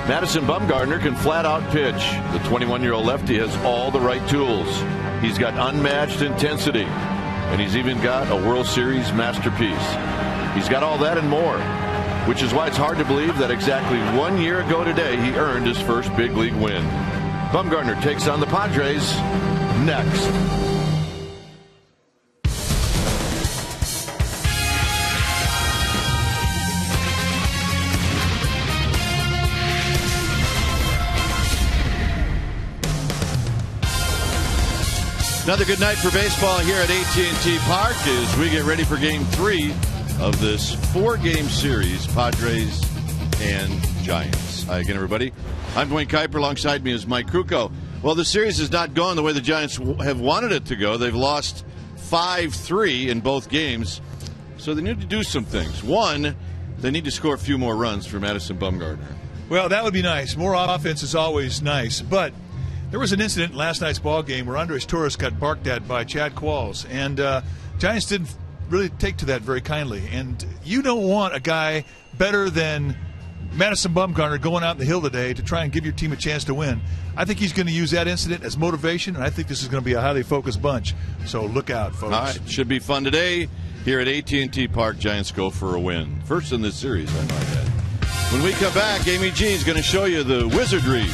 Madison Bumgarner can flat out pitch. The 21-year-old lefty has all the right tools. He's got unmatched intensity, and he's even got a World Series masterpiece. He's got all that and more, which is why it's hard to believe that exactly 1 year ago today he earned his first big league win. Bumgarner takes on the Padres next. Another good night for baseball here at AT&T Park as we get ready for Game 3 of this 4-game series, Padres and Giants. Hi again, everybody. I'm Dwayne Kuiper. Alongside me is Mike Krukow. Well, the series has not gone the way the Giants have wanted it to go. They've lost 5-3 in both games, so they need to do some things. One, they need to score a few more runs for Madison Bumgarner. Well, that would be nice. More offense is always nice, but there was an incident in last night's ball game where Andres Torres got barked at by Chad Qualls, and Giants didn't really take to that very kindly. And you don't want a guy better than Madison Bumgarner going out in the hill today to try and give your team a chance to win. I think he's going to use that incident as motivation, and I think this is going to be a highly focused bunch. So look out, folks. All right, should be fun today here at AT&T Park. Giants go for a win. First in this series, I might add. When we come back, Amy G is going to show you the wizardry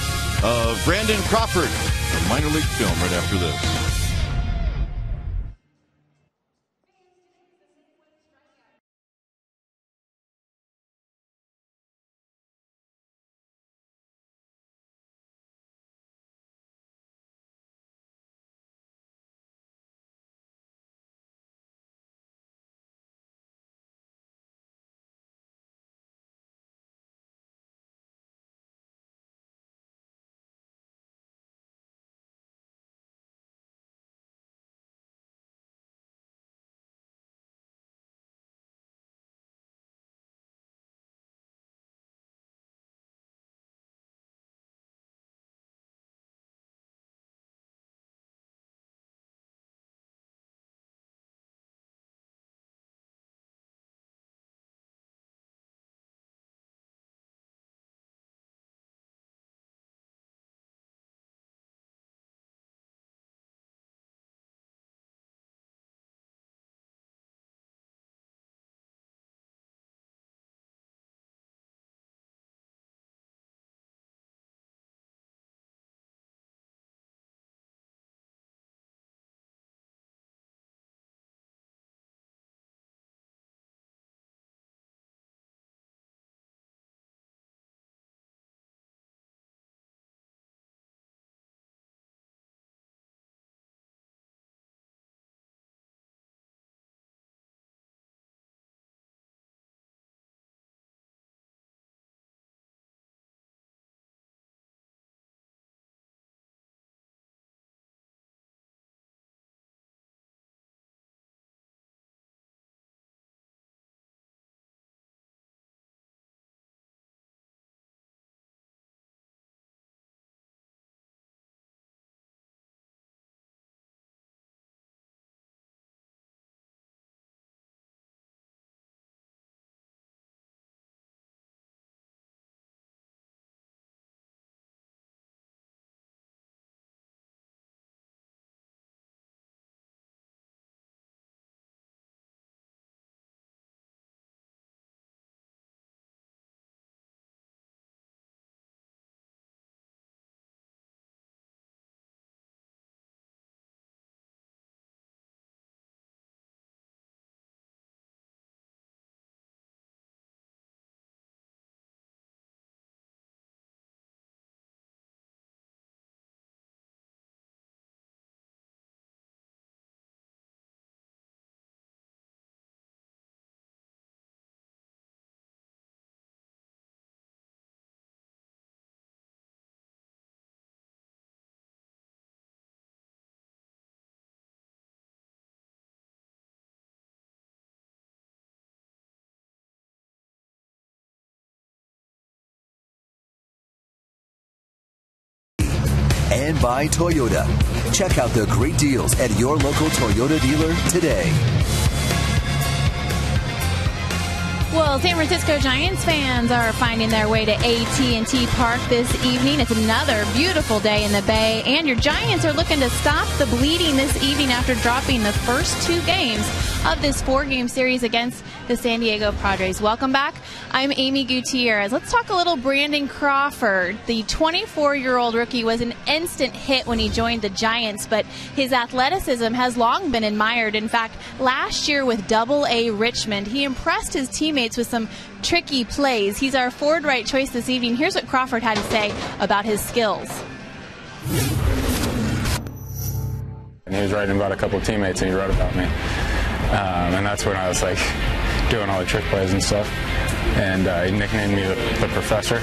of Brandon Crawford, a minor league film, right after this. And by Toyota. Check out the great deals at your local Toyota dealer today. Well, San Francisco Giants fans are finding their way to AT Park this evening. It's another beautiful day in the Bay, and your Giants are looking to stop the bleeding this evening after dropping the first 2 games of this 4-game series against the San Diego Padres. Welcome back. I'm Amy Gutierrez. Let's talk a little Brandon Crawford. The 24-year-old rookie was an instant hit when he joined the Giants, but his athleticism has long been admired. In fact, last year with Double-A Richmond, he impressed his teammates with some tricky plays. He's our forward right choice this evening. Here's what Crawford had to say about his skills. He was writing about a couple of teammates, and he wrote about me. And that's when I was like doing all the trick plays and stuff. And he nicknamed me the professor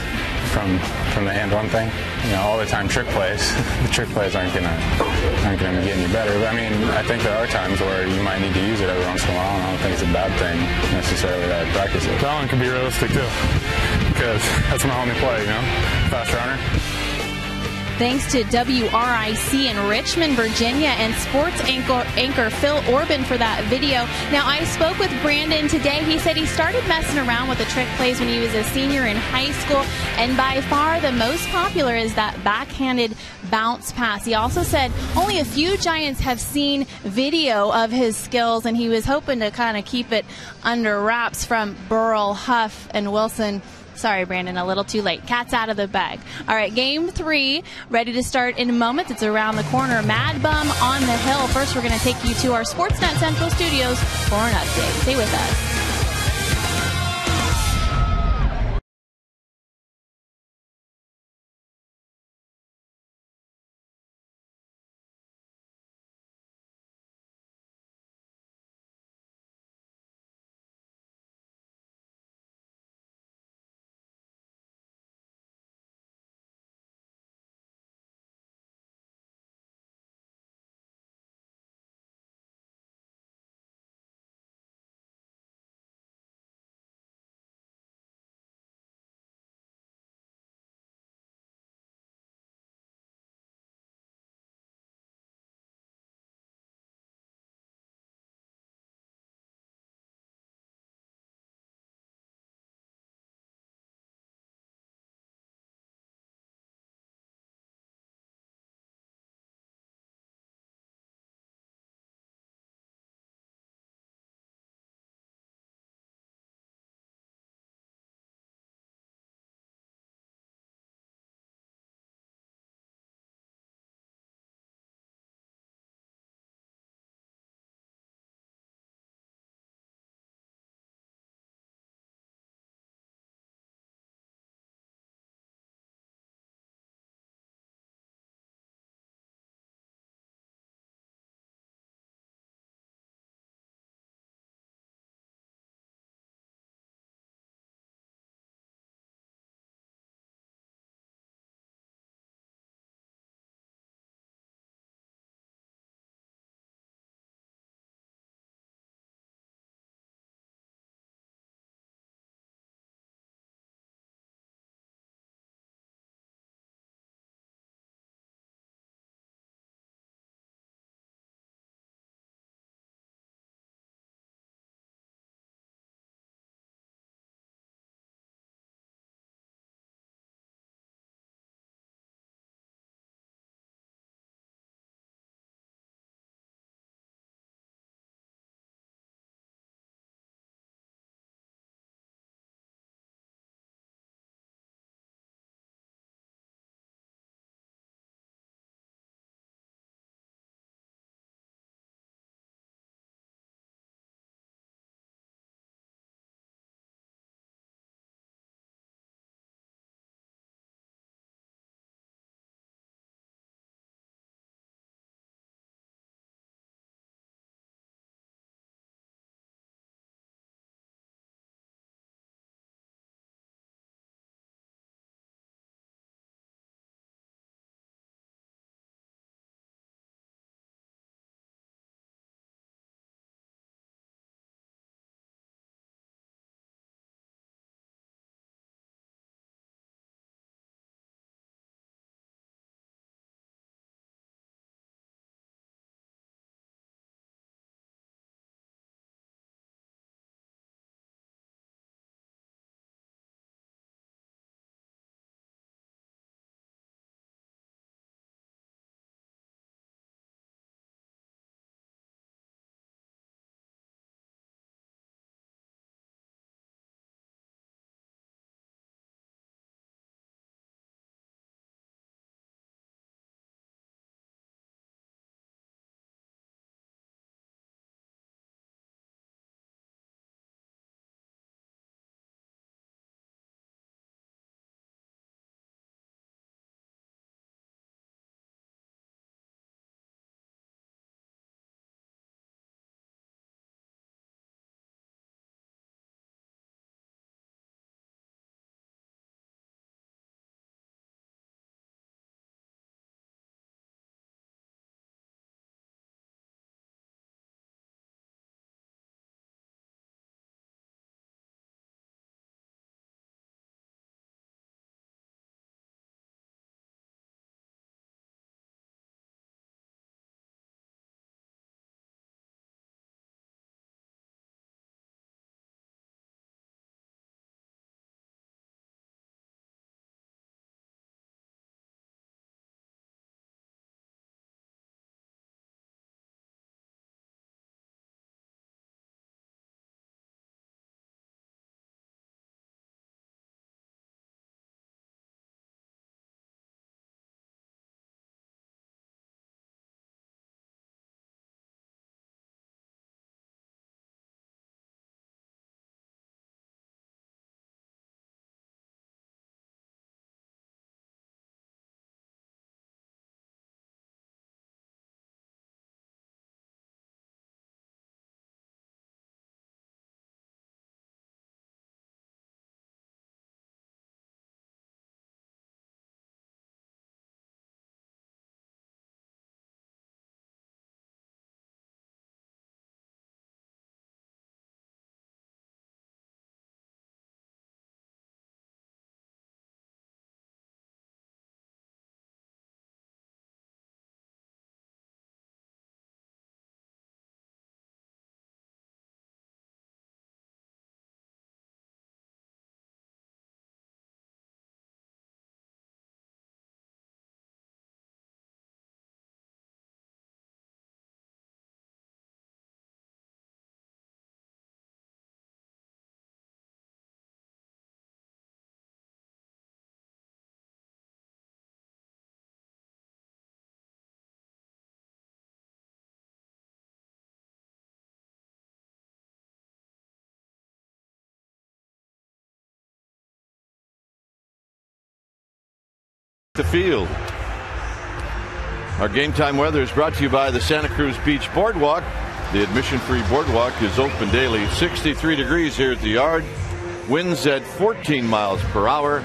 from the and one thing. You know, all the time trick plays. The trick plays aren't gonna be getting you better. But I mean, I think there are times where you might need to use it every once in a while, and I don't think it's a bad thing necessarily that I practice it. That one can be realistic too, because that's my only play, you know, fast runner. Thanks to WRIC in Richmond, Virginia, and sports anchor Phil Orban for that video. Now, I spoke with Brandon today. He said he started messing around with the trick plays when he was a senior in high school, and by far the most popular is that backhanded bounce pass. He also said only a few Giants have seen video of his skills, and he was hoping to kind of keep it under wraps from Burrell, Huff, and Wilson. Sorry, Brandon, a little too late. Cat's out of the bag. All right, game 3, ready to start in moments. It's around the corner. Mad Bum on the hill. First, we're going to take you to our Sportsnet Central studios for an update. Stay with us. The field. Our game time weather is brought to you by the Santa Cruz Beach Boardwalk. The admission-free boardwalk is open daily. 63 degrees here at the yard. Winds at 14 miles per hour.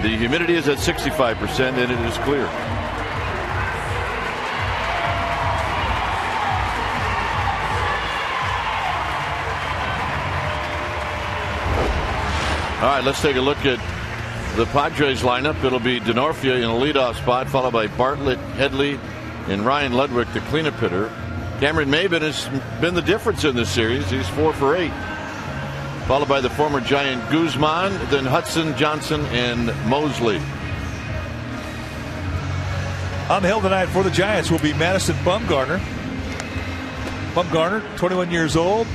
The humidity is at 65% and it is clear. All right, let's take a look at the Padres lineup. It'll be Denorfia in a leadoff spot, followed by Bartlett, Headley, and Ryan Ludwig, the cleanup hitter. Cameron Maybin has been the difference in this series. He's 4 for 8. Followed by the former Giant Guzman, then Hudson, Johnson, and Mosley. On the hill tonight for the Giants will be Madison Bumgarner. Bumgarner, 21 years old,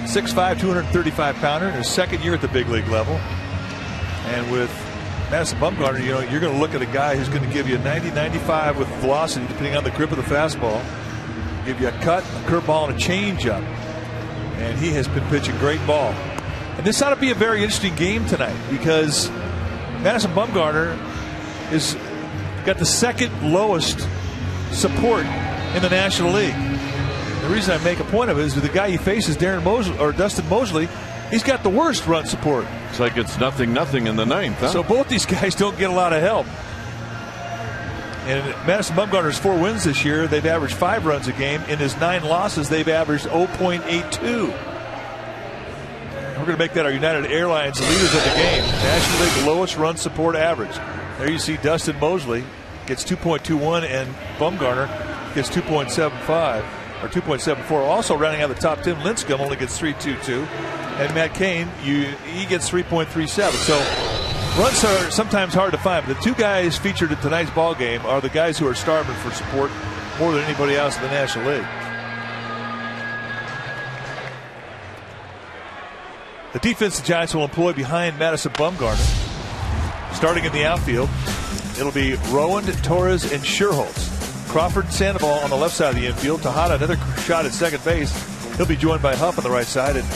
6'5", 235-pounder, his second year at the big league level. And with Madison Bumgarner, you know, you're going to look at a guy who's going to give you a 90-95 with velocity, depending on the grip of the fastball. Give you a cut, a curveball, and a changeup. And he has been pitching great ball. And this ought to be a very interesting game tonight because Madison Bumgarner has got the second lowest support in the National League. The reason I make a point of it is that the guy he faces, Dustin Mosley, he's got the worst run support. It's like it's 0-0 in the ninth, huh? So both these guys don't get a lot of help. And Madison Bumgarner's 4 wins this year, they've averaged 5 runs a game. In his 9 losses, they've averaged 0.82. We're going to make that our United Airlines leaders of the game. National League lowest run support average. There you see Dustin Mosley gets 2.21 and Bumgarner gets 2.75 or 2.74. Also rounding out the top 10, Lincecum only gets 3.22. And Matt Cain, he gets 3.37. So runs are sometimes hard to find, but the 2 guys featured in tonight's ball game are the guys who are starving for support more than anybody else in the National League. The defense the Giants will employ behind Madison Bumgarner. Starting in the outfield, it'll be Rowan, Torres, and Sher Holz. Crawford, Sandoval on the left side of the infield. Tejada, another shot at second base. He'll be joined by Huff on the right side, and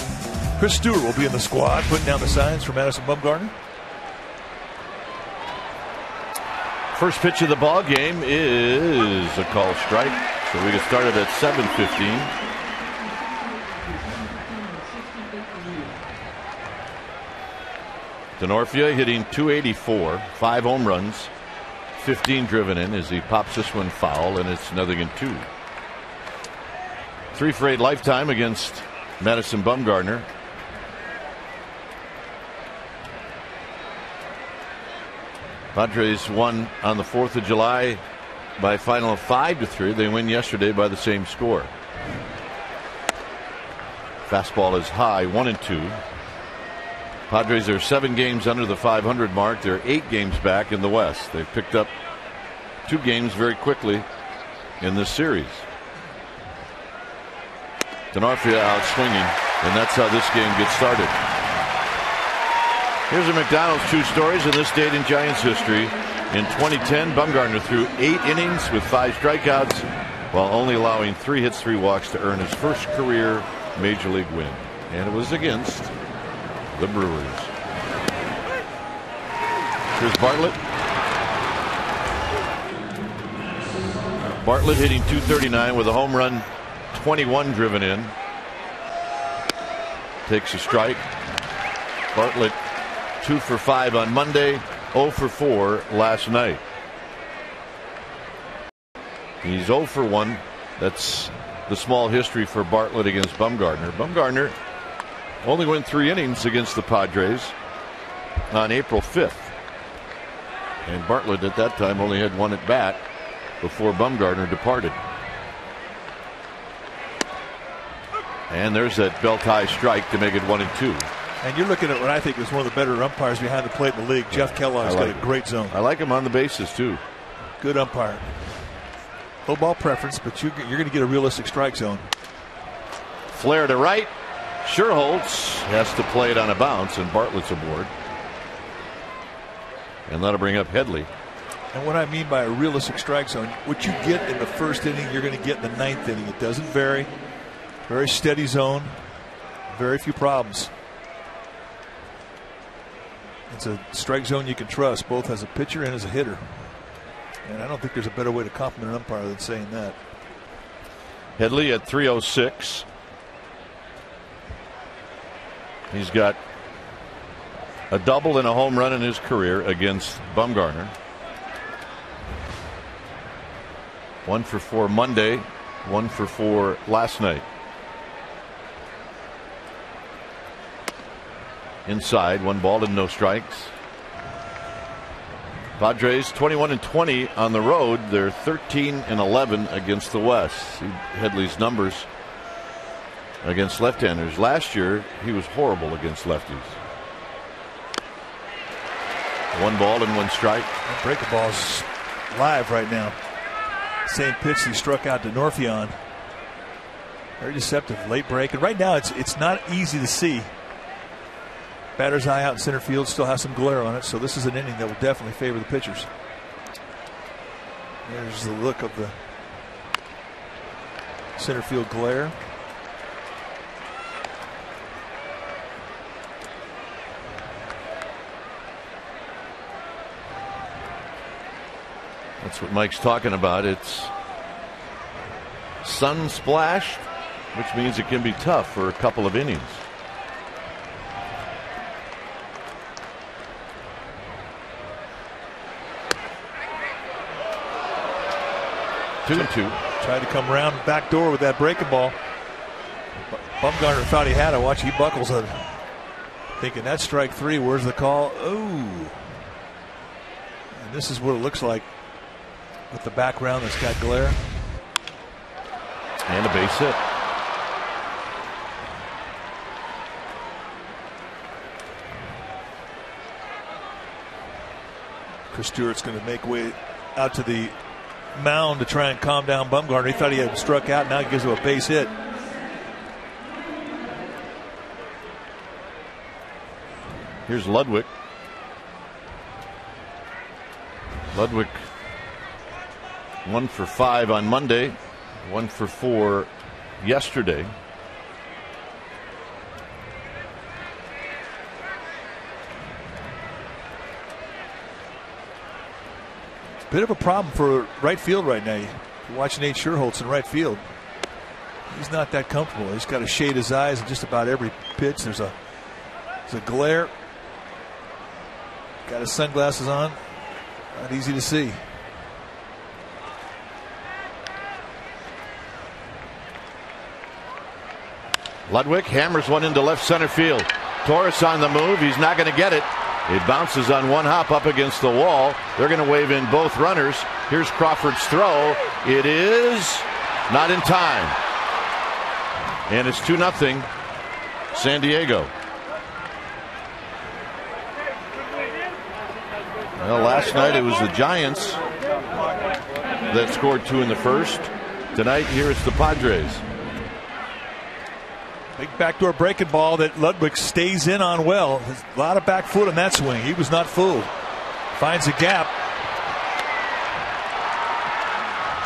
Chris Stewart will be in the squad, putting down the signs for Madison Bumgarner. First pitch of the ball game is a called strike, so we get started at 7:15. Denorfia hitting .284, 5 home runs, 15 driven in as he pops this one foul, and it's 0-2. 3 for 8 lifetime against Madison Bumgarner. Padres won on the 4th of July by a final of 5-3. They win yesterday by the same score. Fastball is high, 1-2. Padres are 7 games under the 500 mark. They're 8 games back in the West. They've picked up 2 games very quickly in this series. Denorfia out swinging, and that's how this game gets started. Here's a McDonald's true stories in this date in Giants history. In 2010, Bumgarner threw 8 innings with 5 strikeouts while only allowing 3 hits, 3 walks to earn his first career Major League win. And it was against the Brewers. Here's Bartlett. Bartlett hitting .239 with a home run, 21 driven in. Takes a strike. Bartlett 2 for 5 on Monday, 0 for 4 last night. He's 0 for 1. That's the small history for Bartlett against Bumgarner. Bumgarner only went 3 innings against the Padres on April 5th. And Bartlett at that time only had 1 at bat before Bumgarner departed. And there's that belt high strike to make it 1-2. And you're looking at what I think is one of the better umpires behind the plate in the league. Jeff Kellogg's got a great zone. I like him on the bases too. Good umpire. Low ball preference, but you're going to get a realistic strike zone. Flare to right. Sher Holz has to play it on a bounce, and Bartlett's aboard. And that'll bring up Headley. And what I mean by a realistic strike zone, what you get in the first inning, you're going to get in the 9th inning. It doesn't vary. Very steady zone. Very few problems. It's a strike zone you can trust, both as a pitcher and as a hitter. And I don't think there's a better way to compliment an umpire than saying that. Headley at 306. He's got a double and a home run in his career against Bumgarner. 1 for 4 Monday, 1 for 4 last night. Inside, 1 ball and no strikes. Padres 21-20 on the road. They're 13-11 against the West. See Headley's numbers against left-handers. Last year, he was horrible against lefties. 1 ball and 1 strike. That breaking ball's live right now. Same pitch he struck out to Norfion. Very deceptive, late break. And right now, it's not easy to see. Batter's eye out in center field still has some glare on it, so this is an inning that will definitely favor the pitchers. There's the look of the center field glare. That's what Mike's talking about. It's sun splashed, which means it can be tough for a couple of innings. Two and two. Tried to come around back door with that breaking ball. Bumgarner thought he had it. Watch, he buckles it. Thinking that's strike 3. Where's the call? Oh. And this is what it looks like with the background that's got glare. And a base hit. Chris Stewart's going to make way out to the mound to try and calm down Bumgarner. He thought he had struck out. Now he gives him a base hit. Here's Ludwig. Ludwig 1 for 5 on Monday, 1 for 4 yesterday. Bit of a problem for right field right now. You're watching Sher Holz in right field. He's not that comfortable. He's got to shade his eyes in just about every pitch. There's a glare. Got his sunglasses on. Not easy to see. Ludwig hammers one into left center field. Torres on the move. He's not going to get it. It bounces on one hop up against the wall. They're going to wave in both runners. Here's Crawford's throw. It is not in time. And it's 2-0 San Diego. Well, last night it was the Giants that scored 2 in the first. Tonight, here it's the Padres. Big backdoor breaking ball that Ludwig stays in on well. A lot of back foot on that swing. He was not fooled. Finds a gap.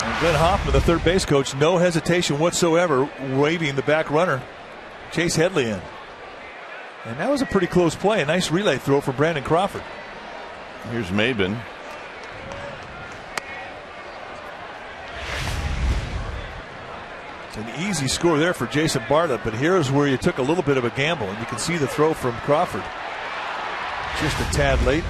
And Glenn Hoffman, the third base coach, no hesitation whatsoever, waving the back runner, Chase Headley in. And that was a pretty close play. A nice relay throw from Brandon Crawford. Here's Maben. An easy score there for Jason Bartlett, but here's where you took a little bit of a gamble, and you can see the throw from Crawford. Just a tad late.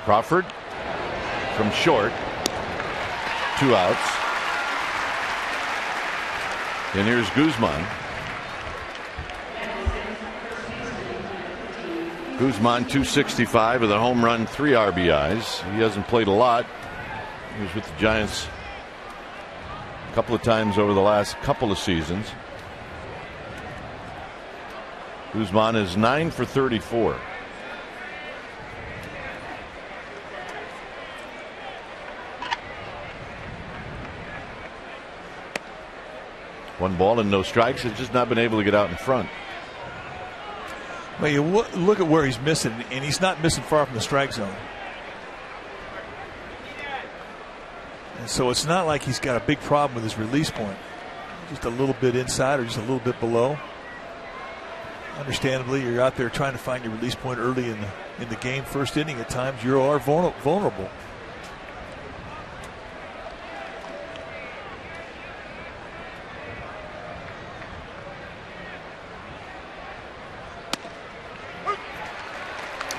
Crawford from short. 2 outs. And here's Guzman. Guzman 265 with a home run, 3 RBIs. He hasn't played a lot. He was with the Giants a couple of times over the last couple of seasons. Guzman is 9 for 34. One ball and no strikes. Has just not been able to get out in front. Well, you look at where he's missing, and he's not missing far from the strike zone. And so it's not like he's got a big problem with his release point. Just a little bit inside or just a little bit below. Understandably, you're out there trying to find your release point early in the game. First inning, at times you are vulnerable.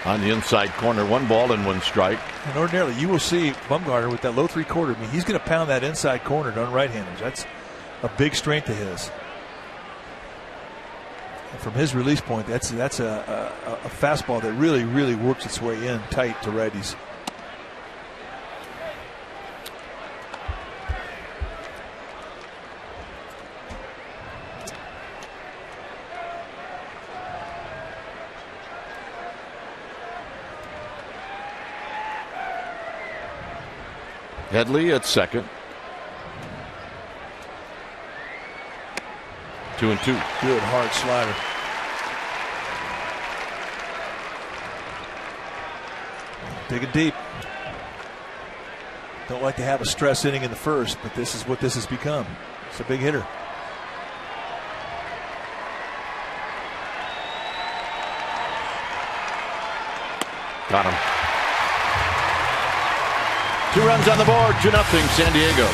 On the inside corner, 1 ball and 1 strike. And ordinarily, you will see Bumgarner with that low 3/4. I mean, he's going to pound that inside corner to right-handers. That's a big strength of his. And from his release point, that's a fastball that really, really works its way in tight to righties. Headley at second. 2-2. Good hard slider. Digging deep. Don't like to have a stress inning in the first, but this is what this has become. It's a big hitter. Got him. 2 runs on the board, 2-0 San Diego.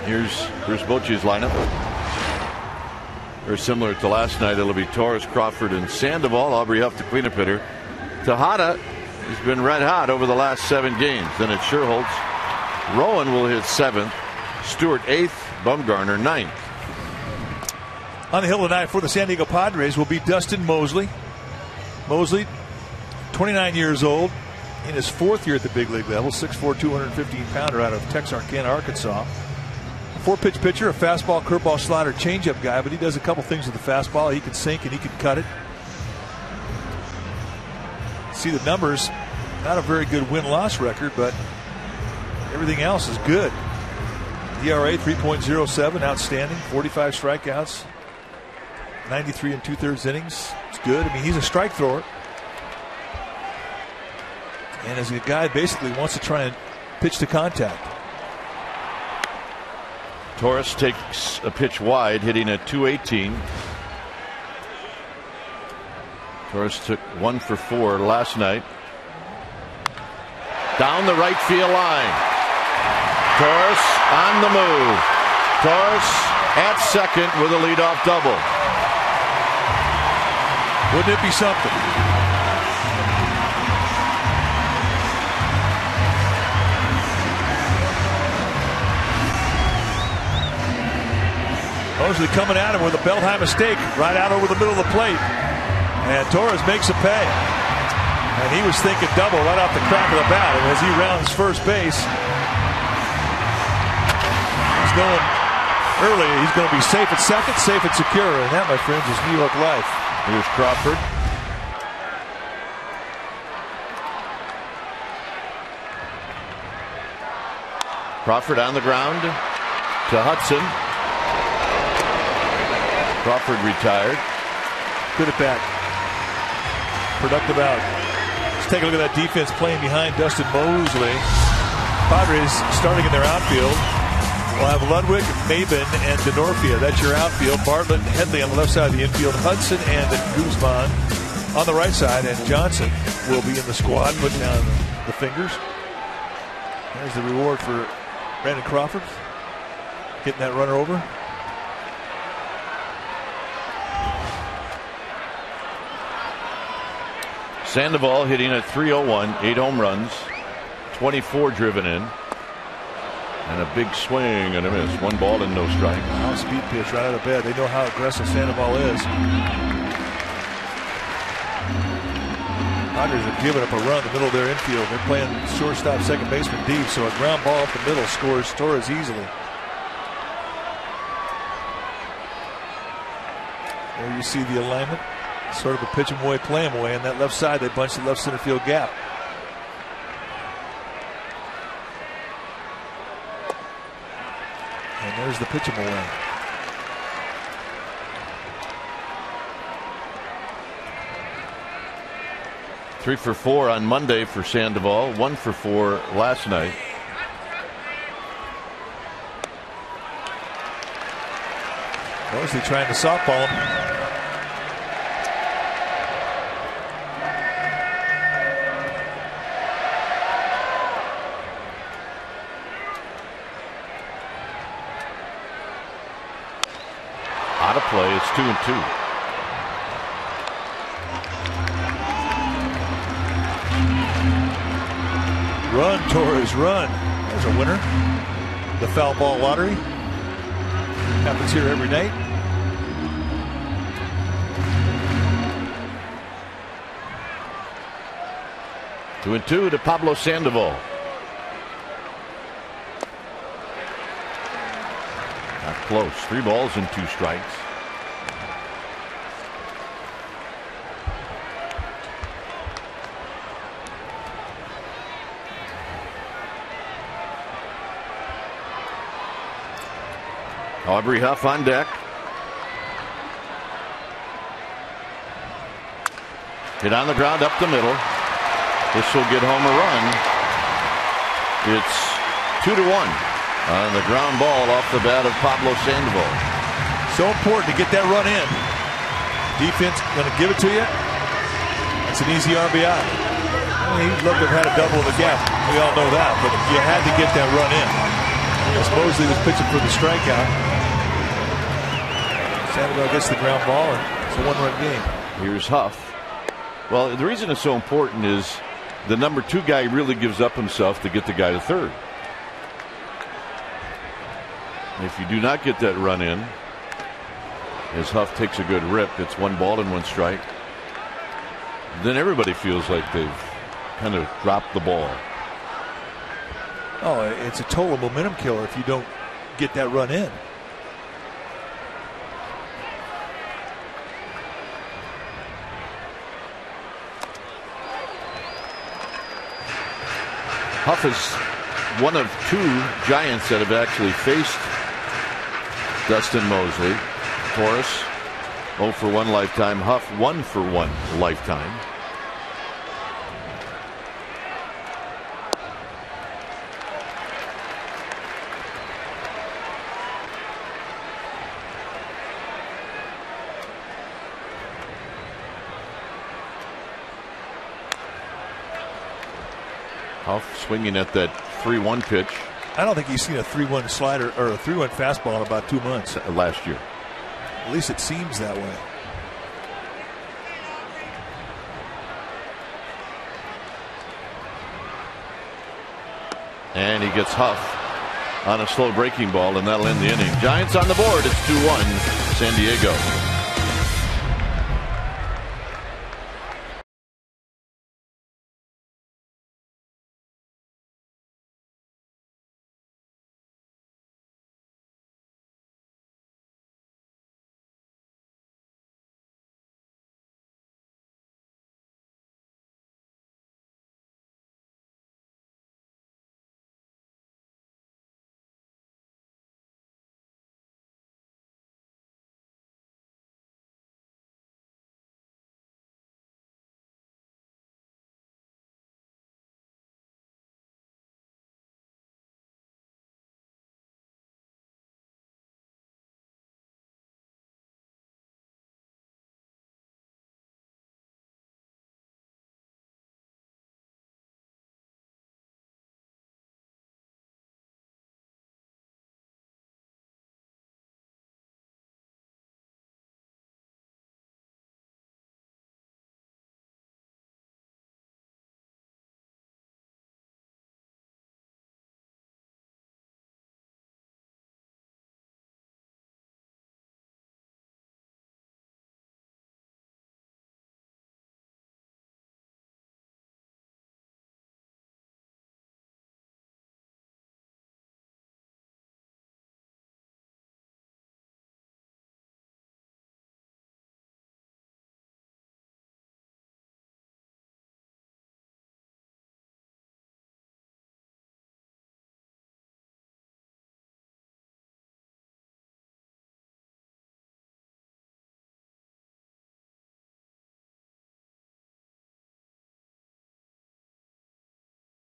Here's Bruce Bochy's lineup. Very similar to last night. It'll be Torres, Crawford, and Sandoval. Aubrey Huff, the cleanup hitter. Tejada has been red hot over the last 7 games. Then it's Sher Holz. Rowan will hit 7th. Stewart 8th. Bumgarner 9th. On the hill tonight for the San Diego Padres will be Dustin Mosley. Mosley, 29 years old, in his 4th year at the big league level. 6'4", 215-pounder out of Texarkana, Arkansas. 4-pitch pitcher, a fastball, curveball, slider, changeup guy, but he does a couple things with the fastball. He can sink and he can cut it. See the numbers, not a very good win-loss record, but everything else is good. ERA 3.07, outstanding. 45 strikeouts, 93 2/3 innings. It's good. I mean, he's a strike thrower, and as a guy basically wants to try and pitch to contact. Torres takes a pitch wide, hitting at 218. Torres took 1 for 4 last night. Down the right field line. Torres on the move. Torres at second with a leadoff double. Wouldn't it be something? Mosley coming at him with a belt high mistake right out over the middle of the plate. And Torres makes a pay. And he was thinking double right off the crack of the bat. And as he rounds first base, he's going early. He's going to be safe at second, safe and secure. And that, my friends, is New York life. Here's Crawford. Crawford on the ground to Hudson. Crawford retired. Good at bat. Productive out. Let's take a look at that defense playing behind Dustin Mosley. Padres starting in their outfield. We'll have Ludwig, Maben, and Denorfia. That's your outfield. Bartlett and Headley on the left side of the infield. Hudson and Guzman on the right side. And Johnson will be in the squad, putting down the fingers. There's the reward for Brandon Crawford. Getting that runner over. Sandoval hitting at .301, 8 home runs, 24 driven in. And a big swing and a miss. 1 ball and no strike. Now speed pitch right out of bed. They know how aggressive Sandoval is. Padres have given up a run in the middle of their infield. They're playing shortstop, second baseman deep, so a ground ball up the middle scores Torres easily. There you see the alignment. Sort of a pitch 'em away, play 'em away. On that left side, they bunch the left center field gap. And there's the pitch 'em away. Three for 4 on Monday for Sandoval. 1 for 4 last night. Mostly trying to softball him. Out of play. It's 2-2. Run, Torres, run. There's a winner. The foul ball lottery happens here every night. Two and two to Pablo Sandoval. Not close. 3 balls and 2 strikes. Aubrey Huff on deck. Hit on the ground up the middle. This will get home a run. It's 2-1 on the ground ball off the bat of Pablo Sandoval. So important to get that run in. Defense going to give it to you. It's an easy RBI. He'd love to have had a double in the gap. We all know that, but you had to get that run in. As Mosley was pitching for the strikeout. Sandoval gets the ground ball, and it's a 1-run game. Here's Huff. Well, the reason it's so important is the number 2 guy really gives up himself to get the guy to third. If you do not get that run in, as Huff takes a good rip, it's 1 ball and 1 strike. Then everybody feels like they've kind of dropped the ball. Oh, it's a total momentum killer if you don't get that run in. Huff is one of 2 Giants that have actually faced Dustin Mosley. Torres 0 for 1 lifetime. Huff 1 for 1 lifetime. Huff swinging at that 3-1 pitch. I don't think he's seen a 3-1 slider or a 3-1 fastball in about 2 months. Last year. At least it seems that way. And he gets Huff on a slow breaking ball, and that'll end the inning. Giants on the board. It's 2-1 San Diego.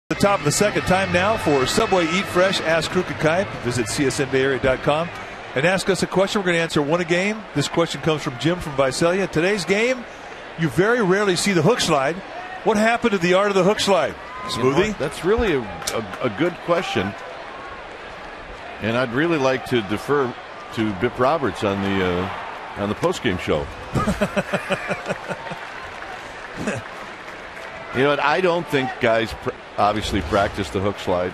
The top of the second, time now for Subway Eat Fresh. Ask Crooked Kite. Visit csnbayarea.com and ask us a question. We're going to answer one a game. This question comes from Jim from Visalia. Today's game, you very rarely see the hook slide. What happened to the art of the hook slide? Smoothie? You know, that's really a good question. And I'd really like to defer to Bip Roberts on the post-game show. You know what? I don't think guys obviously practice the hook slide.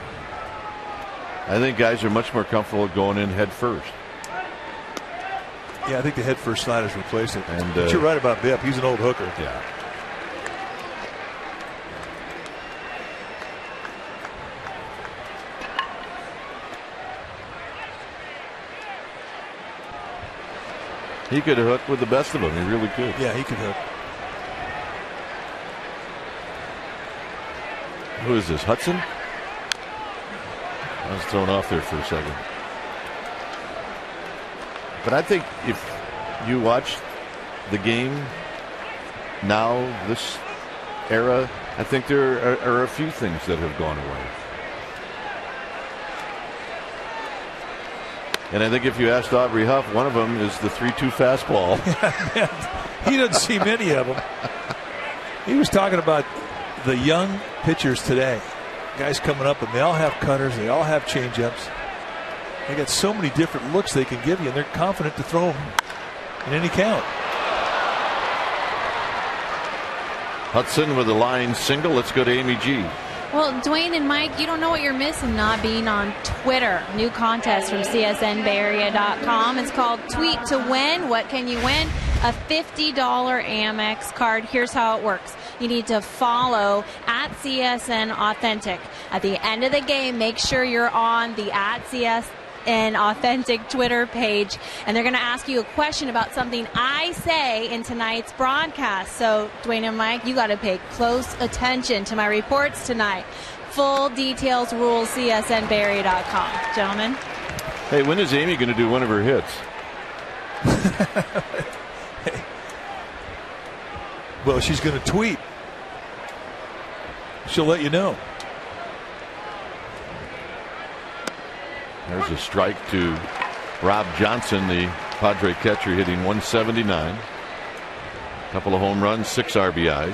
I think guys are much more comfortable going in head first. Yeah, I think the head first slide has replaced it. And, but you're right about Bip. He's an old hooker. Yeah. He could hook with the best of them. He really could. Yeah, he could hook. Who is this, Hudson? I was thrown off there for a second. But I think if you watch the game now, this era, I think there are a few things that have gone away. And I think if you asked Aubrey Huff, one of them is the 3-2 fastball. He doesn't see many of them. He was talking about the young pitchers today. Guys coming up, and they all have cutters. They all have changeups. They got so many different looks they can give you, and they're confident to throw them in any count. Hudson with a line single. Let's go to Amy G. Well, Dwayne and Mike, you don't know what you're missing not being on Twitter. New contest from csnbayarea.com. It's called Tweet to Win. What can you win? A $50 Amex card. Here's how it works. You need to follow at CSN Authentic. At the end of the game, make sure you're on the at CSN Authentic Twitter page, and they're going to ask you a question about something I say in tonight's broadcast. So, Dwayne and Mike, you got to pay close attention to my reports tonight. Full details, rules, csnbayarea.com. Gentlemen. Hey, when is Amy going to do one of her hits? Well, she's going to tweet. She'll let you know. There's a strike to Rob Johnson, the Padre catcher, hitting 179. A couple of home runs, 6 RBIs.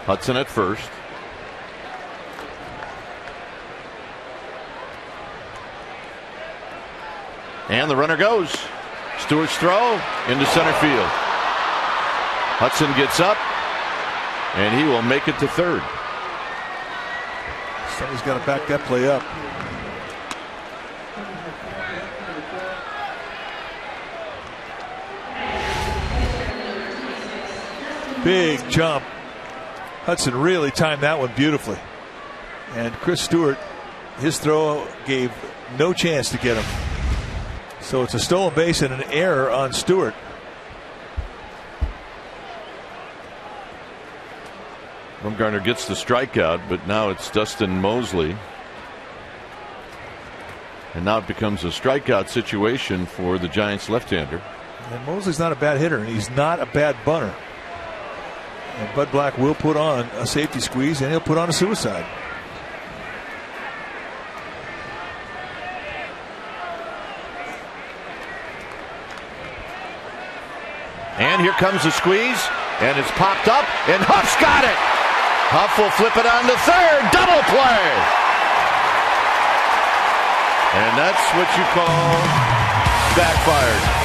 Hudson at first. And the runner goes. Stewart's throw into center field. Hudson gets up, and he will make it to third. Somebody's got to back that play up. Big jump. Hudson really timed that one beautifully. And Chris Stewart, his throw gave no chance to get him. So it's a stolen base and an error on Stewart. Bumgarner gets the strikeout, but now it's Dustin Mosley. And now it becomes a strikeout situation for the Giants left-hander. And Mosley's not a bad hitter, and he's not a bad bunter. And Bud Black will put on a safety squeeze, and he'll put on a suicide. And here comes the squeeze, and it's popped up, and Huff's got it. Huff will flip it on to third. Double play. And that's what you call backfired.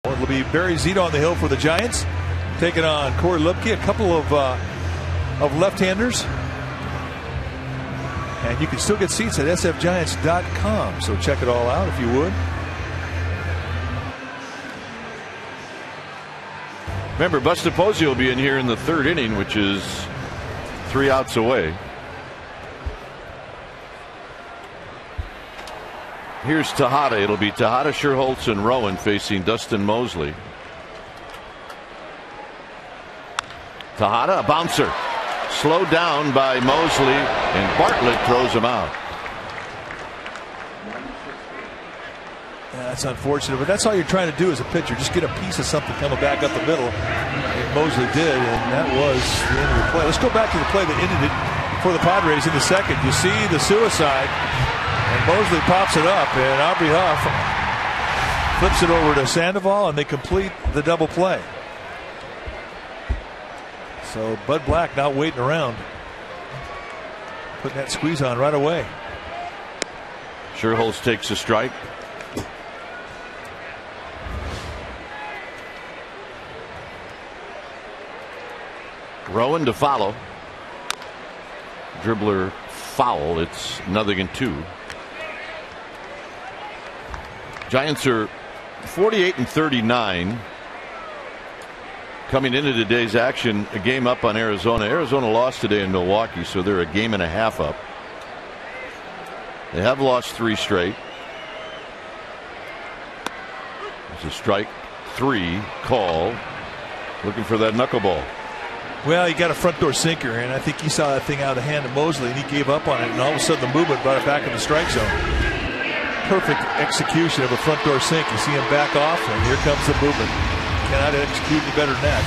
double. It'll be Barry Zito on the hill for the Giants, taking on Corey Lipke, a couple of left-handers. And you can still get seats at sfgiants.com, so check it all out if you would. Remember, Buster Posey will be in here in the third inning, which is 3 outs away. Here's Tejada. It'll be Tejada, Sher Holz, and Rowan facing Dustin Mosley. Tejada, a bouncer. Slowed down by Mosley, and Bartlett throws him out. Yeah, that's unfortunate, but that's all you're trying to do as a pitcher. Just get a piece of something coming back up the middle. And Mosley did, and that was the end of the play. Let's go back to the play that ended it for the Padres in the second. You see the suicide, and Mosley pops it up, and Aubrey Huff flips it over to Sandoval, and they complete the double play. So Bud Black not waiting around, putting that squeeze on right away. Sher Holz takes a strike. Rowan to follow. Dribbler foul. It's 0-2. Giants are 48-39. Coming into today's action, a game up on Arizona. Arizona lost today in Milwaukee, so they're a game and a half up. They have lost 3 straight. It's a strike 3 call. Looking for that knuckleball. Well, he got a front door sinker, and I think he saw that thing out of the hand of Mosley, and he gave up on it, and all of a sudden the movement brought it back in the strike zone. Perfect execution of a front door sink. You see him back off, and here comes the movement. Cannot execute any better than that.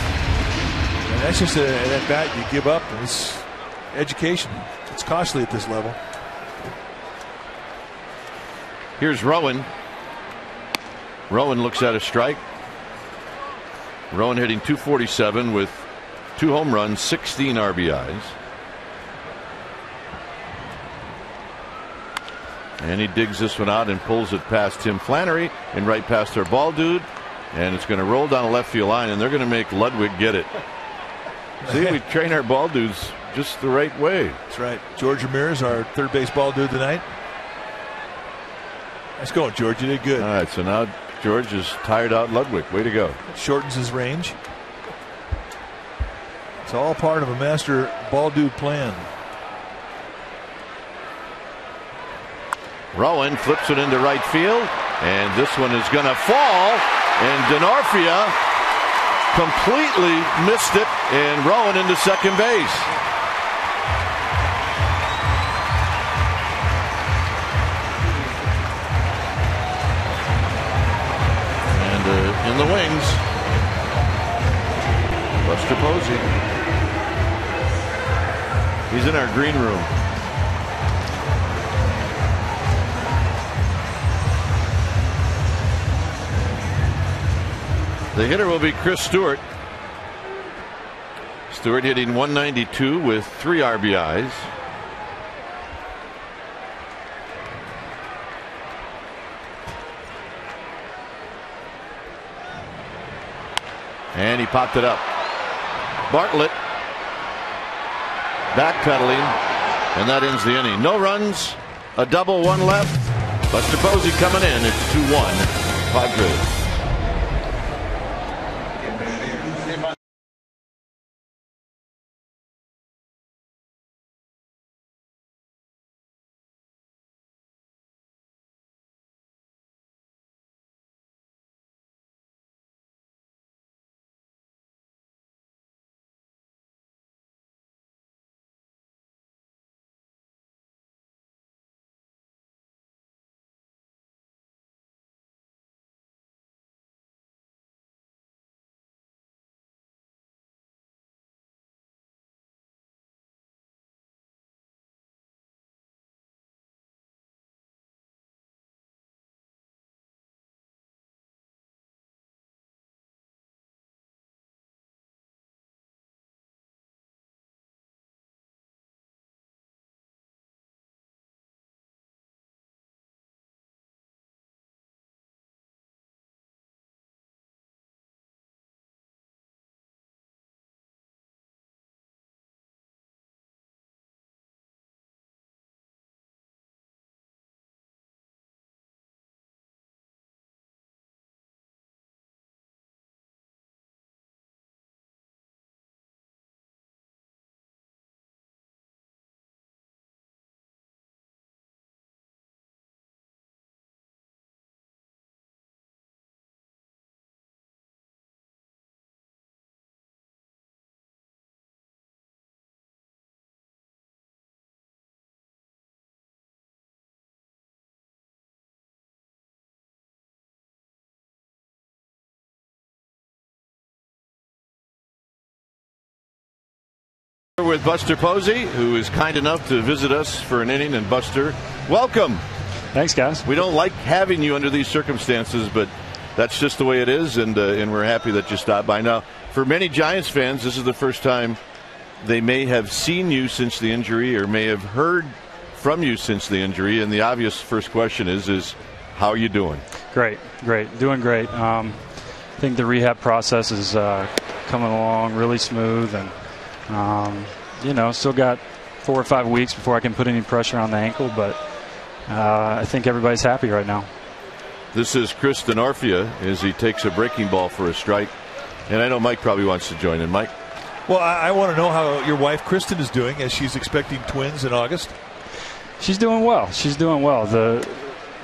And that's just at bat you give up. And it's education. It's costly at this level. Here's Rowan. Rowan looks at a strike. Rowan hitting .247 with 2 home runs, 16 RBIs. And he digs this one out and pulls it past Tim Flannery and right past our ball dude. And it's going to roll down a left field line, and they're going to make Ludwig get it. See, we train our ball dudes just the right way. That's right. George Ramirez, our third base ball dude tonight. Nice going, George. You did good. All right, so now George has tired out Ludwig. Way to go. Shortens his range. It's all part of a master ball dude plan. Rowan flips it into right field, and this one is going to fall. And Denarfia completely missed it, and Rowan into second base. And in the wings, Buster Posey. He's in our green room. The hitter will be Chris Stewart. Stewart hitting .192 with 3 RBIs. And he popped it up. Bartlett backpedaling, and that ends the inning. No runs, a double, 1 left. Buster Posey coming in. It's 2-1 Padres. With Buster Posey, who is kind enough to visit us for an inning. And Buster, welcome. Thanks, guys. We don't like having you under these circumstances, but that's just the way it is, and we're happy that you stopped by. Now, for many Giants fans, this is the first time they may have seen you since the injury or may have heard from you since the injury, and the obvious first question is how are you doing? Great, doing great. I think the rehab process is coming along really smooth, and still got 4 or 5 weeks before I can put any pressure on the ankle, but I think everybody's happy right now. This is Chris Denorfia as he takes a breaking ball for a strike, and I know Mike probably wants to join in. Mike? Well, I want to know how your wife Kristen is doing as she's expecting twins in August. She's doing well.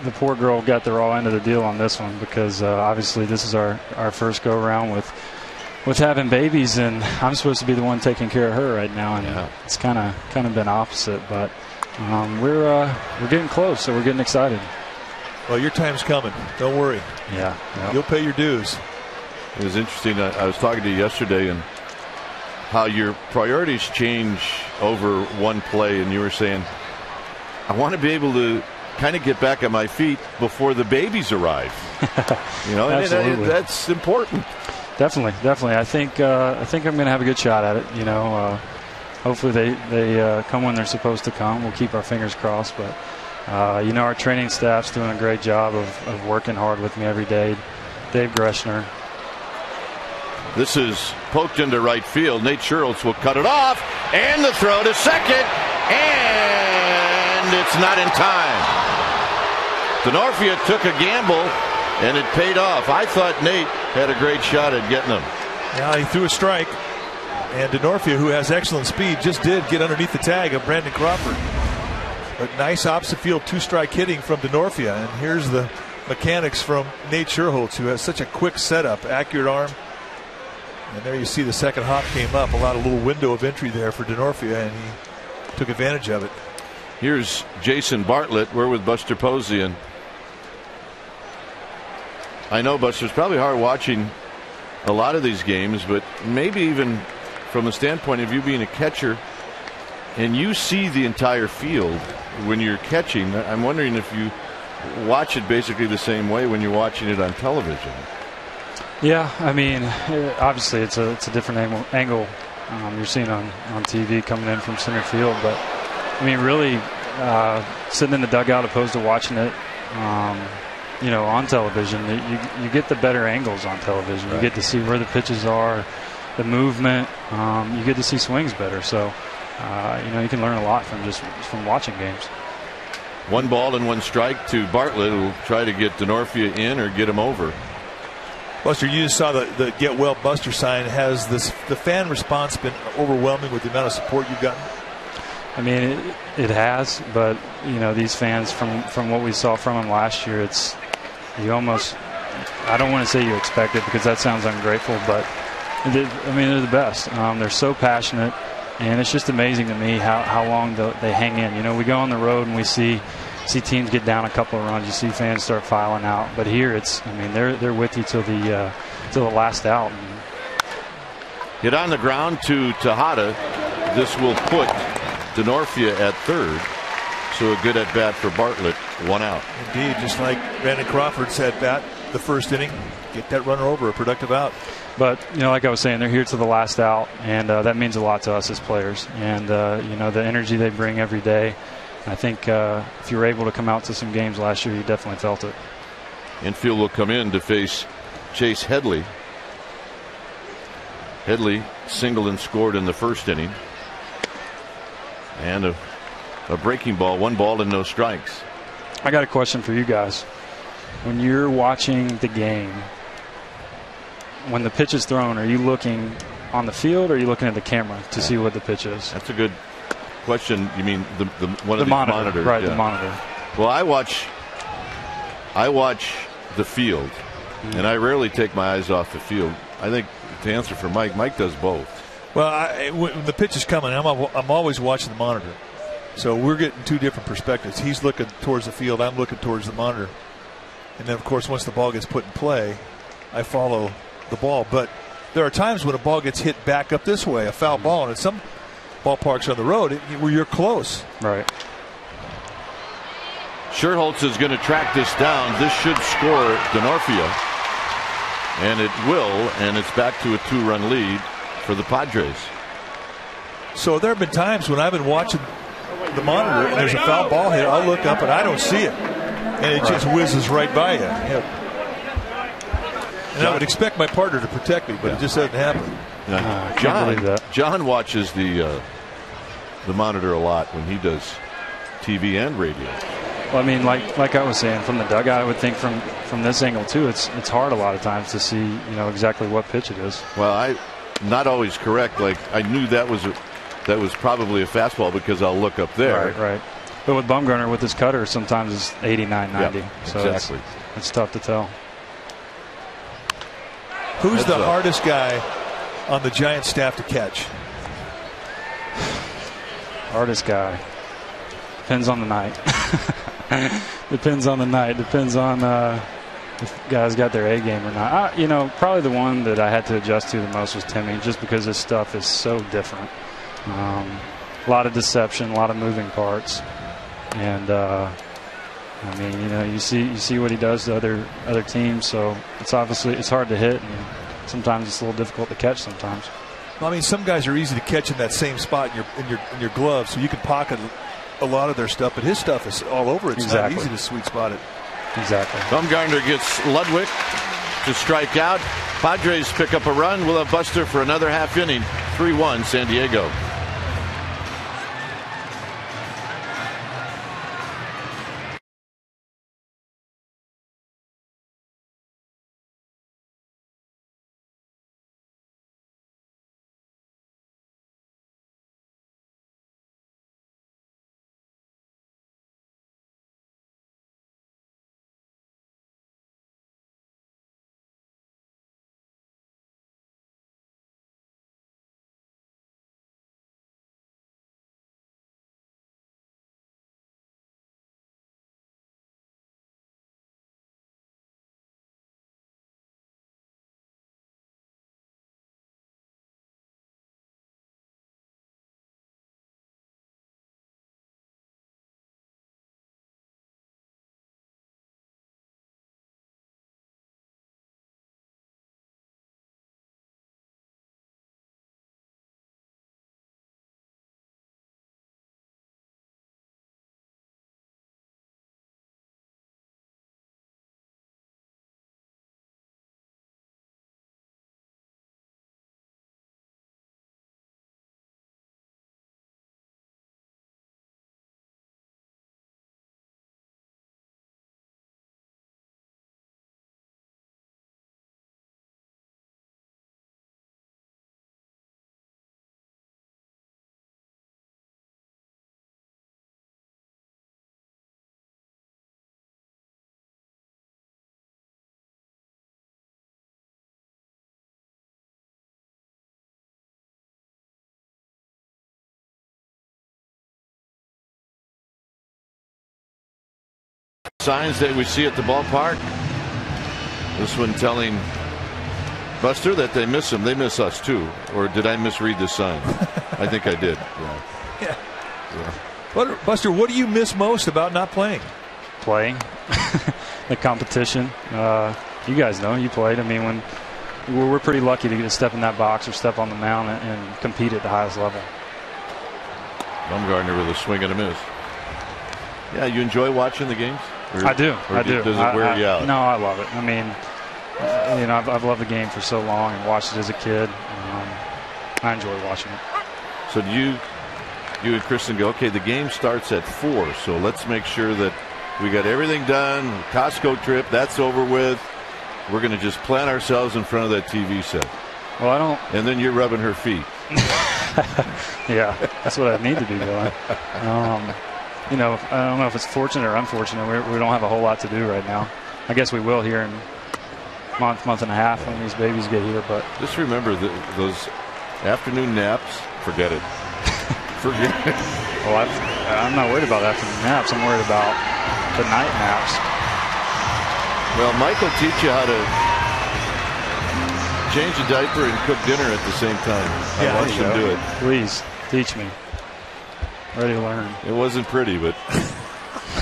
The poor girl got the raw end of the deal on this one because obviously this is our first go around with having babies, and I'm supposed to be the one taking care of her right now, and it's kind of been opposite, but we're getting close, so we're getting excited. Well, your time's coming. Don't worry. Yeah. You'll pay your dues. It was interesting. I was talking to you yesterday and how your priorities change over one play, and you were saying, I want to be able to kind of get back on my feet before the babies arrive. Absolutely. That's important. Definitely. I think I'm going to have a good shot at it. Hopefully they come when they're supposed to come. We'll keep our fingers crossed, but our training staff's doing a great job of working hard with me every day. Dave Greshner. This is poked into right field. Nate Sher Holz will cut it off, and the throw to second, and it's not in time. Denorfia took a gamble, and it paid off. I thought Nate had a great shot at getting him. Now he threw a strike, and Denorfia, who has excellent speed, just did get underneath the tag of Brandon Crawford. But nice opposite field 2-strike hitting from Denorfia, and here's the mechanics from Nate Sher Holz, who has such a quick setup, accurate arm. And there you see the second hop came up, allowed a little window of entry there for Denorfia, and he took advantage of it. Here's Jason Bartlett. We're with Buster Posey, and I know, Buster, it's probably hard watching a lot of these games, but maybe even from the standpoint of you being a catcher and you see the entire field when you're catching, I'm wondering if you watch it basically the same way when you're watching it on television. Yeah, I mean, obviously it's a different angle you're seeing on TV coming in from center field, but I mean, really sitting in the dugout opposed to watching it on television, you get the better angles on television. Right. You get to see where the pitches are, the movement. You get to see swings better. So, you can learn a lot from watching games. 1 ball and 1 strike to Bartlett, who will try to get Denorfia in or get him over. Buster, you just saw the Get Well Buster sign. Has the fan response been overwhelming with the amount of support you've gotten? I mean, it has, but these fans from what we saw from them last year, I don't want to say you expect it because that sounds ungrateful, but they're the best. They're so passionate, and it's just amazing to me how long they hang in. We go on the road and we see teams get down a couple of runs. You see fans start filing out, but here they're with you till the last out. Hit on the ground to Tejada. This will put Denorfia at third. So a good at bat for Bartlett. 1 out. Indeed, just like Brandon Crawford's at bat the first inning, get that runner over, a productive out. But like I was saying, they're here to the last out, and that means a lot to us as players. And the energy they bring every day. I think if you were able to come out to some games last year, you definitely felt it. Infield will come in to face Chase Headley. Headley singled and scored in the first inning. And a breaking ball, 1 ball and no strikes. I got a question for you guys. When you're watching the game, when the pitch is thrown, are you looking on the field or are you looking at the camera to see what the pitch is? That's a good question. You mean one of the monitors? Right, the monitor. Well, I watch the field, and I rarely take my eyes off the field. I think to answer for Mike does both. Well, when the pitch is coming, I'm always watching the monitor. So we're getting 2 different perspectives. He's looking towards the field. I'm looking towards the monitor. And then, of course, once the ball gets put in play, I follow the ball. But there are times when a ball gets hit back up this way, a foul ball, and ballparks on the road where you're close. Right. Sher Holz is going to track this down. This should score D'Onofrio. And it will, and it's back to a 2-run lead for the Padres. So there have been times when I've been watching the monitor and there's a foul ball hit. I'll look up and I don't see it. And it just whizzes right by you. And I would expect my partner to protect me, but it just doesn't happen. John watches the monitor a lot when he does TV and radio. Well, I mean, like I was saying, from the dugout, I would think from this angle too, it's hard a lot of times to see exactly what pitch it is. Well, I'm not always correct. Like I knew that was probably a fastball because I'll look up there. Right. But with Bumgarner with his cutter, sometimes it's 89, 90. Yep, so exactly. It's tough to tell. Who's the hardest guy on the Giants staff to catch? Hardest guy. Depends on the night. Depends on the night. Depends on if guys got their A game or not. Probably the one that I had to adjust to the most was Timmy, just because his stuff is so different. A lot of deception, a lot of moving parts, and you see what he does to other teams. So it's hard to hit, and sometimes it's a little difficult to catch. Sometimes. Well, I mean, some guys are easy to catch in that same spot in your glove, so you can pocket a lot of their stuff. But his stuff is all over. It's not easy to sweet spot it. Exactly. Bumgarner gets Ludwig to strike out. Padres pick up a run. We'll have Buster for another half inning. 3-1 San Diego. Signs that we see at the ballpark. This one telling Buster that they miss him. They miss us too. Or did I misread the sign? I think I did. Yeah. Buster, what do you miss most about not playing? Playing. The competition. You guys know, you played. I mean, when we're pretty lucky to get to step in that box or step on the mound and compete at the highest level. Bumgarner with a swing and a miss. Yeah, you enjoy watching the games? I do. Does it wear you out? No, I love it. I mean, I've loved the game for so long and watched it as a kid. I enjoy watching it. So do you and Kristen go, okay, the game starts at 4, so let's make sure that we got everything done. Costco trip, that's over with. We're going to just plant ourselves in front of that TV set. Well, I don't. And then you're rubbing her feet. Yeah, that's what I need to be doing. I don't know if it's fortunate or unfortunate. We don't have a whole lot to do right now. I guess we will here in month and a half when these babies get here. But just remember those afternoon naps. Forget it. Forget it. Well, I'm not worried about afternoon naps. I'm worried about the night naps. Well, Mike will teach you how to change a diaper and cook dinner at the same time. I watched him do it. Please. Teach me. Ready to learn. It wasn't pretty, but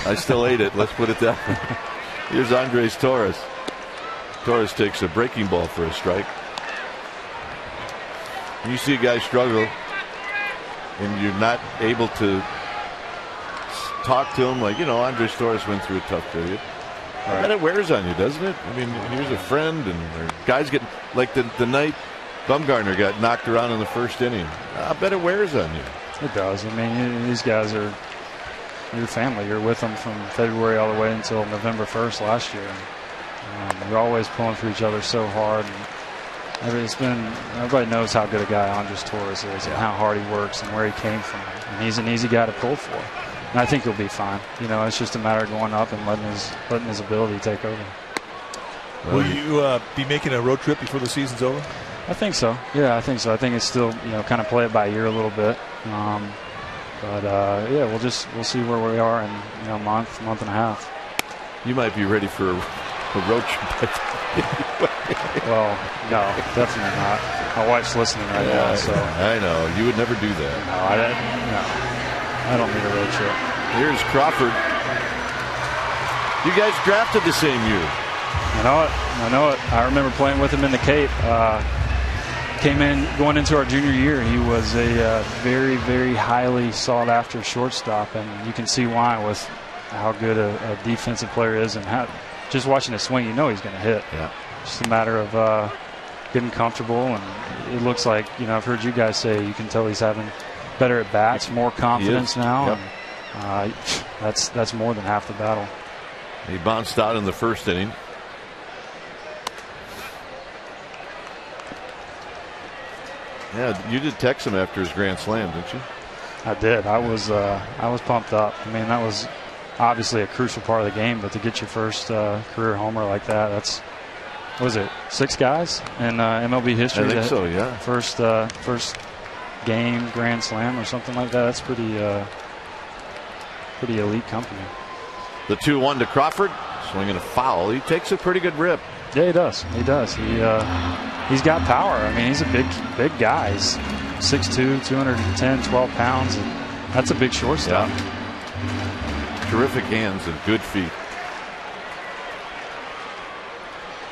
I still ate it. Let's put it that way. Here's Andres Torres. Torres takes a breaking ball for a strike. When you see a guy struggle and you're not able to talk to him, like, Andres Torres went through a tough period. Right. And it wears on you, doesn't it? I mean, here's a friend, and guys get, like the night Bumgarner got knocked around in the first inning. I bet it wears on you. It does. I mean, these guys are your family. You're with them from February all the way until November 1st last year. You're always pulling for each other so hard. And everybody knows how good a guy Andres Torres is and how hard he works and where he came from. And he's an easy guy to pull for. And I think he'll be fine. It's just a matter of going up and letting his ability take over. Will you be making a road trip before the season's over? I think so. Yeah, I think so. I think it's still, kind of play it by ear a little bit. Yeah, we'll see where we are in a month and a half. You might be ready for a road trip. Well, no, definitely not. My wife's listening right now, so I know you would never do that. I don't need a road trip. Here's Crawford. You guys drafted the same year. I know it. I remember playing with him in the Cape. Came in going into our junior year. He was a very, very highly sought after shortstop, and you can see why with how good a defensive player is, and how just watching his swing, he's going to hit. Yeah. Just a matter of getting comfortable, and it looks like I've heard you guys say you can tell he's having better at bats, more confidence now. Yep. And, that's more than half the battle. He bounced out in the first inning. Yeah, you did text him after his grand slam, didn't you? I did. I was pumped up. I mean, that was obviously a crucial part of the game, but to get your first career homer like that, that's, what was it, 6 guys in MLB history? I think so, yeah. First game grand slam or something like that. That's pretty elite company. The 2-1 to Crawford, swinging a foul. He takes a pretty good rip. Yeah, he does. He's got power. I mean, he's a big guy. He's 6'2", 210, 12 pounds. And that's a big shortstop. Yeah. Terrific hands and good feet.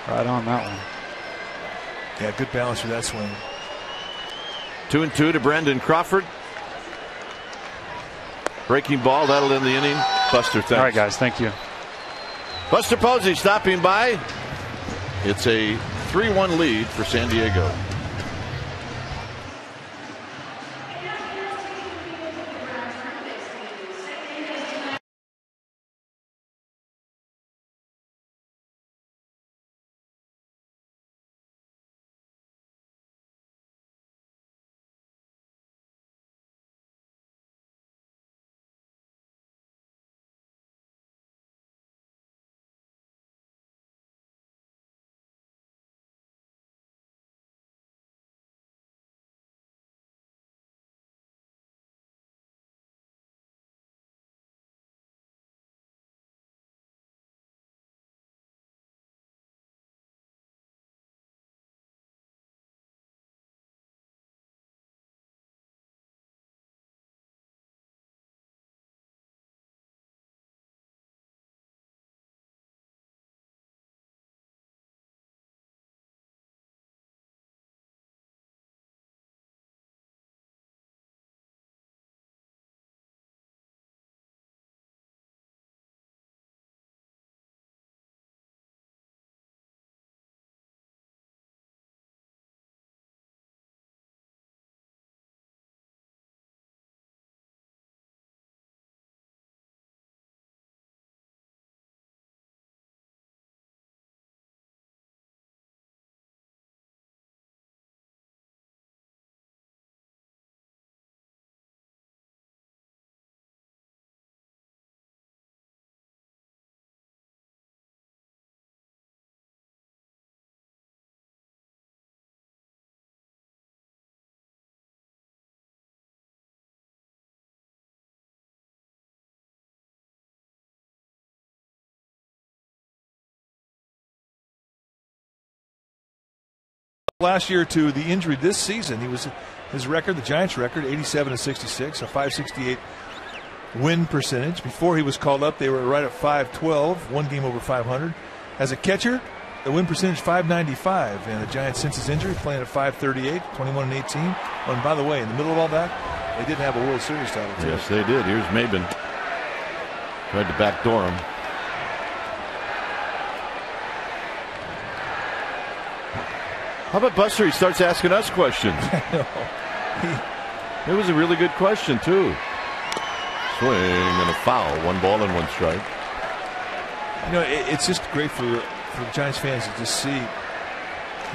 Right on that one. Yeah, good balance for that swing. 2-2 to Brendan Crawford. Breaking ball, that'll end the inning. Buster, thanks. All right, guys, thank you. Buster Posey stopping by. It's a 3-1 lead for San Diego. Last year to the injury this season, he was His record, the Giants' record, 87-66, a .568 win percentage. Before he was called up, they were right at .512, one game over 500. As a catcher, the win percentage .595, and the Giants, since his injury, playing at .538, 21-18. Oh, and by the way, in the middle of all that, they did have a World Series title too. Yes, they did. Here's Maben. Tried to backdoor him. How about Buster? He starts asking us questions. It was a really good question, too. Swing and a foul. 1 ball and 1 strike. You know, it's just great for the Giants fans to just see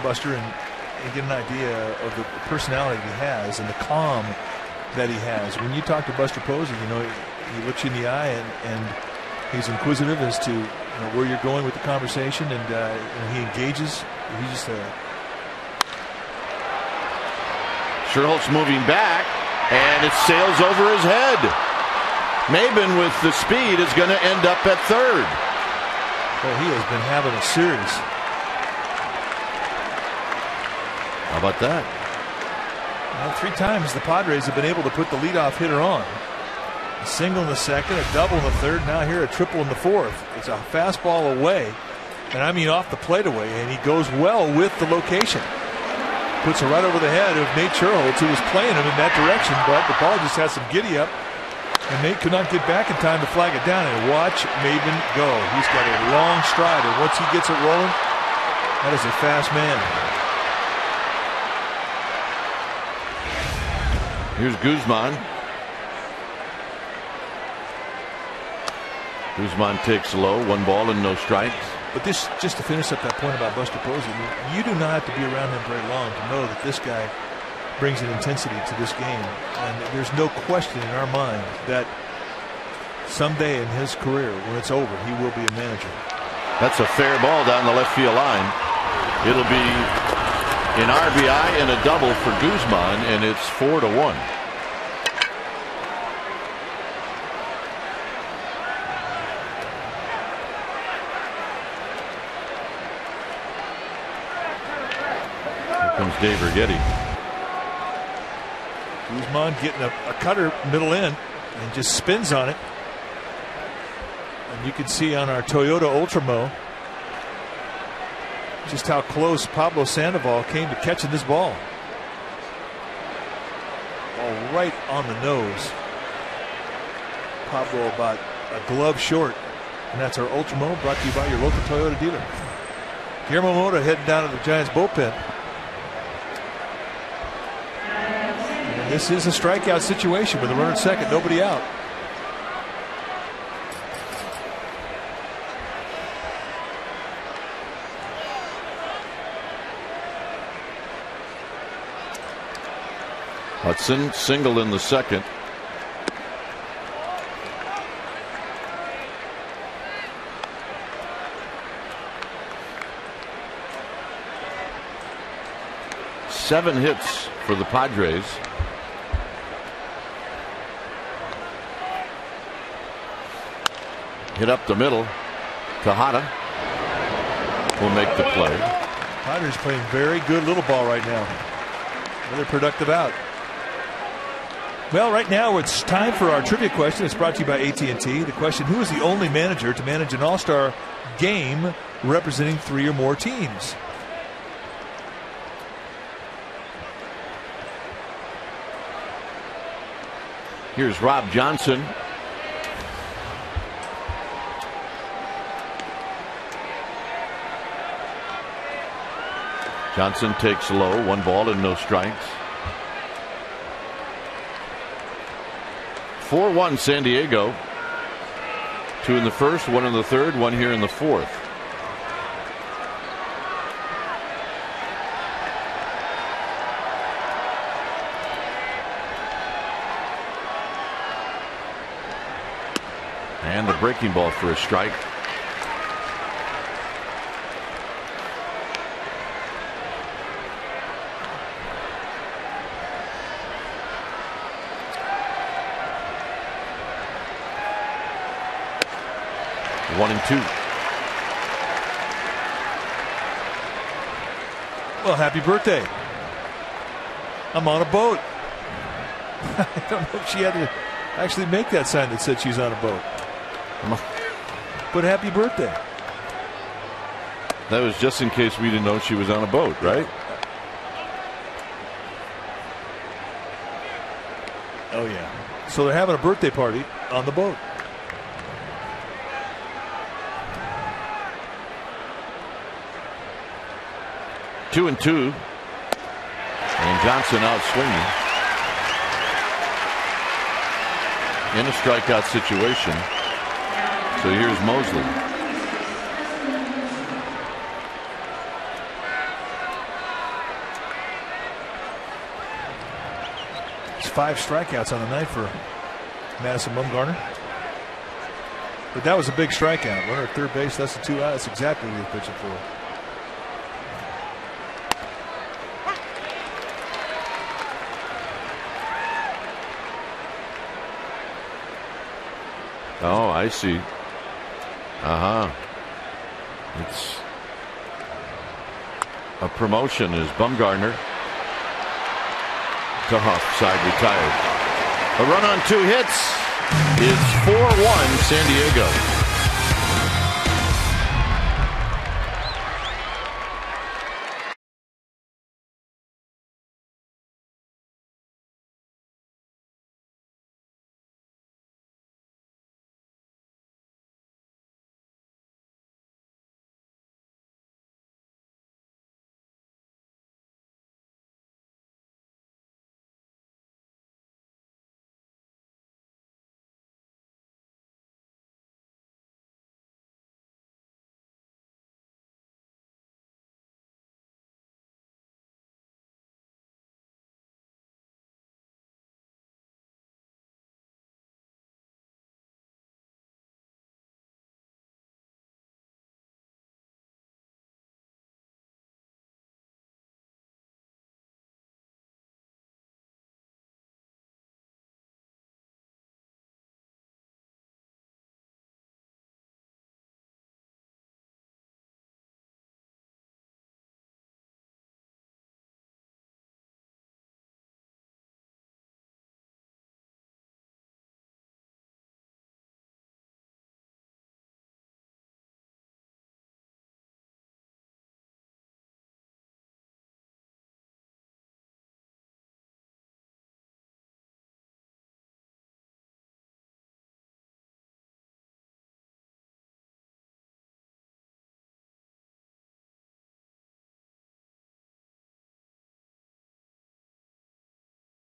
Buster and get an idea of the personality he has and the calm that he has. When you talk to Buster Posey, you know, he looks you in the eye and he's inquisitive as to where you're going with the conversation, and he engages. He's just Sher Holz moving back, and it sails over his head. Maben with the speed is going to end up at third. Well, he has been having a series. How about that? Well, 3 times the Padres have been able to put the leadoff hitter on. A single in the second, a double in the third, now here a triple in the fourth. It's a fastball away, and I mean off the plate away, and he goes well with the location. Puts it right over the head of Nate Sher Holz, who was playing him in that direction, but the ball just has some giddy up, and Nate could not get back in time to flag it down. And watch Maben go. He's got a long stride, and once he gets it rolling, that is a fast man. Here's Guzman. Guzman takes low, 1 ball and no strikes. But this, just to finish up that point about Buster Posey, you do not have to be around him very long to know that this guy brings an intensity to this game. And there's no question in our mind that someday in his career, when it's over, he will be a manager. That's a fair ball down the left field line. It'll be an RBI and a double for Guzman, and it's 4-1. Comes Dave Righetti. Guzman getting a cutter middle in and just spins on it. And you can see on our Toyota Ultramo just how close Pablo Sandoval came to catching this ball. Ball right on the nose. Pablo about a glove short. And that's our Ultramo, brought to you by your local Toyota dealer. Guillermo Mota heading down to the Giants bullpen. This is a strikeout situation with a runner at second, nobody out. Hudson single in the second. Seven hits for the Padres. Hit up the middle. Tejada will make the play. Padres playing very good little ball right now. Another productive out. Well, right now it's time for our trivia question. It's brought to you by AT&T. The question: who is the only manager to manage an all-star game representing 3 or more teams? Here's Rob Johnson. Johnson takes low, 1 ball and no strikes. 4-1 San Diego. 2 in the first, 1 in the third, 1 here in the fourth. And the breaking ball for a strike. One and 2. Well, happy birthday. I'm on a boat. I don't know if she had to actually make that sign that said she's on a boat. But happy birthday. That was just in case we didn't know she was on a boat, right? Oh, yeah. So they're having a birthday party on the boat. Two and two. And Johnson out swinging. In a strikeout situation. So here's Mosley. It's 5 strikeouts on the night for Madison Bumgarner. But that was a big strikeout. Runner at third base, that's the 2 out. That's exactly what he was pitching for. Oh, I see. It's a promotion as Bumgarner to Side retired. A run on 2 hits. It's 4-1 San Diego.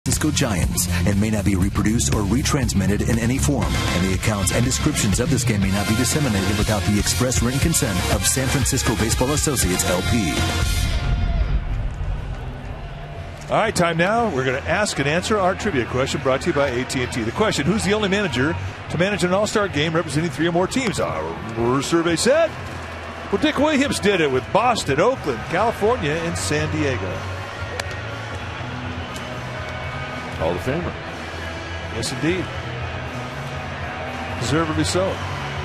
Francisco Giants and may not be reproduced or retransmitted in any form, and the accounts and descriptions of this game may not be disseminated without the express written consent of San Francisco Baseball Associates, LP. All right, time now. We're going to ask and answer our trivia question brought to you by AT&T. The question, who's the only manager to manage an all-star game representing 3 or more teams? Our survey said, well, Dick Williams did it with Boston, Oakland, California, and San Diego. Hall of Famer. Yes, indeed. Deservedly so.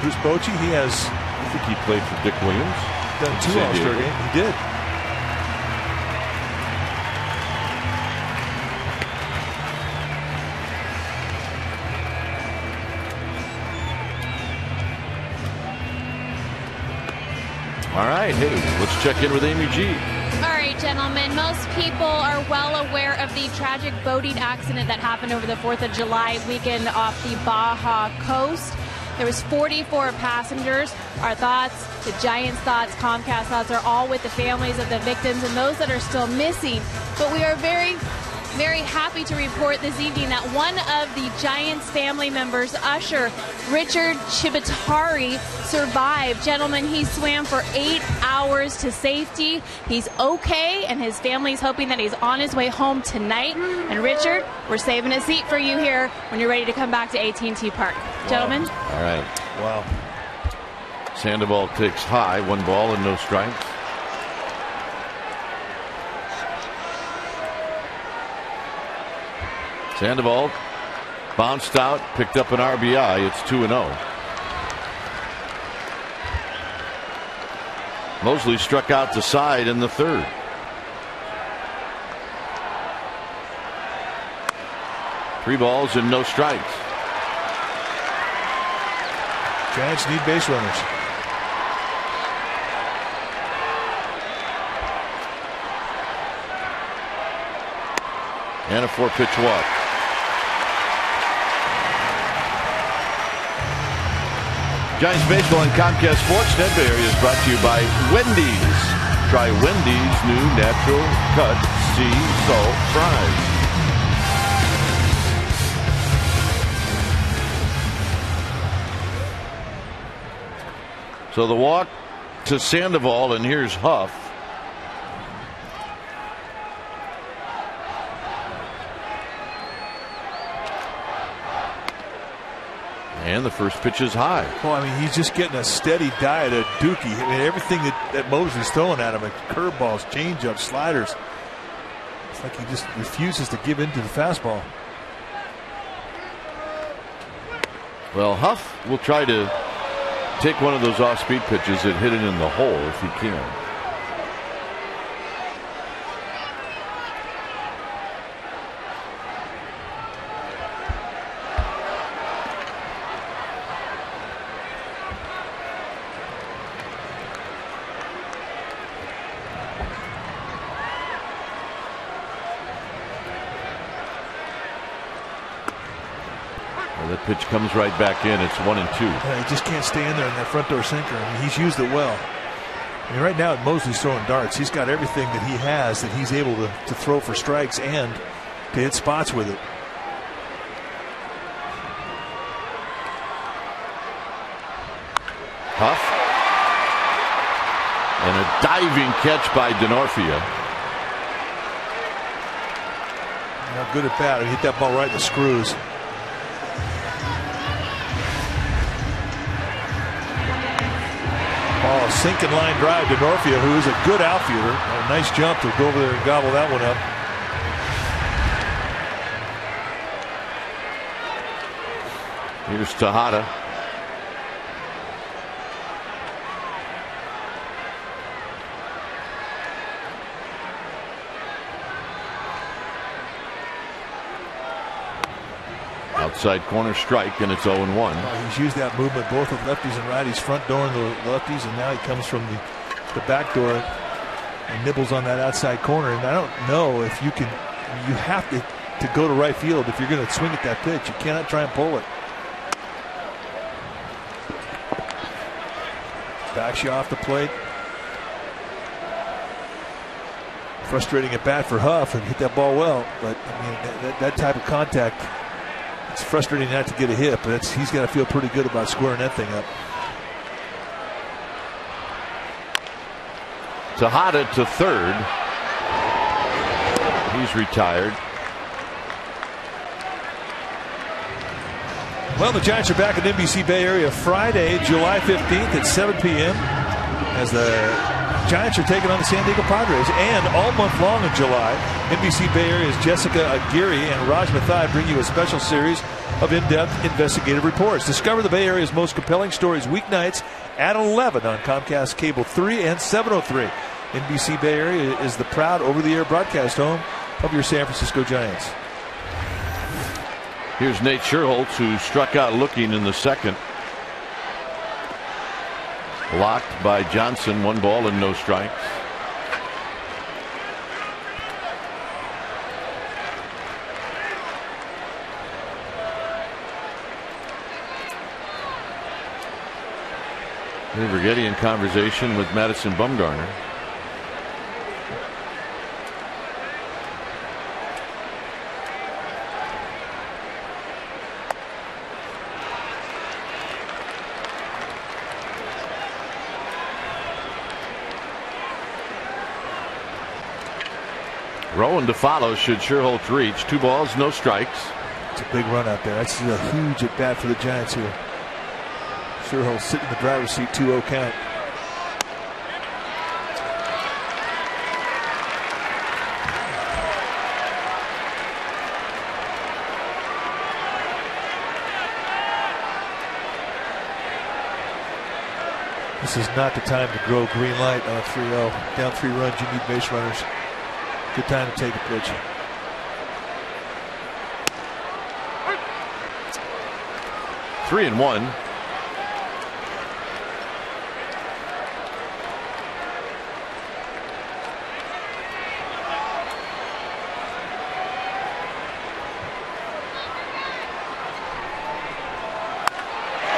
Bruce Bochy, he has... I think he played for Dick Williams. Done 2 all-star games. He did. All right, hey, let's check in with Amy G. All right, gentlemen, most people are well aware of the tragic boating accident that happened over the 4th of July weekend off the Baja coast. There was 44 passengers. Our thoughts, the Giants' thoughts, Comcast thoughts are all with the families of the victims and those that are still missing. But we are very, very happy to report this evening that one of the Giants family members, Usher Richard Chibatari, survived. Gentlemen, he swam for 8 hours to safety. He's okay, and his family's hoping that he's on his way home tonight. And Richard, we're saving a seat for you here when you're ready to come back to AT&T Park. Wow. Gentlemen. All right. Wow. Sandoval takes high, 1 ball and no strikes. Sandoval bounced out, picked up an RBI. It's 2-0. Mosley struck out to Side in the 3rd. 3 balls and no strikes. Giants need base runners. And a 4-pitch walk. Giants baseball and Comcast Sportsnet Bay Area is brought to you by Wendy's. Try Wendy's new natural cut sea salt fries. So the walk to Sandoval, and here's Huff. And the first pitch is high. Well, I mean, he's just getting a steady diet of Dookie. I mean, everything that Mosley's throwing at him, like curveballs, changeups, sliders. It's like he just refuses to give in to the fastball. Well, Huff will try to take one of those off-speed pitches and hit it in the hole if he can. That pitch comes right back in. It's 1-2. Yeah, he just can't stay in there in that front door sinker. I mean, he's used it well. I mean, right now, Mosley's throwing darts. He's got everything that he has that he's able to throw for strikes and to hit spots with it. Huff. And a diving catch by Denorfia. Now, good at bat. He hit that ball right in the screws. Oh, sinking line drive to Denorfia, who is a good outfielder. A nice jump to go over there and gobble that one up. Here's Tejada. Outside corner strike, and it's 0-1. He's used that movement both with lefties and righties, front door and the lefties, and now he comes from the back door and nibbles on that outside corner. And I don't know if you can. You have to go to right field if you're going to swing at that pitch. You cannot try and pull it. Backs you off the plate. Frustrating at bat for Huff, and hit that ball well. But I mean, that type of contact. It's frustrating not to get a hit, but he's got to feel pretty good about squaring that thing up. Tejada to third. He's retired. Well, the Giants are back in NBC Bay Area Friday, July 15th at 7 p.m. as the Giants are taking on the San Diego Padres. And all month long in July, NBC Bay Area's Jessica Aguirre and Raj Mathai bring you a special series of in-depth investigative reports. Discover the Bay Area's most compelling stories weeknights at 11 on Comcast Cable 3 and 703. NBC Bay Area is the proud over-the-air broadcast home of your San Francisco Giants. Here's Nate Sherholtz, who struck out looking in the second. Blocked by Johnson, 1 ball and no strikes. Vergetti in conversation with Madison Bumgarner. Rowan to follow should Sherholtz reach. 2 balls, no strikes. It's a big run out there. That's a huge at bat for the Giants here. Sherholtz sitting in the driver's seat, 2-0 count. This is not the time to grow green light on a 3-0. Down 3 runs, you need base runners. Good time to take a pitch. 3-1.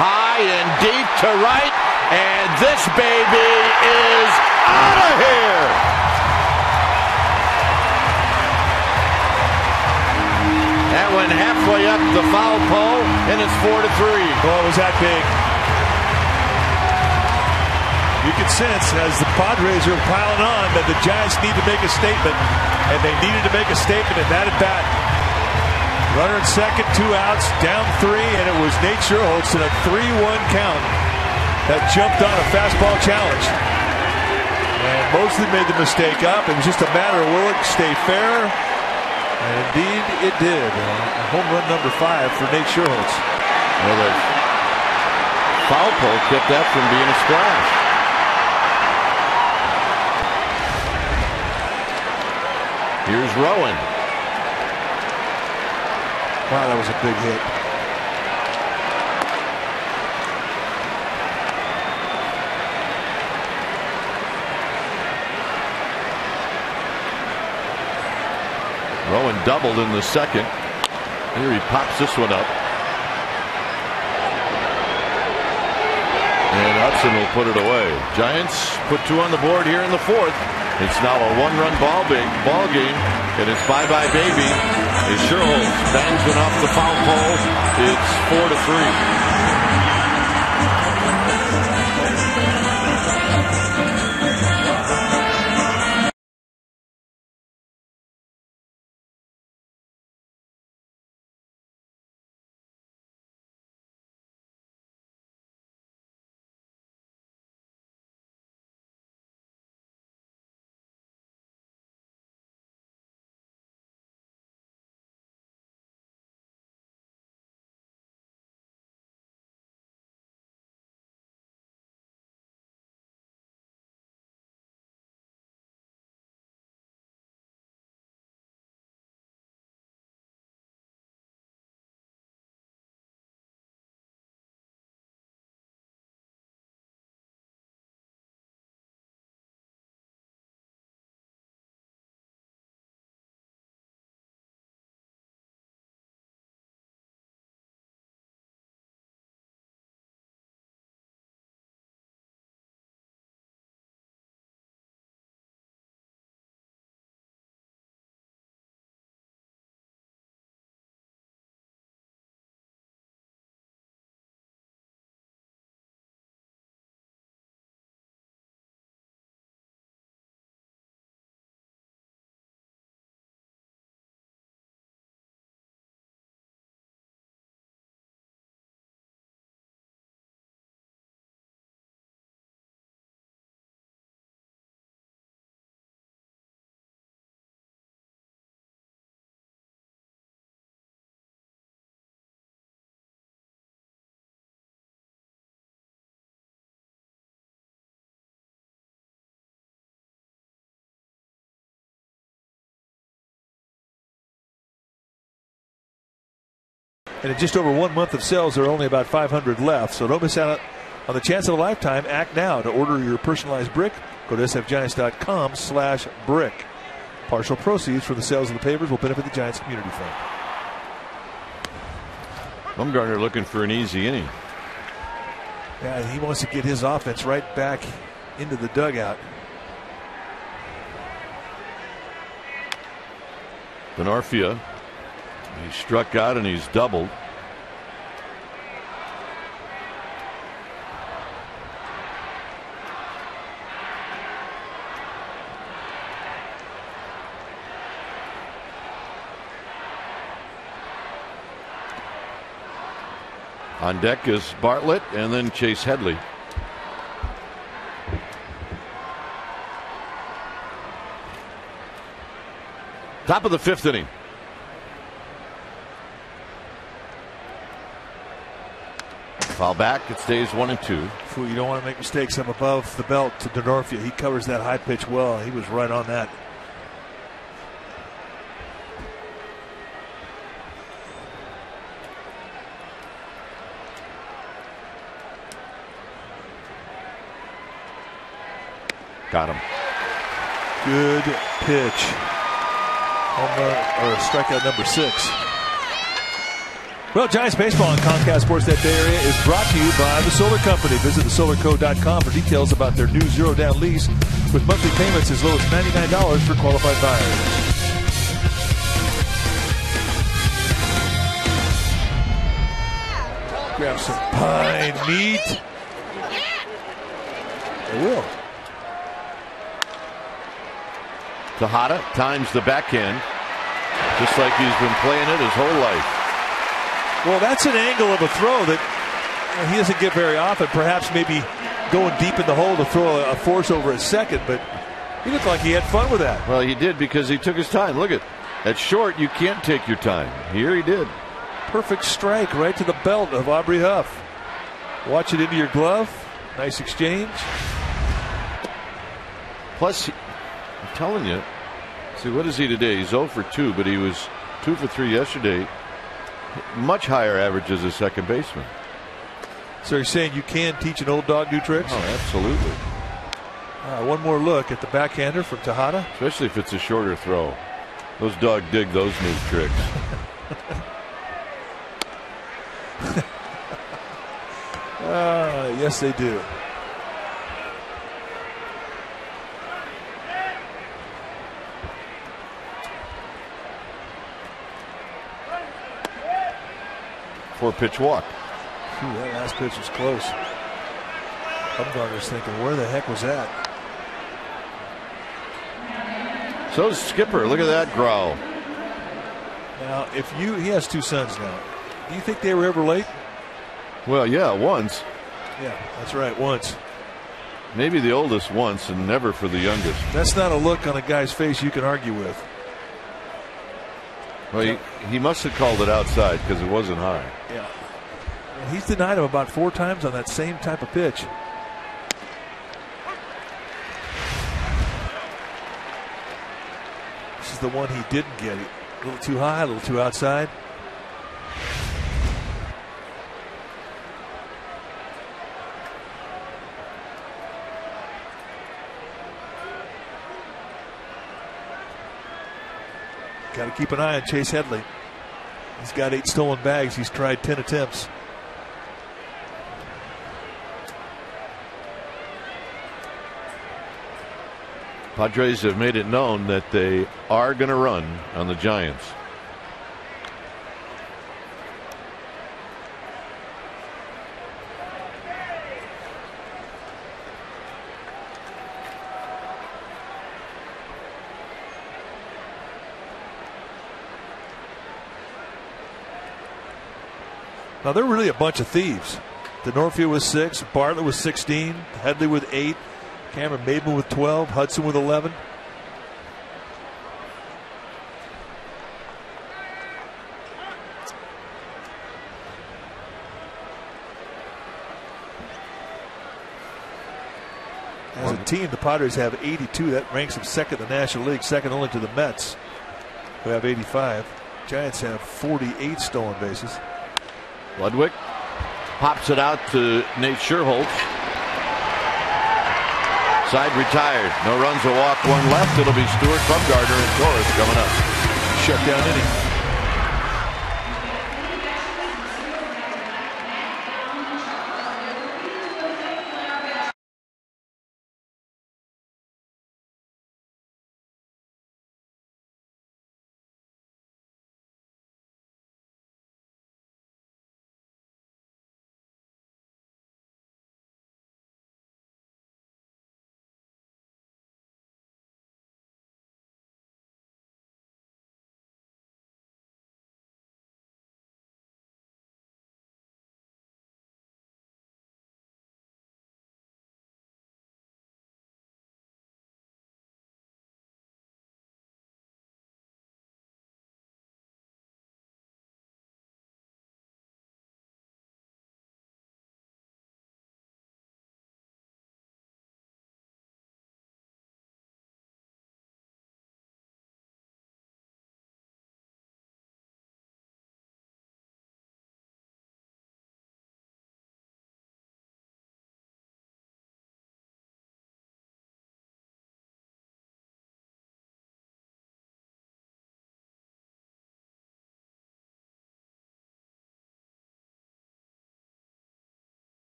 High and deep to right, and this baby is out of here. That went halfway up the foul pole, and it's 4-3. Well, was that big? You can sense as the Padres are piling on that the Giants need to make a statement, and they needed to make a statement in that at bat. Runner at second, 2 outs, down 3, and it was Nate Sher Holz in a 3-1 count that jumped on a fastball challenge. And Mosley made the mistake up. It was just a matter of will it stay fair, and indeed it did. Home run number 5 for Nate Sher Holz. Well, the foul pole kept that from being a splash. Here's Rowan. Wow, that was a big hit. Rowan doubled in the second. Here he pops this one up. And Hudson will put it away. Giants put 2 on the board here in the 4th. It's now a 1-run ball game, and it's bye-bye baby. As Sher Holz bangs one off the foul pole, it's 4-3. And in just over 1 month of sales, there are only about 500 left. So don't miss out on the chance of a lifetime. Act now to order your personalized brick. Go to sfgiants.com/brick. Partial proceeds from the sales of the pavers will benefit the Giants Community Fund. Bumgarner looking for an easy inning. Yeah, he wants to get his offense right back into the dugout. Benorfia. He struck out and he's doubled. On deck is Bartlett and then Chase Headley. Top of the 5th inning. Foul back. It stays 1-2. You don't want to make mistakes up above the belt to Benorfia. He covers that high pitch well. He was right on that. Got him. Good pitch. Home run, or strikeout number 6. Well, Giants baseball on Comcast Sportsnet Bay Area is brought to you by the Solar Company. Visit thesolarco.com for details about their new zero-down lease with monthly payments as low as $99 for qualified buyers. Grab some pine meat. They will. Tejada times the backhand, just like he's been playing it his whole life. Well, that's an angle of a throw that he doesn't get very often. Perhaps maybe going deep in the hole to throw a force over a second, but he looked like he had fun with that. Well, he did because he took his time. Look at short, you can't take your time. Here he did. Perfect strike right to the belt of Aubrey Huff. Watch it into your glove. Nice exchange. Plus, I'm telling you, see, what is he today? He's 0 for 2, but he was 2 for 3 yesterday. Much higher average as a second baseman. So you're saying you can teach an old dog new tricks? Oh, absolutely. One more look at the backhander from Tejada. Especially if it's a shorter throw. Those dogs dig those new tricks. Yes, they do. Four-pitch walk. That last pitch was close. Bumgarner's thinking, where the heck was that? So Skipper, look at that growl. Now, he has 2 sons now. Do you think they were ever late? Well, yeah, once. Yeah, that's right, once. Maybe the oldest once and never for the youngest. That's not a look on a guy's face you can argue with. Well, he must have called it outside because it wasn't high. Yeah. And he's denied him about 4 times on that same type of pitch. This is the one he didn't get. A little too high, a little too outside. Got to keep an eye on Chase Headley. He's got 8 stolen bags. He's tried 10 attempts. Padres have made it known that they are going to run on the Giants. Now, they're really a bunch of thieves. DeNorfia with 6, Bartlett with 16, Headley with 8, Cameron Maben with 12, Hudson with 11. As a team, the Padres have 82. That ranks them second in the National League, second only to the Mets, who have 85. Giants have 48 stolen bases. Ludwig pops it out to Nate Sher Holz. Side retired. No runs, a walk, 1 left. It'll be Stewart, Bumgarner, and Torres coming up. Shutdown inning.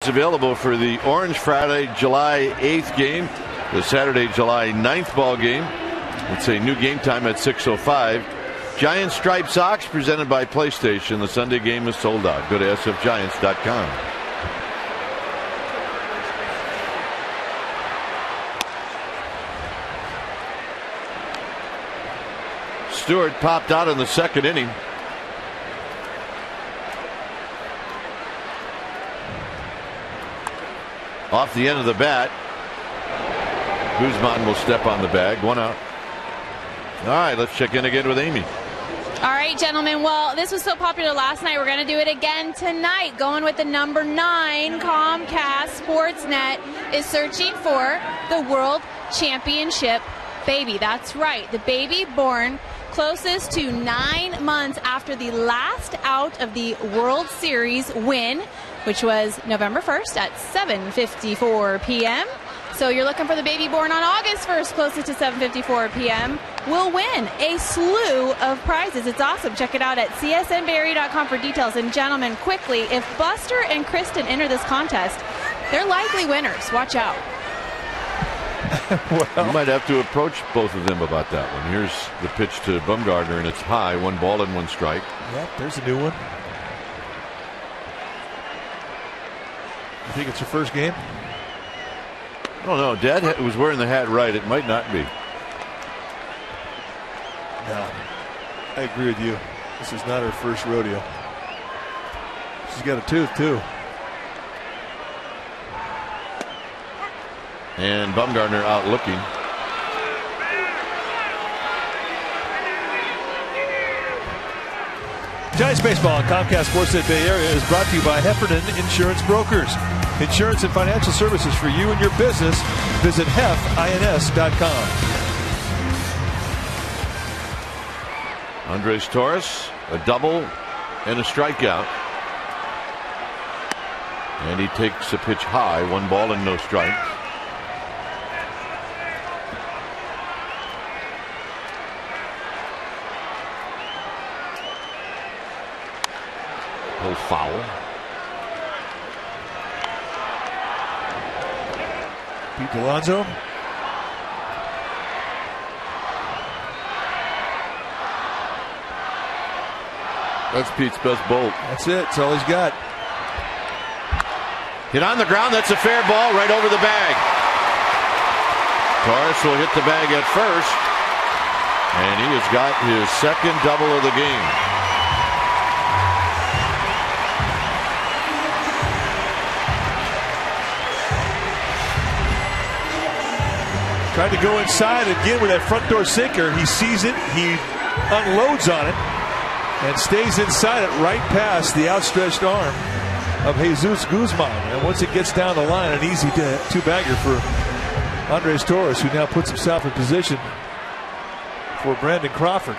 Available for the Orange Friday, July 8th game, the Saturday, July 9th ball game. It's a new game time at 6:05. Giant Striped Socks presented by PlayStation. The Sunday game is sold out. Go to sfgiants.com. Stewart popped out in the second inning. Off the end of the bat. Guzman will step on the bag. 1 out. All right, let's check in again with Amy. All right, gentlemen. Well, this was so popular last night. We're going to do it again tonight. Going with the number 9, Comcast Sportsnet is searching for the World Championship baby. That's right. The baby born closest to 9 months after the last out of the World Series win, which was November 1st at 7:54 p.m. So you're looking for the baby born on August 1st, closest to 7:54 p.m. will win a slew of prizes. It's awesome. Check it out at csnbayarea.com for details. And gentlemen, quickly, if Buster and Kristen enter this contest, they're likely winners. Watch out. Well, you might have to approach both of them about that one. Here's the pitch to Bumgarner, and it's high. 1 ball and 1 strike. Yep, there's a new one. You think it's your first game? Oh, no. Dad was wearing the hat right. It might not be. No. I agree with you. This is not her first rodeo. She's got a tooth, too. And Bumgarner out looking. Giants Baseball on Comcast Sportsnet Bay Area is brought to you by Heffernan Insurance Brokers. Insurance and financial services for you and your business. Visit hefins.com. Andres Torres, a double and a strikeout. And he takes a pitch high. 1 ball and no strikes. No foul. Pete Alonso. That's Pete's best bolt. That's it. That's all he's got. Hit on the ground. That's a fair ball right over the bag. Torres will hit the bag at first. And he has got his second double of the game. Tried to go inside again with that front door sinker. He sees it. He unloads on it and stays inside it right past the outstretched arm of Jesus Guzman. And once it gets down the line, an easy two-bagger for Andres Torres, who now puts himself in position for Brandon Crawford.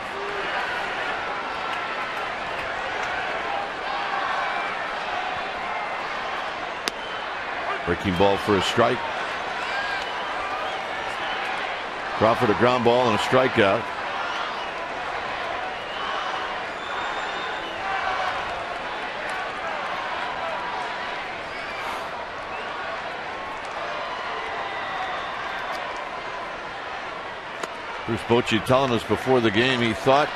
Breaking ball for a strike. Crawford a ground ball and a strikeout. Bruce Bochy telling us before the game he thought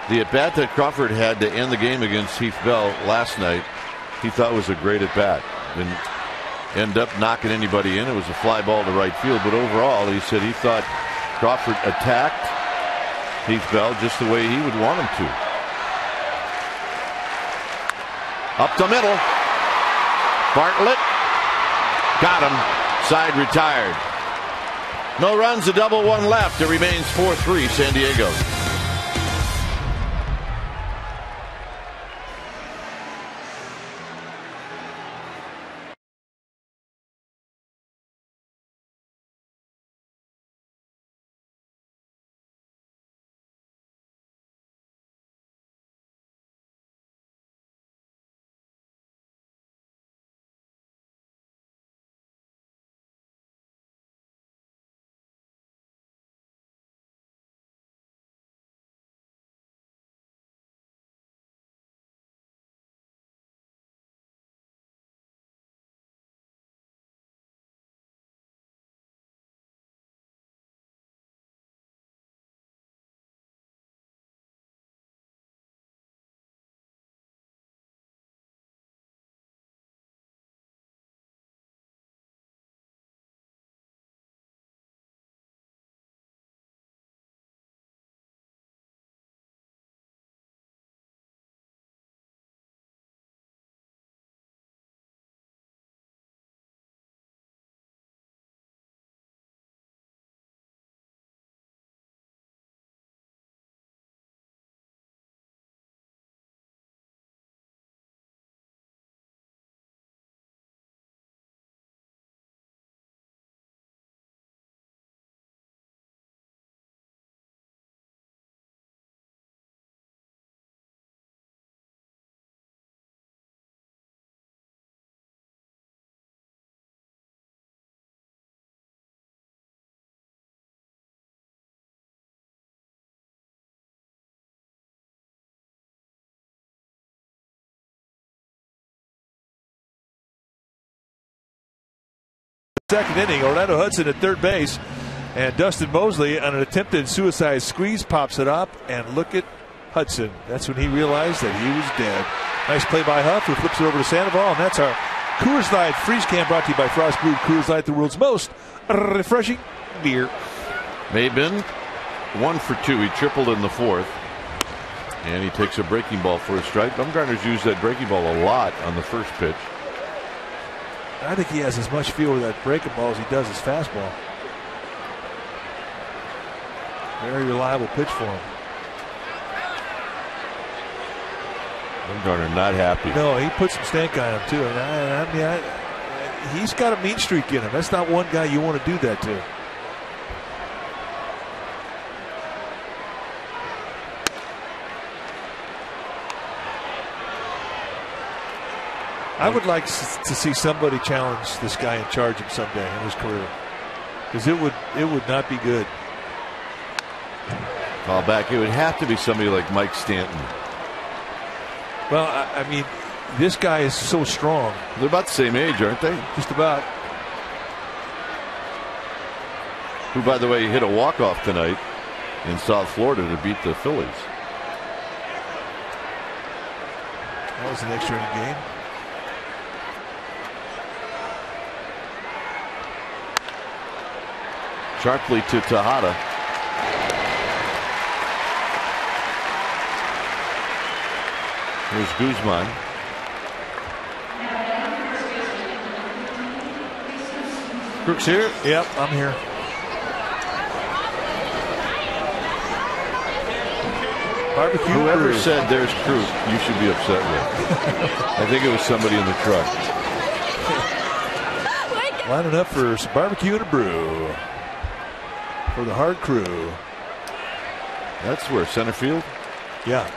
the at-bat that Crawford had to end the game against Heath Bell last night, he thought was a great at-bat. Didn't end up knocking anybody in. It was a fly ball to right field, but overall he said he thought Crawford attacked Heath Bell just the way he would want him to. Up the middle. Bartlett got him. Side retired. No runs, a double, 1 left. It remains 4-3 San Diego. Second inning, Orlando Hudson at third base, and Dustin Mosley on an attempted suicide squeeze pops it up, and look at Hudson. That's when he realized that he was dead. Nice play by Huff, who flips it over to Sandoval, and that's our Coors Light Freeze Can, brought to you by Frost Brewed Coors Light, the world's most refreshing beer. Maben 1 for 2. He tripled in the fourth, and he takes a breaking ball for a strike. Bumgarner's used that breaking ball a lot on the first pitch. I think he has as much feel with that breaking ball as he does his fastball. Very reliable pitch for him. Bumgarner not happy. No, he put some stank on him too. And he's got a mean streak in him. That's not one guy you want to do that to. I would like to see somebody challenge this guy and charge him someday in his career, because it would not be good. Call back. It would have to be somebody like Mike Stanton. Well, I mean, this guy is so strong. They're about the same age, aren't they? Just about. Who, by the way, hit a walk-off tonight in South Florida to beat the Phillies. That was an extra inning game. Sharply to Tejada. Here's Guzman. Crooks here? Yep, I'm here. Barbecue. Whoever said there's Crook, you should be upset with. I think it was somebody in the truck. Lining up for some barbecue and a brew for the hard crew. That's where, center field? Yeah.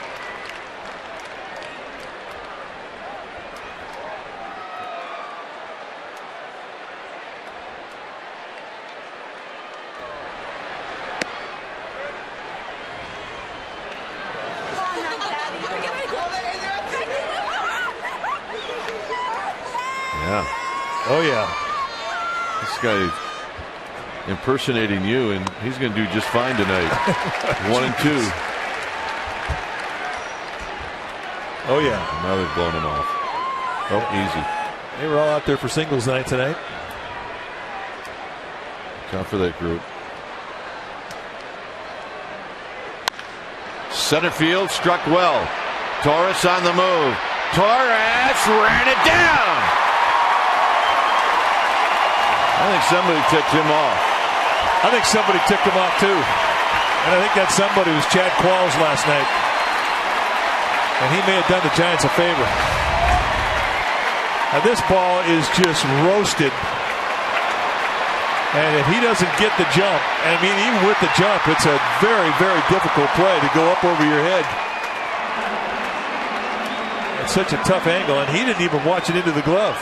Yeah. Oh, yeah. This guy impersonating you, and he's going to do just fine tonight. 1 and 2. Oh, yeah. Now they've blown him off. Oh, easy. They were all out there for singles night tonight. Count for that group. Center field, struck well. Torres on the move. Torres ran it down. I think somebody ticked him off. I think somebody ticked him off too. And I think that somebody was Chad Qualls last night. And he may have done the Giants a favor. Now this ball is just roasted. And if he doesn't get the jump, and I mean even with the jump, it's a very, very difficult play to go up over your head. It's such a tough angle, and he didn't even watch it into the glove.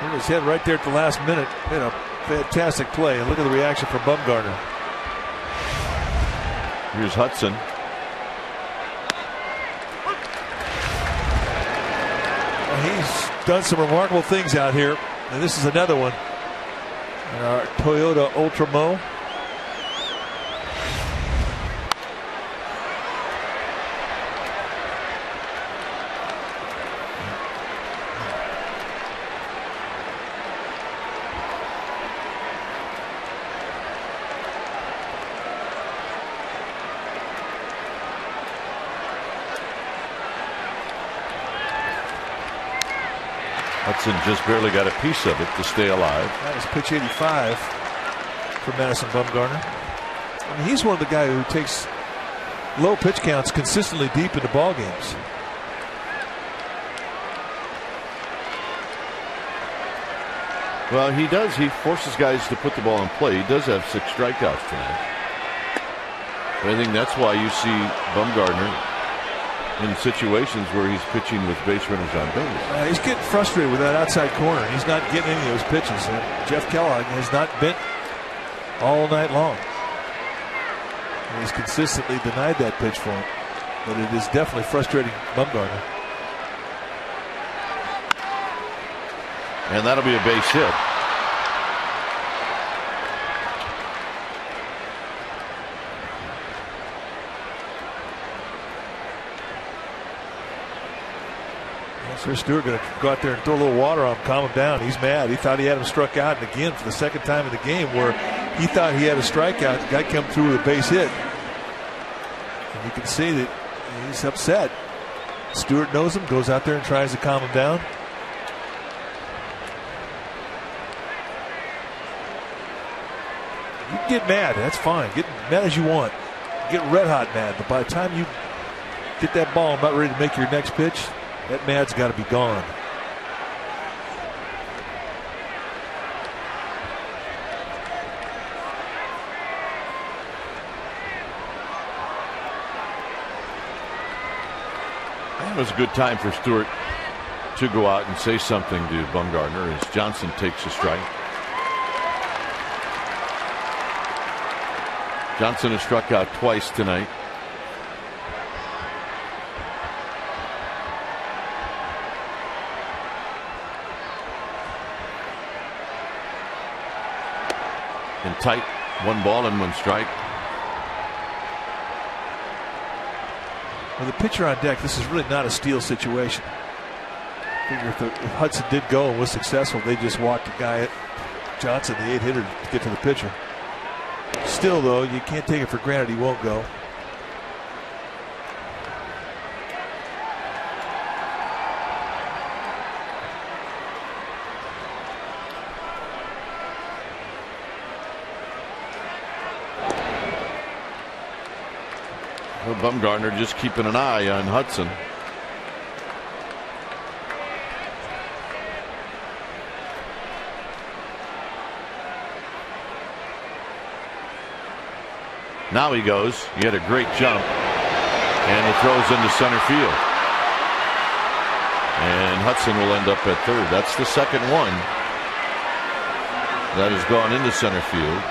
Hit his head right there at the last minute. Made a fantastic play, and look at the reaction from Bumgarner. Here's Hudson. He's done some remarkable things out here, and this is another one. Our Toyota Ultramo. Hudson just barely got a piece of it to stay alive. That is pitch 85 for Madison Bumgarner. I mean, he's one of the guys who takes low pitch counts consistently deep into ball games. Well, he does. He forces guys to put the ball in play. He does have 6 strikeouts tonight. But I think that's why you see Bumgarner in situations where he's pitching with base runners on base. He's getting frustrated with that outside corner. He's not getting any of those pitches. Jeff Kellogg has not been all night long. And he's consistently denied that pitch for him. But it is definitely frustrating Bumgarner. And that'll be a base hit. Chris Stewart going to go out there and throw a little water on him, calm him down. He's mad. He thought he had him struck out, and again for the second time in the game where he thought he had a strikeout. The guy came through with a base hit, and you can see that he's upset. Stewart knows him, goes out there and tries to calm him down. You can get mad, that's fine. Get mad as you want. Get red hot mad, but by the time you get that ball about ready to make your next pitch, that mad's got to be gone. It was a good time for Stewart to go out and say something to Bumgarner as Johnson takes a strike. Johnson has struck out twice tonight. And tight, 1 ball and 1 strike. With the pitcher on deck, this is really not a steal situation. I figure if Hudson did go and was successful, they just walked the guy at Johnson, the 8-hitter, to get to the pitcher. Still, though, you can't take it for granted he won't go. Well, Bumgarner just keeping an eye on Hudson. Now he goes. He had a great jump. And it throws into center field. And Hudson will end up at third. That's the second one that has gone into center field.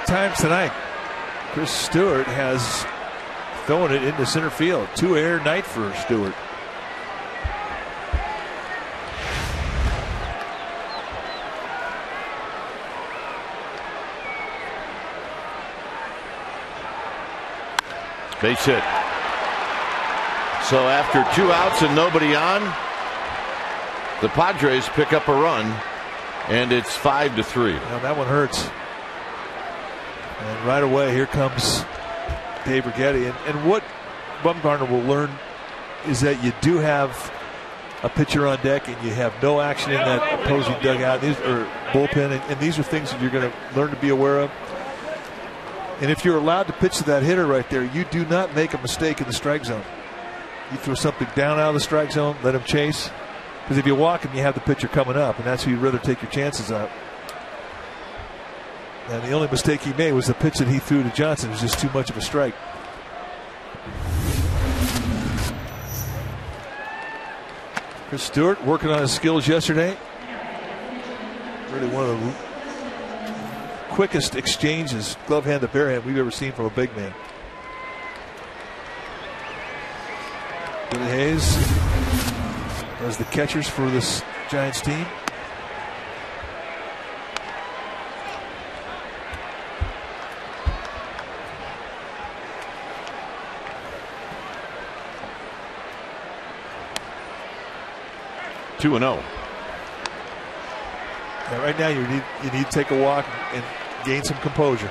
Times tonight, Chris Stewart has thrown it into center field. 2-error night for Stewart. Base hit. So after 2 outs and nobody on, the Padres pick up a run, and it's 5-3. Now that one hurts. And right away, here comes Dave Righetti. And what Bumgarner will learn is that you do have a pitcher on deck and you have no action in that opposing dugout or bullpen. And these are things that you're going to learn to be aware of. And if you're allowed to pitch to that hitter right there, you do not make a mistake in the strike zone. You throw something down out of the strike zone, let him chase. Because if you walk him, you have the pitcher coming up, and that's who you'd rather take your chances on. And the only mistake he made was the pitch that he threw to Johnson. It was just too much of a strike. Chris Stewart working on his skills yesterday. Really one of the quickest exchanges, glove hand to bare hand, we've ever seen from a big man. Billy Hayes as the catchers for this Giants team. Two and 0. Right now, you need to take a walk and gain some composure.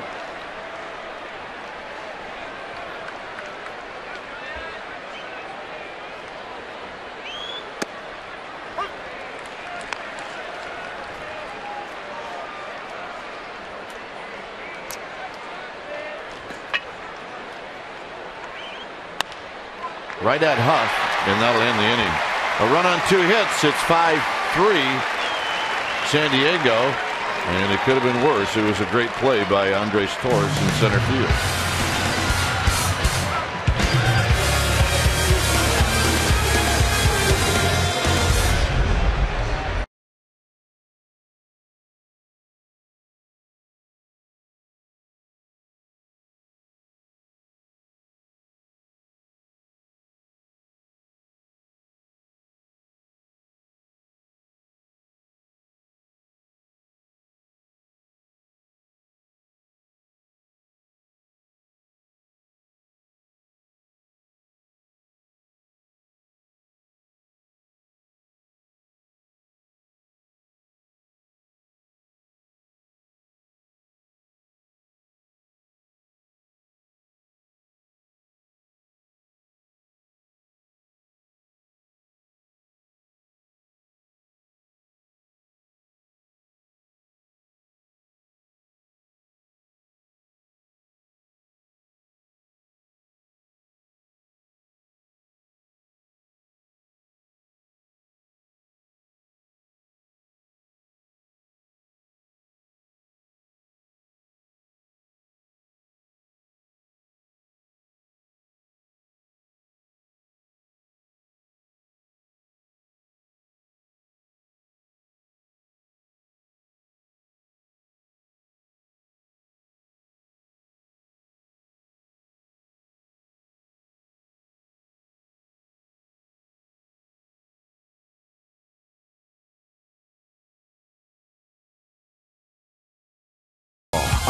Right at Huff, and that'll end the inning. A run on 2 hits. It's 5-3 San Diego, and it could have been worse. It was a great play by Andres Torres in center field.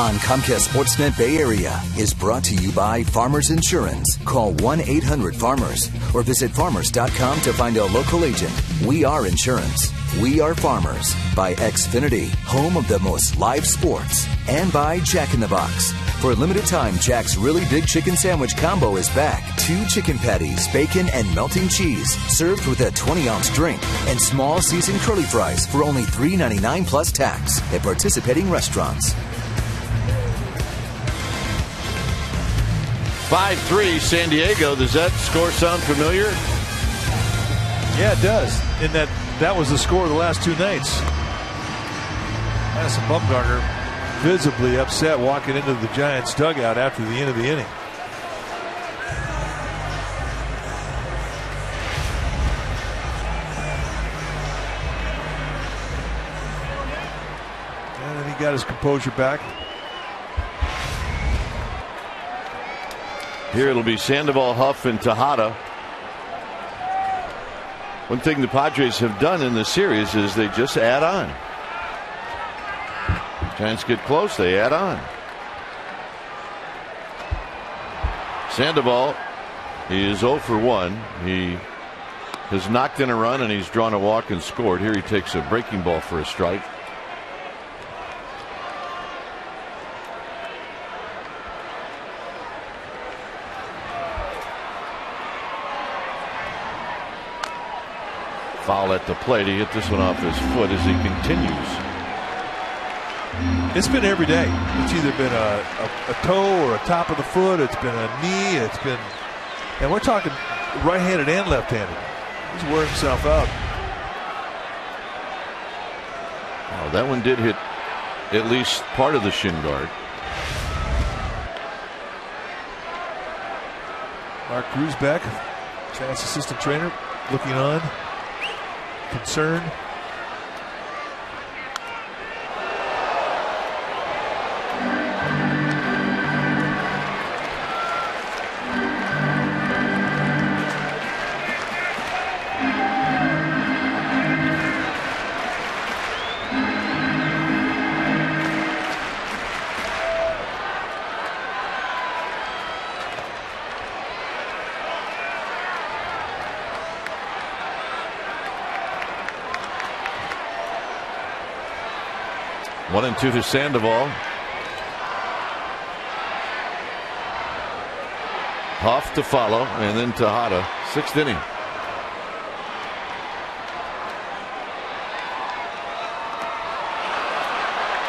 on Comcast Sportsnet Bay Area is brought to you by Farmers Insurance. Call 1-800-FARMERS or visit farmers.com to find a local agent. We are insurance. We are Farmers. By Xfinity, home of the most live sports. And by Jack in the Box. For a limited time, Jack's Really Big Chicken Sandwich Combo is back. 2 chicken patties, bacon, and melting cheese, served with a 20-ounce drink, and small seasoned curly fries for only $3.99 plus tax at participating restaurants. 5-3 San Diego. Does that score sound familiar? Yeah, it does. And that was the score of the last 2 nights. Madison Bumgarner visibly upset walking into the Giants dugout after the end of the inning. And then he got his composure back. Here it'll be Sandoval, Huff, and Tejada. One thing the Padres have done in this series is they just add on. Giants get close, they add on. Sandoval is 0 for 1. He has knocked in a run and he's drawn a walk and scored. Here he takes a breaking ball for a strike. Foul at the plate. He hit this one off his foot as he continues. It's been every day. It's either been a toe or a top of the foot. It's been a knee. It's been, and we're talking right-handed and left-handed. He's wearing himself out. Oh, that one did hit at least part of the shin guard. Mark Cruz back, Giants assistant trainer, looking on, concerned. One and two to Sandoval. Huff to follow, and then Tejada. 6th inning.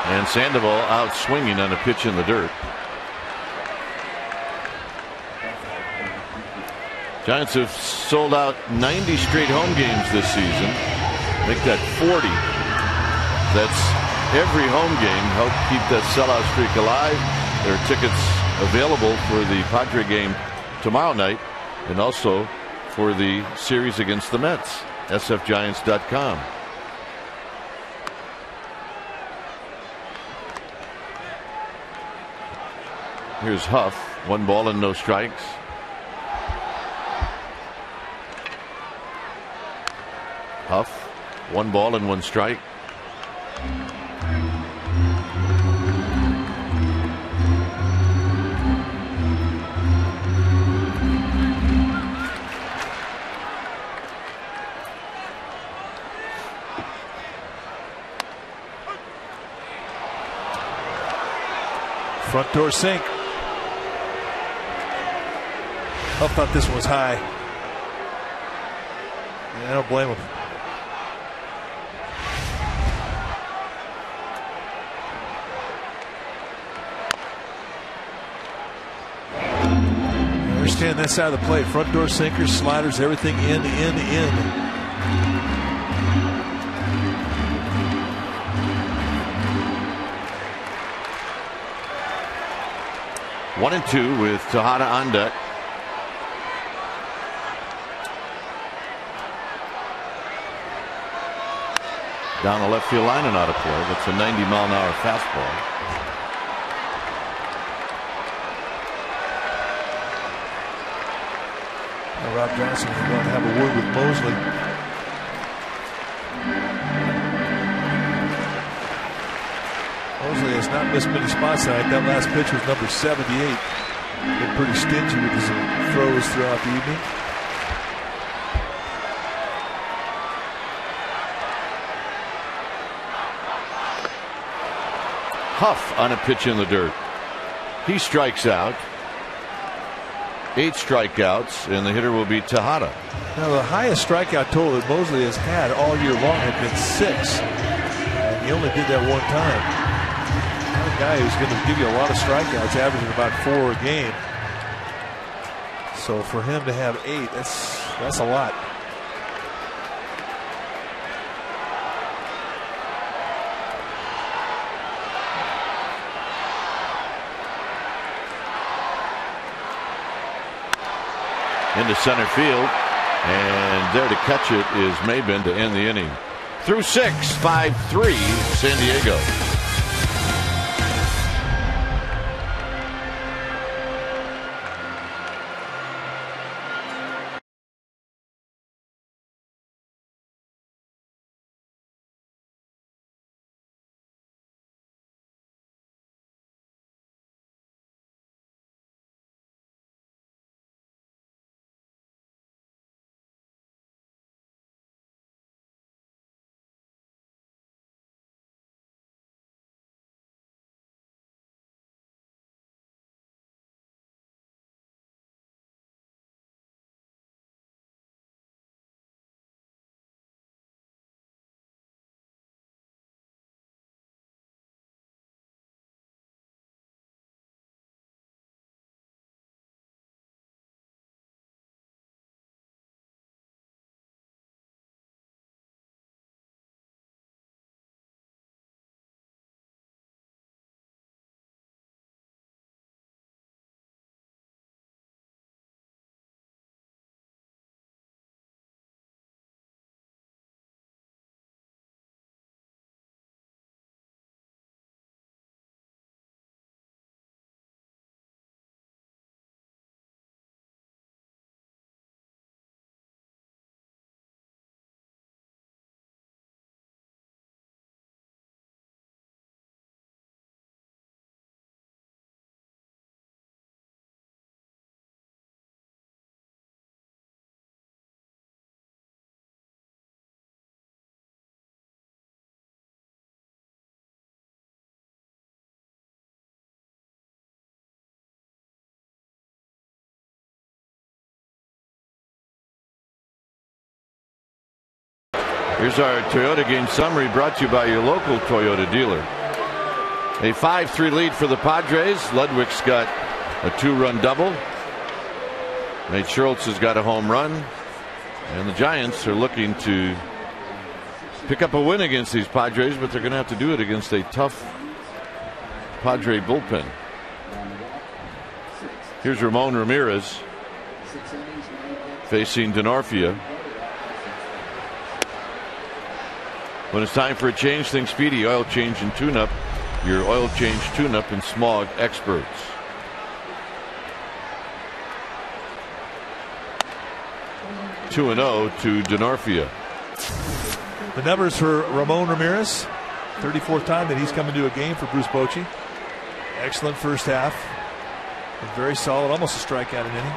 And Sandoval out swinging on a pitch in the dirt. Giants have sold out 90 straight home games this season. Make that 40. That's every home game. Help keep that sellout streak alive. There are tickets available for the Padre game tomorrow night and also for the series against the Mets. sfgiants.com. Here's Huff. 1 ball and no strikes. Huff. 1 ball and 1 strike. Front door sink. I thought this one was high. Yeah, I don't blame him. I understand that side of the plate. Front door sinkers, sliders, everything in. 1 and 2 with Tejada on deck. Down the left field line and out of play. That's a 90-mile-an-hour fastball. Rob Johnson is going to have a word with Mosley. Mosley has not missed many spots tonight. That last pitch was number 78. Been pretty stingy with his throws throughout the evening. Huff on a pitch in the dirt. He strikes out. 8 strikeouts, and the hitter will be Tejada. Now, the highest strikeout total that Mosley has had all year long had been 6. And he only did that one time. A guy who's going to give you a lot of strikeouts, averaging about 4 a game. So for him to have 8, that's a lot. Into center field, and there to catch it is Maben to end the inning. Through 6, 5-3, San Diego. Here's our Toyota game summary brought to you by your local Toyota dealer. A 5-3 lead for the Padres. Ludwig's got a 2-run double. Nate Schultz has got a home run. And the Giants are looking to pick up a win against these Padres, but they're going to have to do it against a tough Padre bullpen. Here's Ramon Ramirez facing Denorfia. When it's time for a change, think Speedy Oil Change and Tune-Up. Your oil change tune-up and smog experts. – 2-0 to Denorfia. The numbers for Ramon Ramirez. 34th time that he's come into a game for Bruce Bochy. Excellent first half. Very solid, almost a strikeout an inning.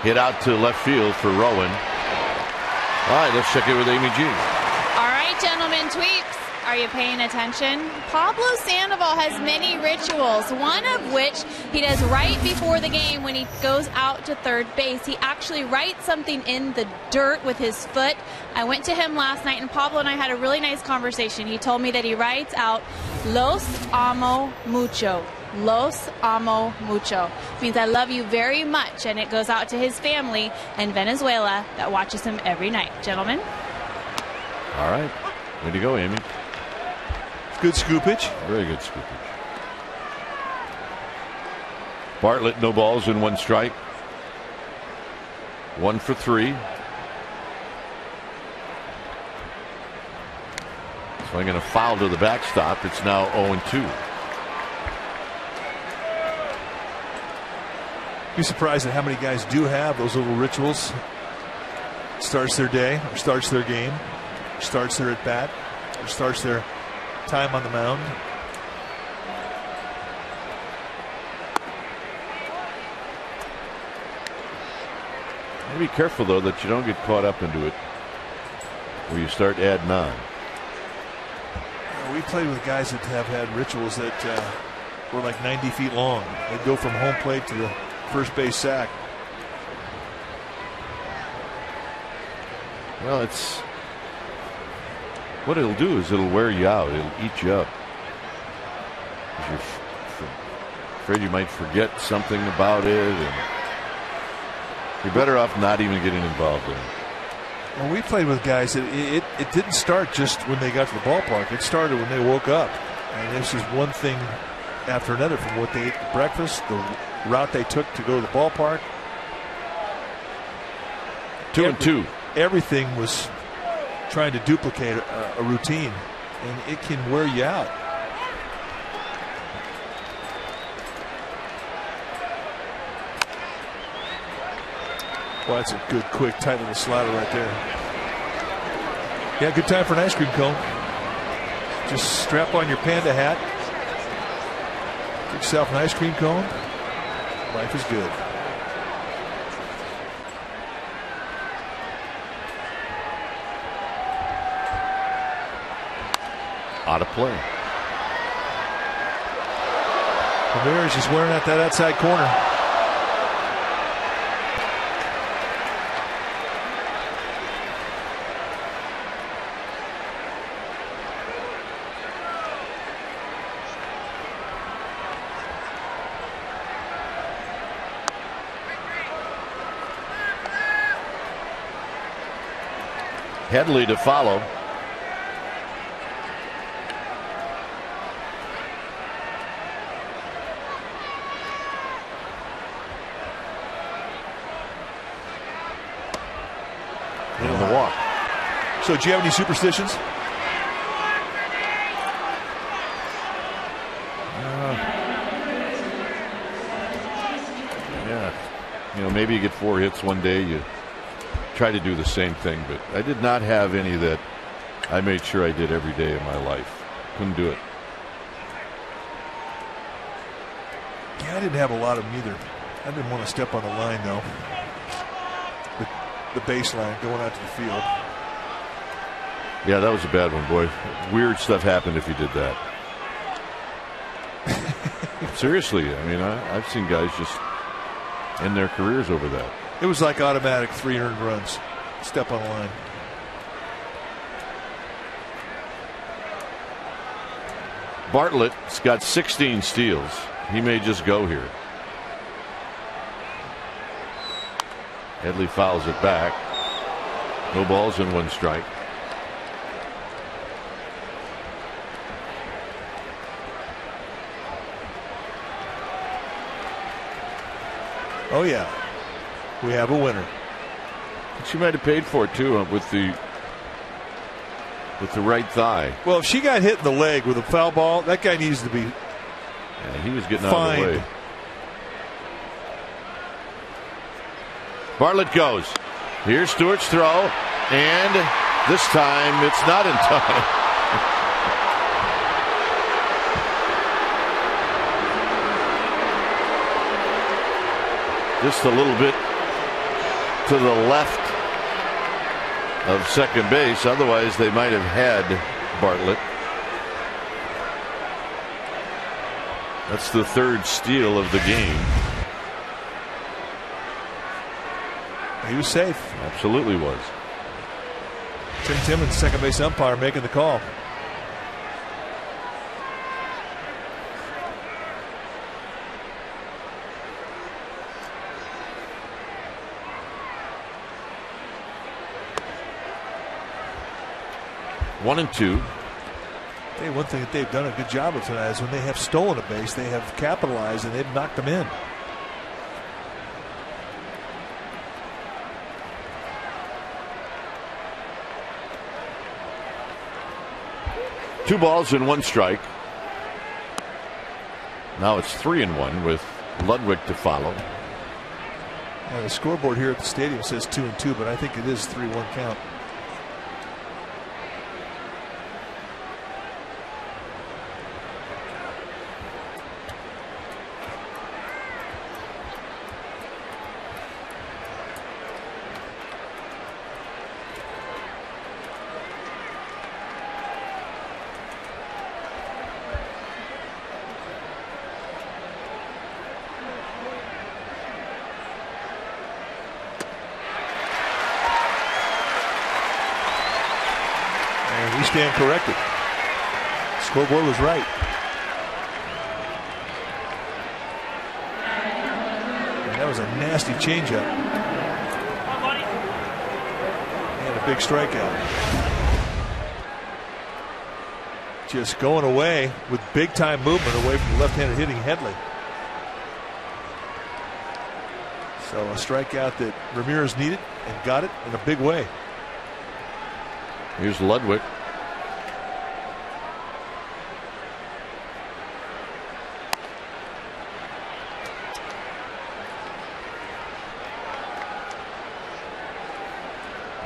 Hit out to left field for Rowan. All right, let's check it with Amy G. All right, gentlemen, tweeps. Are you paying attention? Pablo Sandoval has many rituals, one of which he does right before the game when he goes out to third base. He actually writes something in the dirt with his foot. I went to him last night, and Pablo and I had a really nice conversation. He told me that he writes out, Los amo mucho. Los amo mucho. Means I love you very much, and it goes out to his family in Venezuela that watches him every night. Gentlemen. All right. Way to go, Amy. Good scoopage. Very good scoopage. Bartlett, no balls and 1 strike. 1 for 3. Swinging a foul to the backstop. It's now 0-2. Be surprised at how many guys do have those little rituals. Starts their day, or starts their game, or starts their at bat, or starts their time on the mound. Be careful though that you don't get caught up into it where you start adding on. We played with guys that have had rituals that were like 90 feet long. They'd go from home plate to the first base sack. Well, it's what it'll do is it'll wear you out. It'll eat you up. You're afraid you might forget something about it, and you're better off not even getting involved in it. Well, we played with guys that it didn't start just when they got to the ballpark. It started when they woke up. And this is one thing after another, from what they ate for breakfast, the route they took to go to the ballpark. 2 and 2. Everything was trying to duplicate a routine, and it can wear you out. Well, that's a good, quick, tight little slider right there. Yeah, good time for an ice cream cone. Just strap on your panda hat. Get yourself an ice cream cone. Life is good. Out of play. Ramirez just wearing at that outside corner. Headley to follow. And the walk. So, do you have any superstitions? Yeah. You know, maybe you get 4 hits one day. You try to do the same thing, but I did not have any that I made sure I did every day of my life. Couldn't do it. Yeah, I didn't have a lot of them either. I didn't want to step on the line, though. The baseline going out to the field. Yeah, that was a bad one, boy. Weird stuff happened if you did that. Seriously, I mean, I've seen guys just end their careers over that. It was like automatic 3 earned runs. Step on the line. Bartlett's got 16 steals. He may just go here. Headley fouls it back. No balls and 1 strike. Oh yeah, we have a winner. She might have paid for it too with the right thigh. Well, if she got hit in the leg with a foul ball, that guy needs to be. Yeah, he was getting fined. out of the way. Bartlett goes. Here's Stewart's throw, and this time it's not in time. Just a little bit to the left of second base. Otherwise, they might have had Bartlett. That's the 3rd steal of the game. He was safe. Absolutely was. Tim Timmons, second base umpire, making the call. One and 2. Hey, one thing that they've done a good job of tonight is when they have stolen a base, they have capitalized and they've knocked them in. Two balls and 1 strike. Now it's 3 and 1 with Ludwig to follow. Now, the scoreboard here at the stadium says 2-2, but I think it is 3-1 count. We stand corrected. Scoreboard was right. And that was a nasty changeup. And a big strikeout. Just going away with big time movement away from the left-handed hitting Headley. So a strikeout that Ramirez needed and got it in a big way. Here's Ludwig.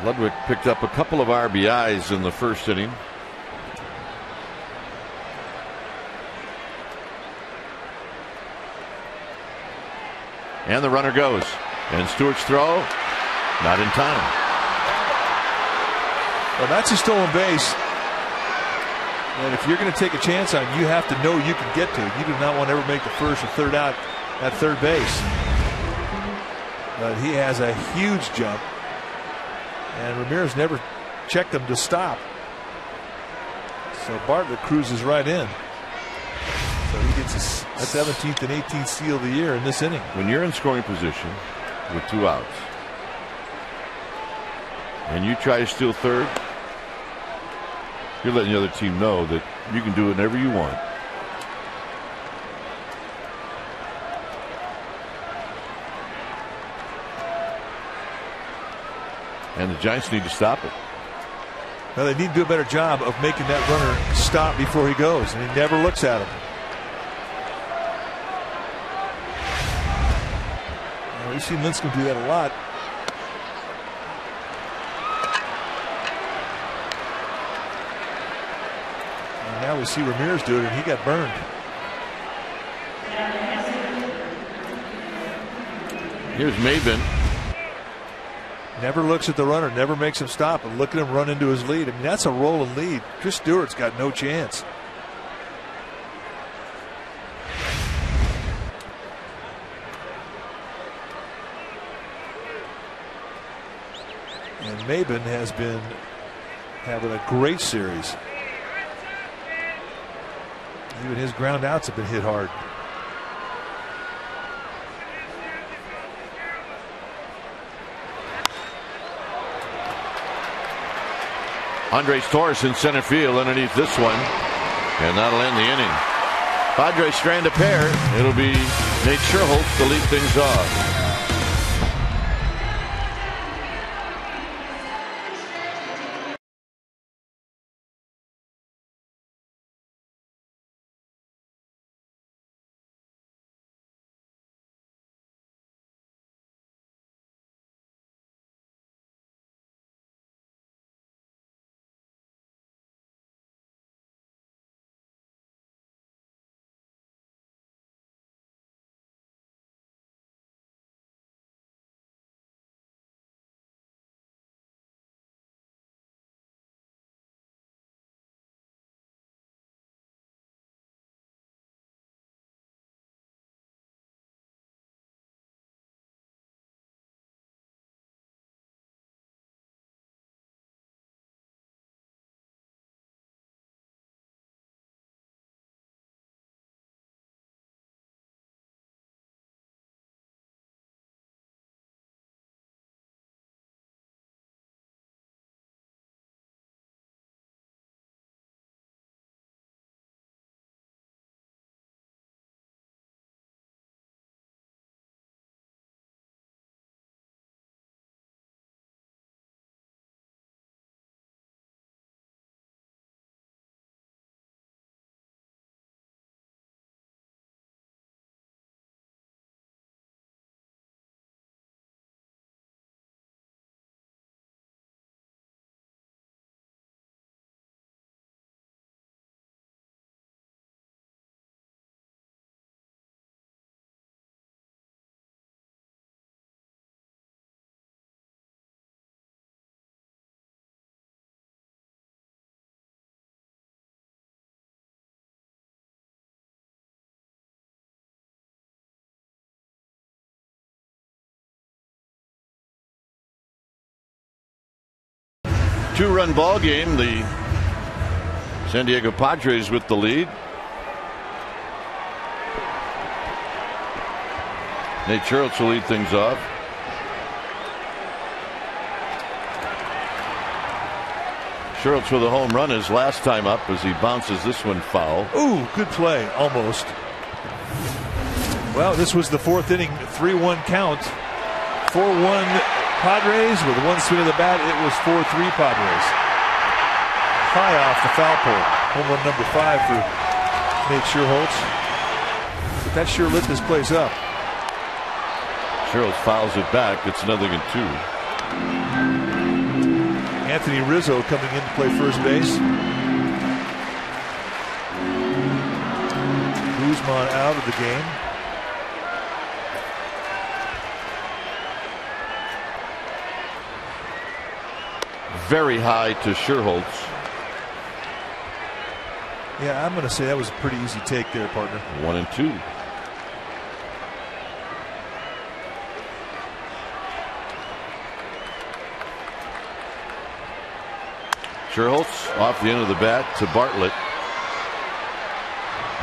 Ludwig picked up a couple of RBIs in the first inning. And the runner goes. And Stewart's throw, not in time. Well, that's a stolen base. And if you're going to take a chance on it, you have to know you can get to it. You do not want to ever make the first or third out at third base. But he has a huge jump. And Ramirez never checked him to stop. So Bartlett cruises right in. So he gets his 17th and 18th steal of the year in this inning. When you're in scoring position with 2 outs and you try to steal third, you're letting the other team know that you can do whatever you want. And the Giants need to stop it. Well, they need to do a better job of making that runner stop before he goes, and he never looks at him. Well, we've seen Lincecum do that a lot. And now we see Ramirez do it, and he got burned. Here's Maven. Never looks at the runner, never makes him stop, and look at him run into his lead. I mean, that's a rolling lead. Chris Stewart's got no chance. And Maben has been having a great series. Even his ground outs have been hit hard. Andres Torres in center field underneath this one, and that'll end the inning. Padres strand a pair. It'll be Nate Sher Holz to lead things off. 2-run ball game. The San Diego Padres with the lead. Nate Sher Holz will lead things off. Sher Holz with a home run his last time up as he bounces this one foul. Ooh, good play, almost. Well, this was the 4th inning, 3-1 count. 4-1 Padres with one swing of the bat. It was 4-3 Padres. High off the foul pole. Home run number 5 for Nate Sher Holz. But that sure lit this place up. Sher Holz fouls it back. It's 0-2. Anthony Rizzo coming in to play first base. Guzman out of the game. Very high to Sher Holz. Yeah, I'm going to say that was a pretty easy take there, partner. 1-2. Sher Holz off the end of the bat to Bartlett.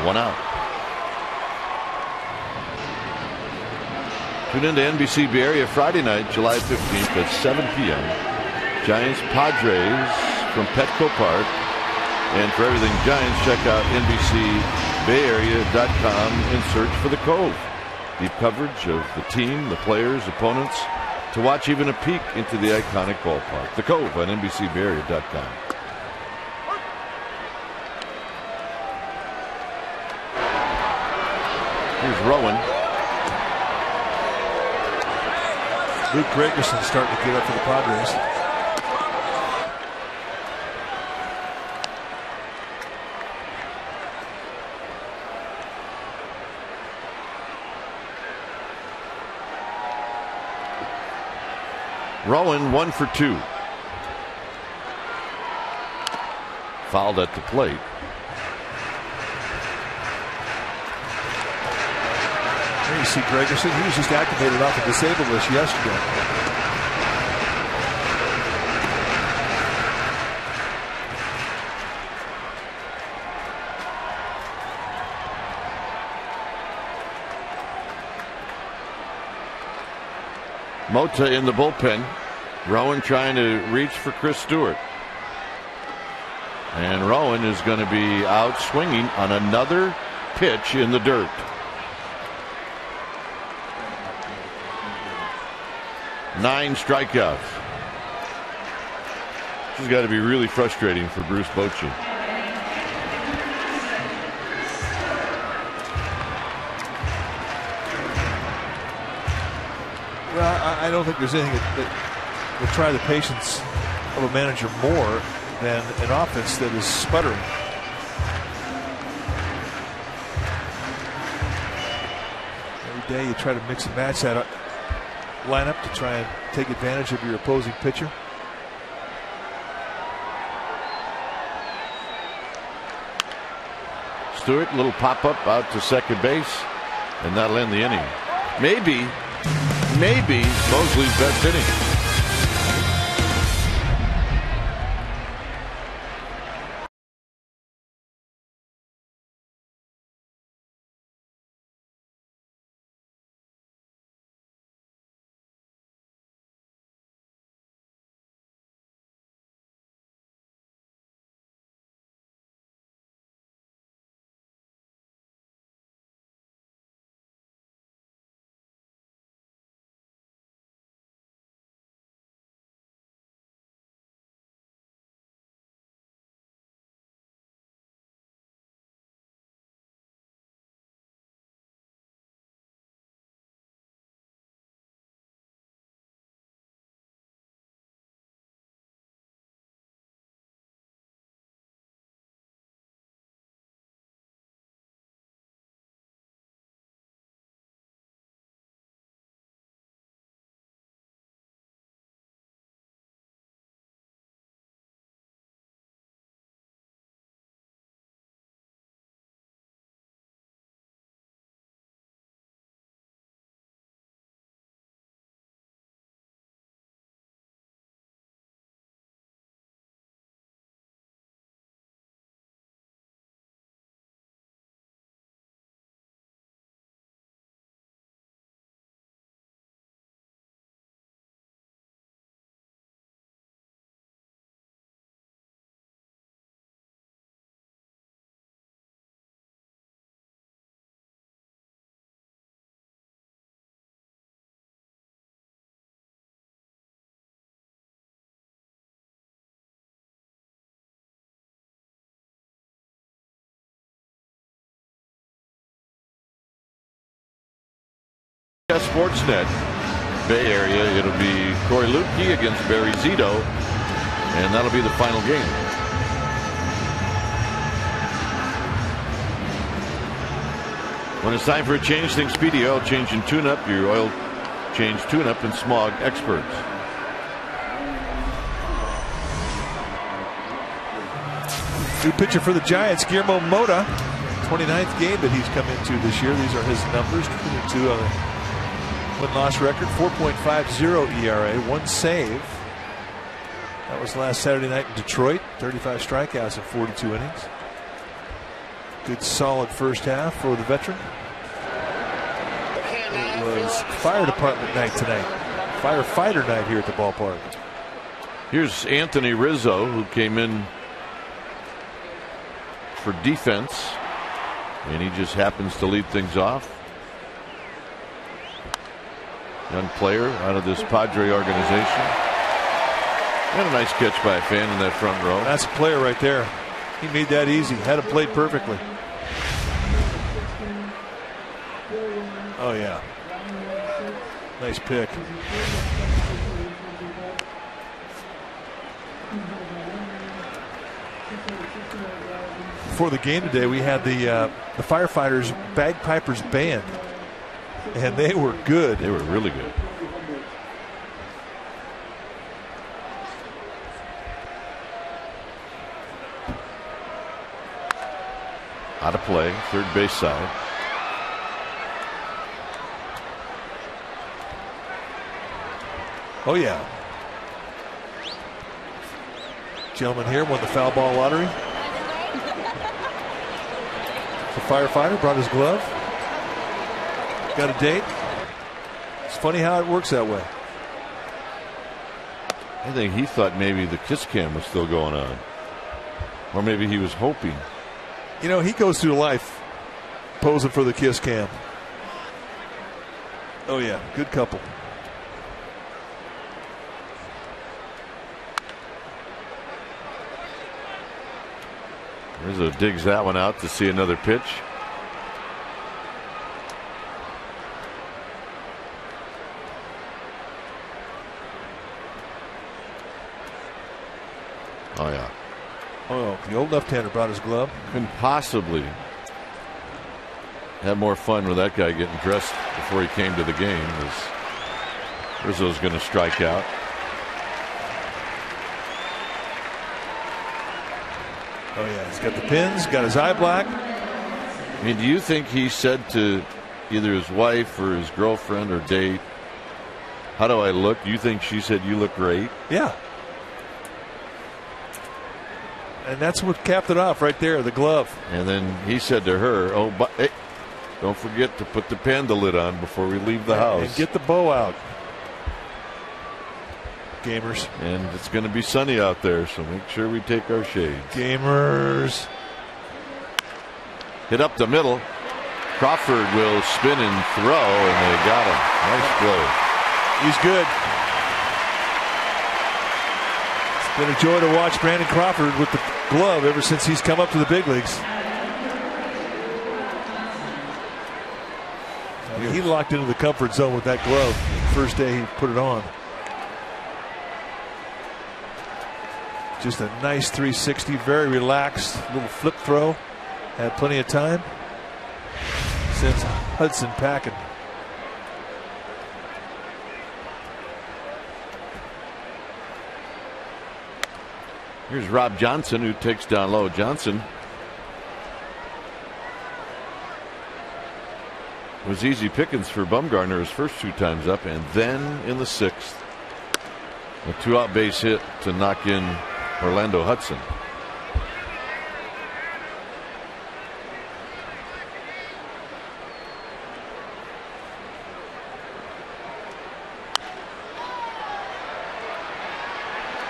1 out. Tune in to NBC Bay Area Friday night, July 15th at 7 p.m. Giants Padres from Petco Park. And for everything Giants, check out NBCBayArea.com and search for The Cove. Deep coverage of the team, the players, opponents, to watch even a peek into the iconic ballpark. The Cove on NBCBayArea.com. Here's Rowan. Luke Gregerson starting to get up for the Padres. Rowan 1 for 2. Fouled at the plate. There you see Gregerson. He was just activated off the disabled list yesterday. Mota in the bullpen. Rowan trying to reach for Chris Stewart. And Rowan is going to be out swinging on another pitch in the dirt. Nine strikeouts. This has got to be really frustrating for Bruce Bochy. Well, I don't think there's anything that will try the patience of a manager more than an offense that is sputtering. Every day you try to mix and match that lineup to try and take advantage of your opposing pitcher. Stewart, little pop-up out to second base, and that'll end the inning. Maybe Mosley's best inning. Sportsnet Bay Area, it'll be Corey Lutke against Barry Zito, and that'll be the final game. When it's time for a change, think Speedy Oil Change and Tune-Up, your oil change tune-up and smog experts. New pitcher for the Giants, Guillermo Mota. 29th game that he's come into this year. These are his numbers. 22 on a win-loss record. 4.50 ERA. 1 save. That was last Saturday night in Detroit. 35 strikeouts in 42 innings. Good solid first half for the veteran. It was fire department night tonight. Firefighter night here at the ballpark. Here's Anthony Rizzo, who came in for defense, and he just happens to lead things off. Young player out of this Padre organization. And a nice catch by a fan in that front row. That's a player right there. He made that easy. Had him played perfectly. Oh, yeah. Nice pick. Before the game today, we had the firefighters bagpipers band, and they were good. They were really good. Out of play, third base side. Oh yeah. Gentleman here won the foul ball lottery. The firefighter brought his glove. Got a date. It's funny how it works that way. I think he thought maybe the kiss cam was still going on. Or maybe he was hoping. You know, he goes through life posing for the kiss cam. Oh yeah, good couple. Rizzo digs that one out to see another pitch. Oh yeah. Oh, the old left-hander brought his glove. Couldn't possibly have more fun with that guy getting dressed before he came to the game, as Rizzo's going to strike out. Oh yeah, he's got the pins, got his eye black. I mean, do you think he said to either his wife or his girlfriend or date, "How do I look?" Do you think she said, "You look great"? Yeah. And that's what capped it off right there, the glove. And then he said to her, "Oh, but hey, don't forget to put the panda lid on before we leave the house. And get the bow out." Gamers. And it's going to be sunny out there, so make sure we take our shades. Gamers. Hit up the middle. Crawford will spin and throw, and they got him. Nice play. He's good. It's been a joy to watch Brandon Crawford with the glove ever since he's come up to the big leagues. He locked into the comfort zone with that glove the first day he put it on. Just a nice 360, very relaxed little flip throw. Had plenty of time. Sends Hudson packing. Here's Rob Johnson, who takes down low. Johnson was easy pickings for Bumgarner his first 2 times up, and then in the 6th, a 2-out base hit to knock in Orlando Hudson.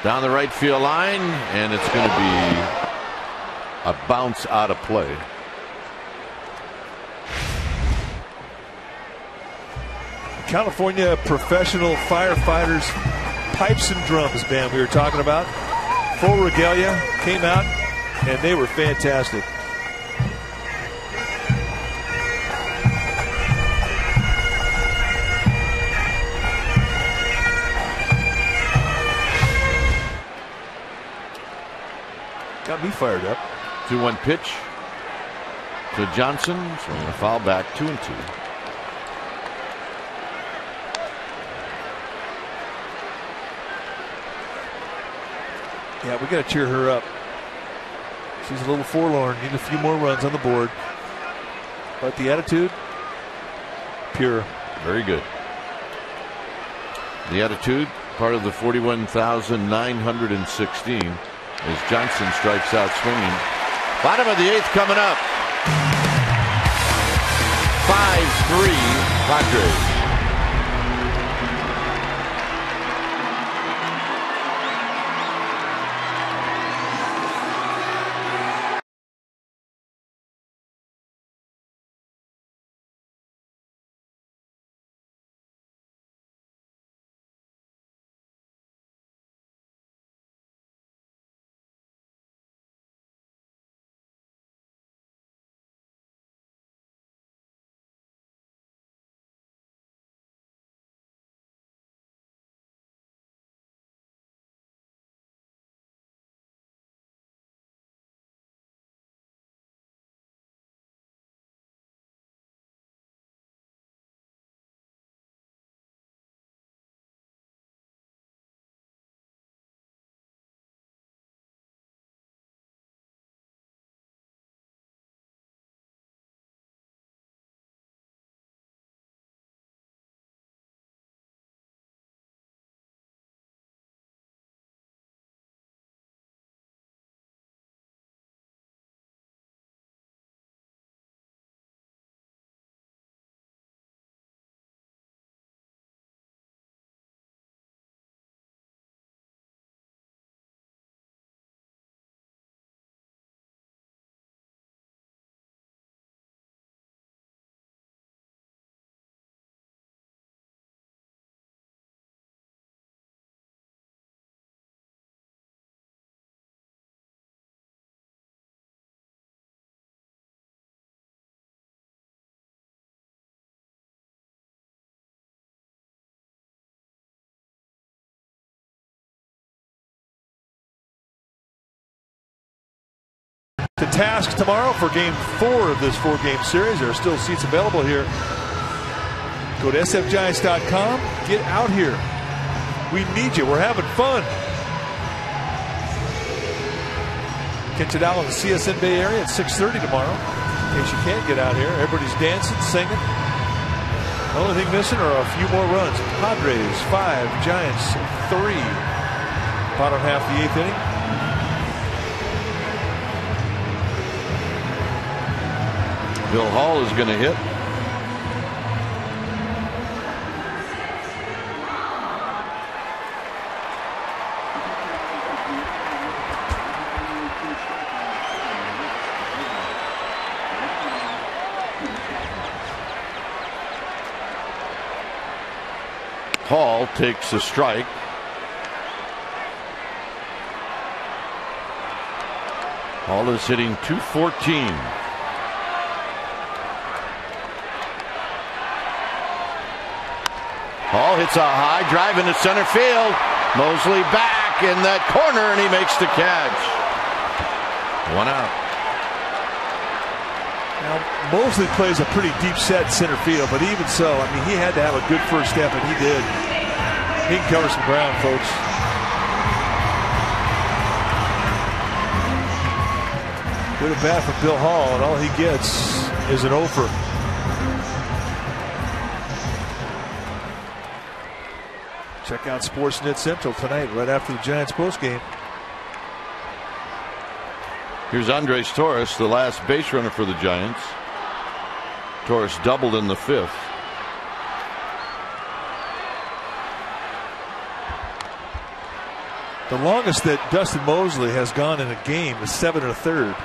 Down the right field line, and it's going to be a bounce out of play. California professional firefighters pipes and drums band we were talking about. Full regalia, came out, and they were fantastic. Got me fired up. 2-1 pitch to Johnson. Swinging a foul back, 2-2. Yeah, we got to cheer her up. She's a little forlorn. Need a few more runs on the board. But the attitude, pure. Very good. The attitude, part of the 41,916 as Johnson strikes out swinging. Bottom of the 8th coming up. 5-3 Padres. To task tomorrow for game 4 of this 4-game series. There are still seats available here. Go to sfgiants.com. Get out here. We need you. We're having fun. Catch it out on the CSN Bay Area at 6:30 tomorrow. In case you can't get out here. Everybody's dancing, singing. The only thing missing are a few more runs. Padres 5, Giants 3. Bottom half of the 8th inning. Bill Hall is going to hit. Hall takes a strike. Hall is hitting .214. Hall hits a high drive into center field. Mosley back in that corner, and he makes the catch. 1 out. Now, Mosley plays a pretty deep set center field, but even so, I mean, he had to have a good first step, and he did. He can cover some ground, folks. Good at bat for Bill Hall, and all he gets is an offer. Check out Sportsnet Central tonight, right after the Giants postgame. Here's Andres Torres, the last base runner for the Giants. Torres doubled in the 5th. The longest that Dustin Mosley has gone in a game is 7 1/3.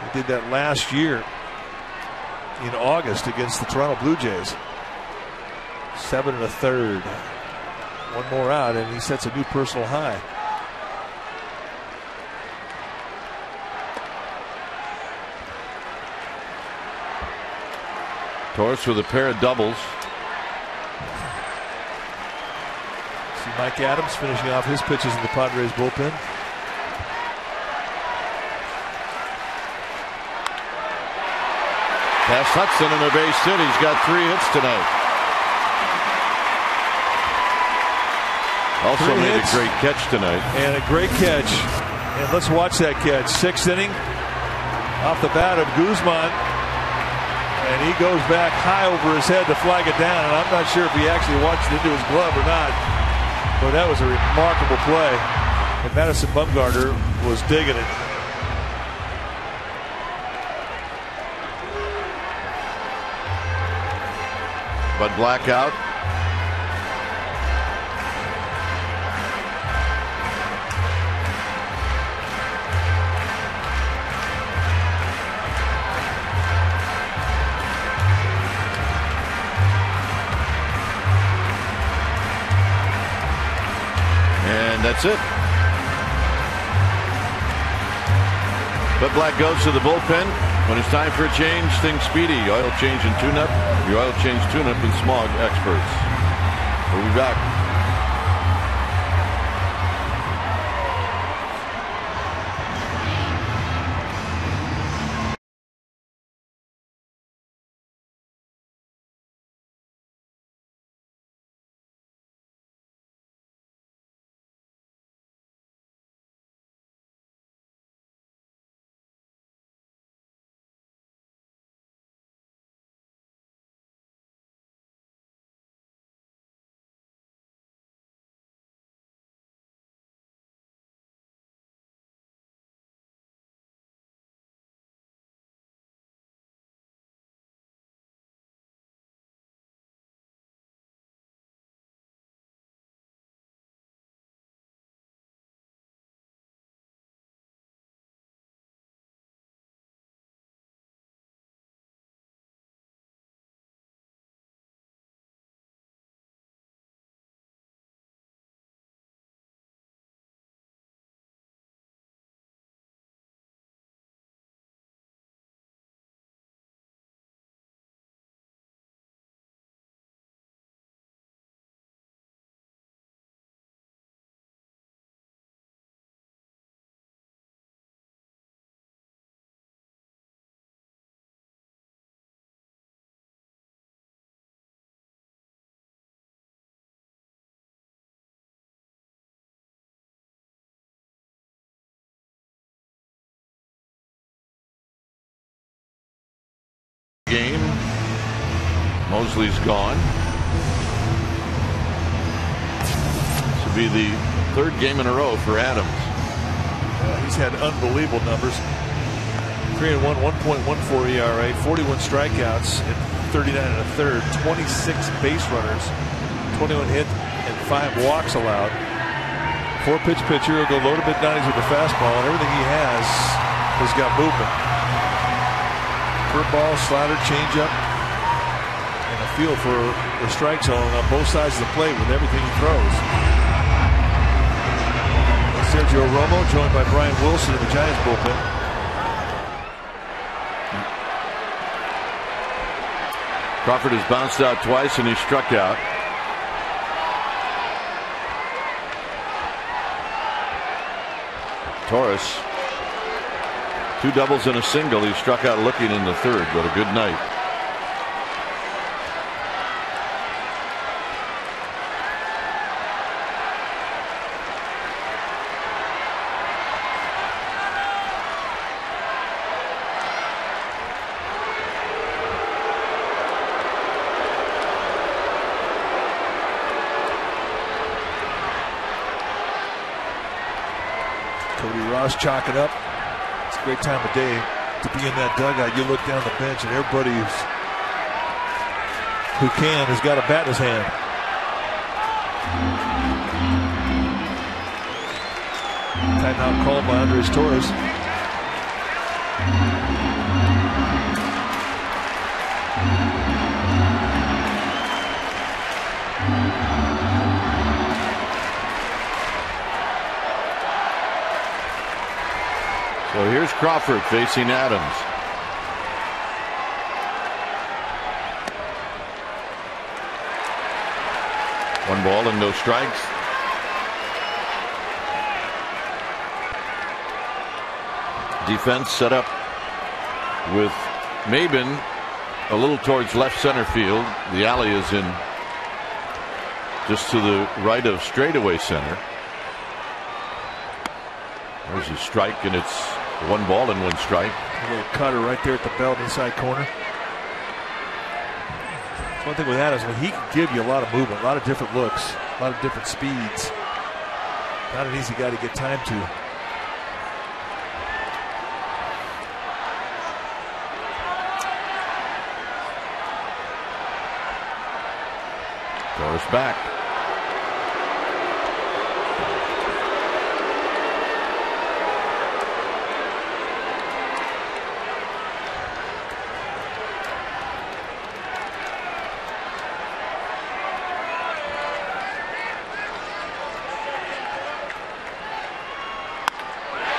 He did that last year in August against the Toronto Blue Jays. 7 1/3. One more out, and he sets a new personal high. Torres with a pair of doubles. See Mike Adams finishing off his pitches in the Padres bullpen. Past Hudson and a base hit. He's got 3 hits tonight. Also made a great catch tonight. And a great catch. And let's watch that catch. 6th inning. Off the bat of Guzman. And he goes back high over his head to flag it down. And I'm not sure if he actually watched it into his glove or not. But that was a remarkable play. And Madison Bumgarner was digging it. Bud Black out. And that's it. Bud Black goes to the bullpen. When it's time for a change, think Speedy. Oil change and tune-up. Your oil change, tune-up, and smog experts. We'll be back. Game. Mosley's gone. This will be the 3rd game in a row for Adams. He's had unbelievable numbers. 3-1, 1.14 ERA, 41 strikeouts in 39 1/3, 26 base runners, 21 hit and 5 walks allowed. 4-pitch pitcher. He'll go low to mid-90s with the fastball, and everything he has got movement. Curveball, slider, changeup, and a feel for the strike zone on both sides of the plate with everything he throws. Sergio Romo joined by Brian Wilson in the Giants bullpen. Crawford has bounced out twice and he's struck out. Torres, 2 doubles and a single. He struck out looking in the 3rd, but a good night. Cody Ross chalking up. It's a great time of day to be in that dugout. You look down the bench and everybody who can has got a bat in his hand. Timeout called by Andres Torres. So here's Crawford facing Adams. One ball and no strikes. Defense set up with Maben a little towards left center field. The alley is in just to the right of straightaway center. There's a strike, and it's 1 ball and 1 strike. A little cutter right there at the belt inside corner. One thing with that is when he can give you a lot of movement, a lot of different looks, a lot of different speeds. Not an easy guy to get time to. Torres back.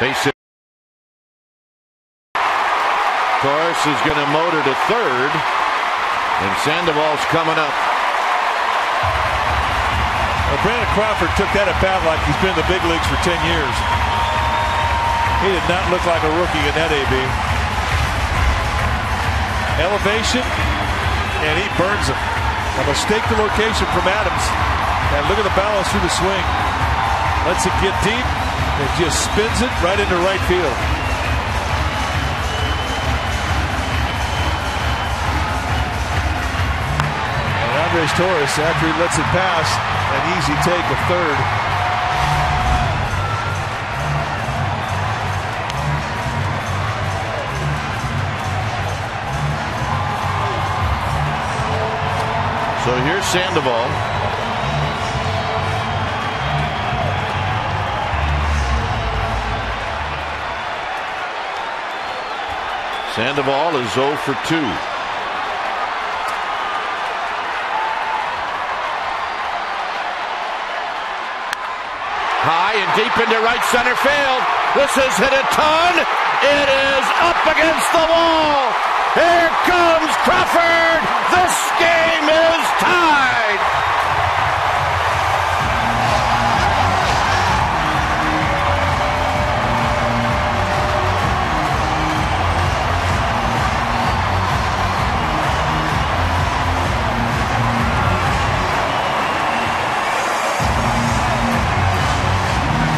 Base hit. Torres is going to motor to third, and Sandoval's coming up. Well, Brandon Crawford took that at bat like he's been in the big leagues for 10 years. He did not look like a rookie in that AB. Elevation, and he burns him. A mistake the location from Adams. And look at the balance through the swing. Lets it get deep. It just spins it right into right field. And Andres Torres, after he lets it pass, an easy take of third. So here's Sandoval. Sandoval is 0 for 2. High and deep into right center field. This is hit a ton. It is up against the wall. Here comes Crawford. This game is tied.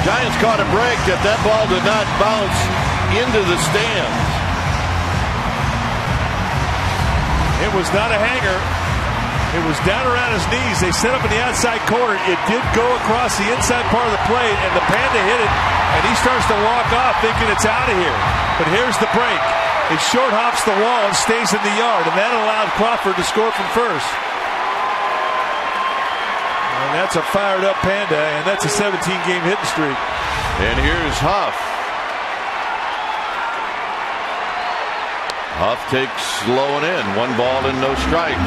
Giants caught a break that ball did not bounce into the stands. It was not a hanger. It was down around his knees. They set up in the outside corner. It did go across the inside part of the plate, and the Panda hit it, and he starts to walk off thinking it's out of here. But here's the break. It short hops the wall and stays in the yard, and that allowed Crawford to score from first. And that's a fired-up Panda, and that's a 17-game hitting streak. And here's Huff. Huff takes low and in. 1 ball and no strikes.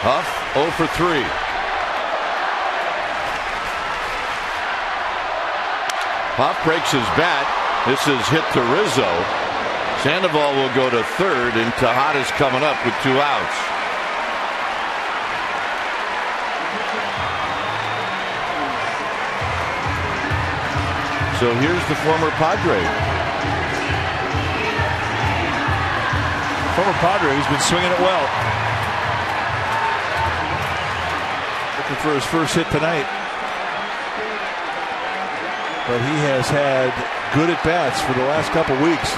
Huff 0 for 3. Huff breaks his bat. This is hit to Rizzo. Sandoval will go to third, and Tejada's coming up with 2 outs. So here's the former Padre. Former Padre who's been swinging it well. Looking for his first hit tonight. But he has had good at-bats for the last couple weeks.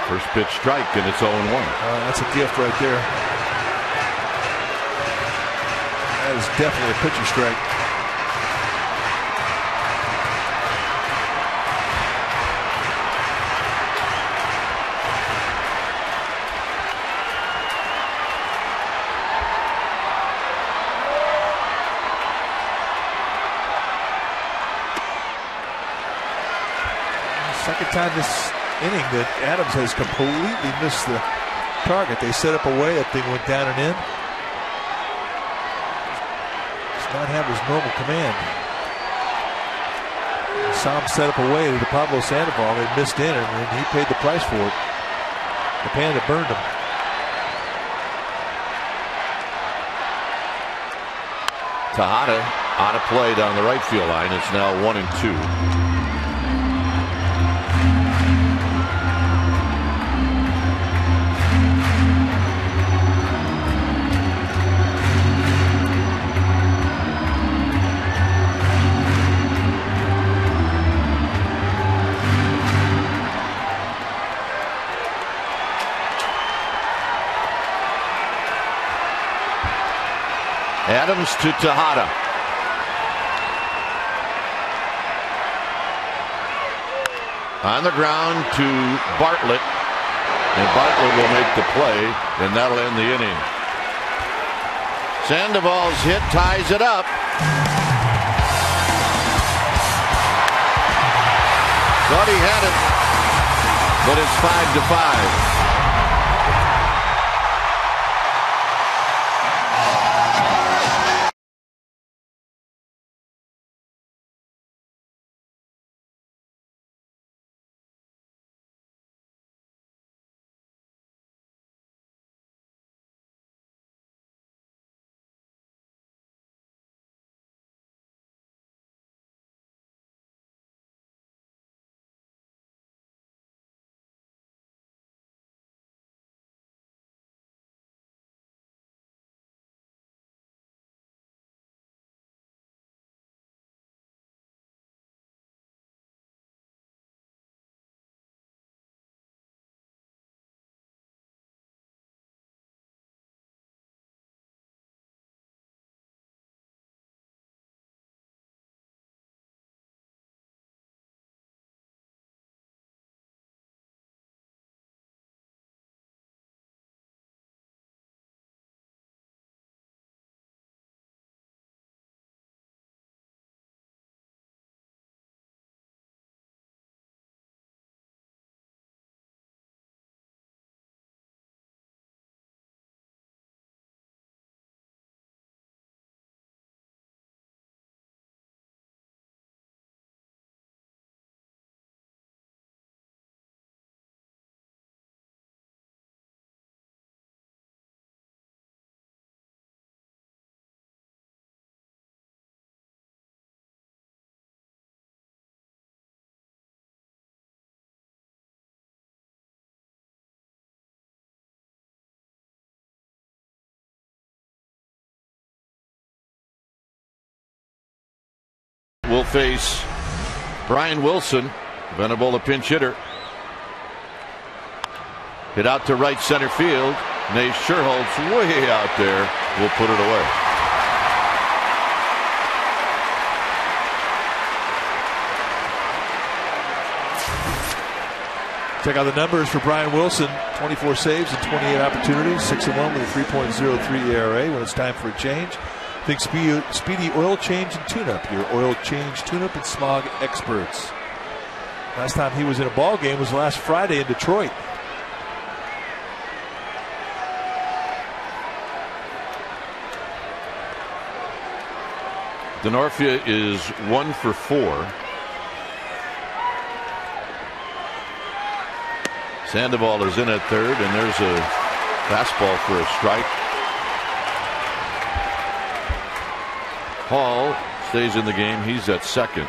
First pitch strike, and it's 0-1. That's a gift right there. That is definitely a pitcher strike. Second time this inning that Adams has completely missed the target. They set up a way, that thing went down and in. Does not have his normal command. Saw him set up a way to Pablo Sandoval. They missed in, and he paid the price for it. The Panda burned him. Tejada out of play down the right field line. It's now 1-2. Adams to Tejada. On the ground to Bartlett. And Bartlett will make the play, and that'll end the inning. Sandoval's hit ties it up. Thought he had it, but it's 5-5. Will face Brian Wilson, Venable, a pinch hitter. Hit out to right center field. Sher Holz way out there will put it away. Check out the numbers for Brian Wilson. 24 saves and 28 opportunities. 6-1 with a 3.03 ERA. When it's time for a change, think Speedy Oil Change and Tune-Up. Your oil change, tune-up, and smog experts. Last time he was in a ball game was last Friday in Detroit. Denorfia is 1 for 4. Sandoval is in at third, and there's a fastball for a strike. Hall stays in the game. He's at second.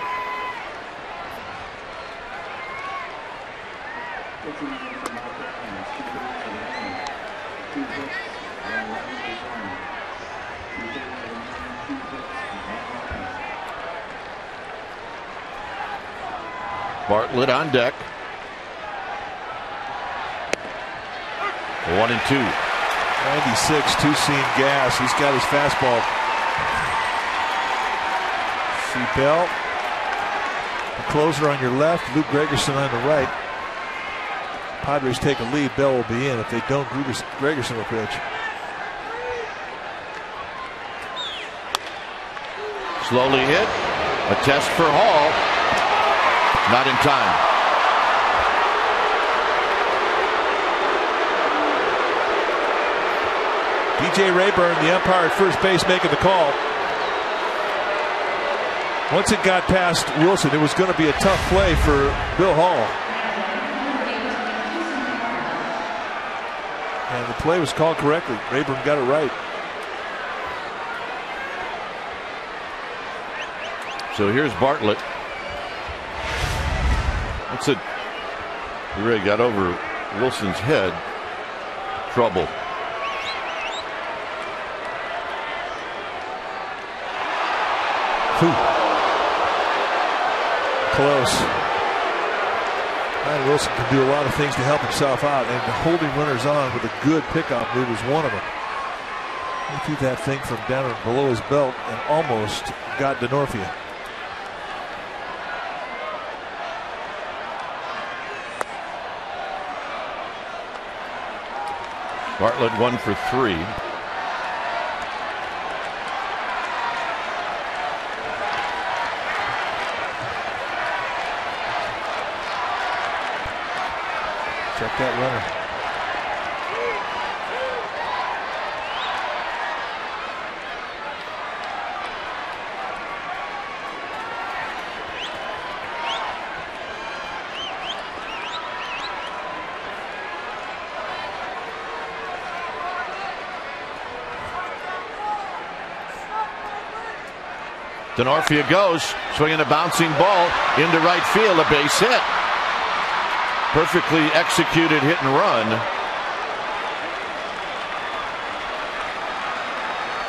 Bartlett on deck. 1-2. 96, two-seam gas. He's got his fastball. See Bell, the closer on your left, Luke Gregerson on the right. Padres take a lead, Bell will be in. If they don't, Gregerson will pitch. Slowly hit. A test for Hall. Not in time. B.J. Rayburn, the umpire at first base, making the call. Once it got past Wilson, it was going to be a tough play for Bill Hall. And the play was called correctly. Rayburn got it right. So here's Bartlett. That's it. He really got over Wilson's head. Trouble. Close. Brian Wilson can do a lot of things to help himself out, and holding runners on with a good pickoff move is one of them. He threw that thing from down below his belt and almost got Denorfia. Bartlett 1 for 3. Check that runner. Denorfia goes, swinging a bouncing ball into right field, a base hit. Perfectly executed hit and run.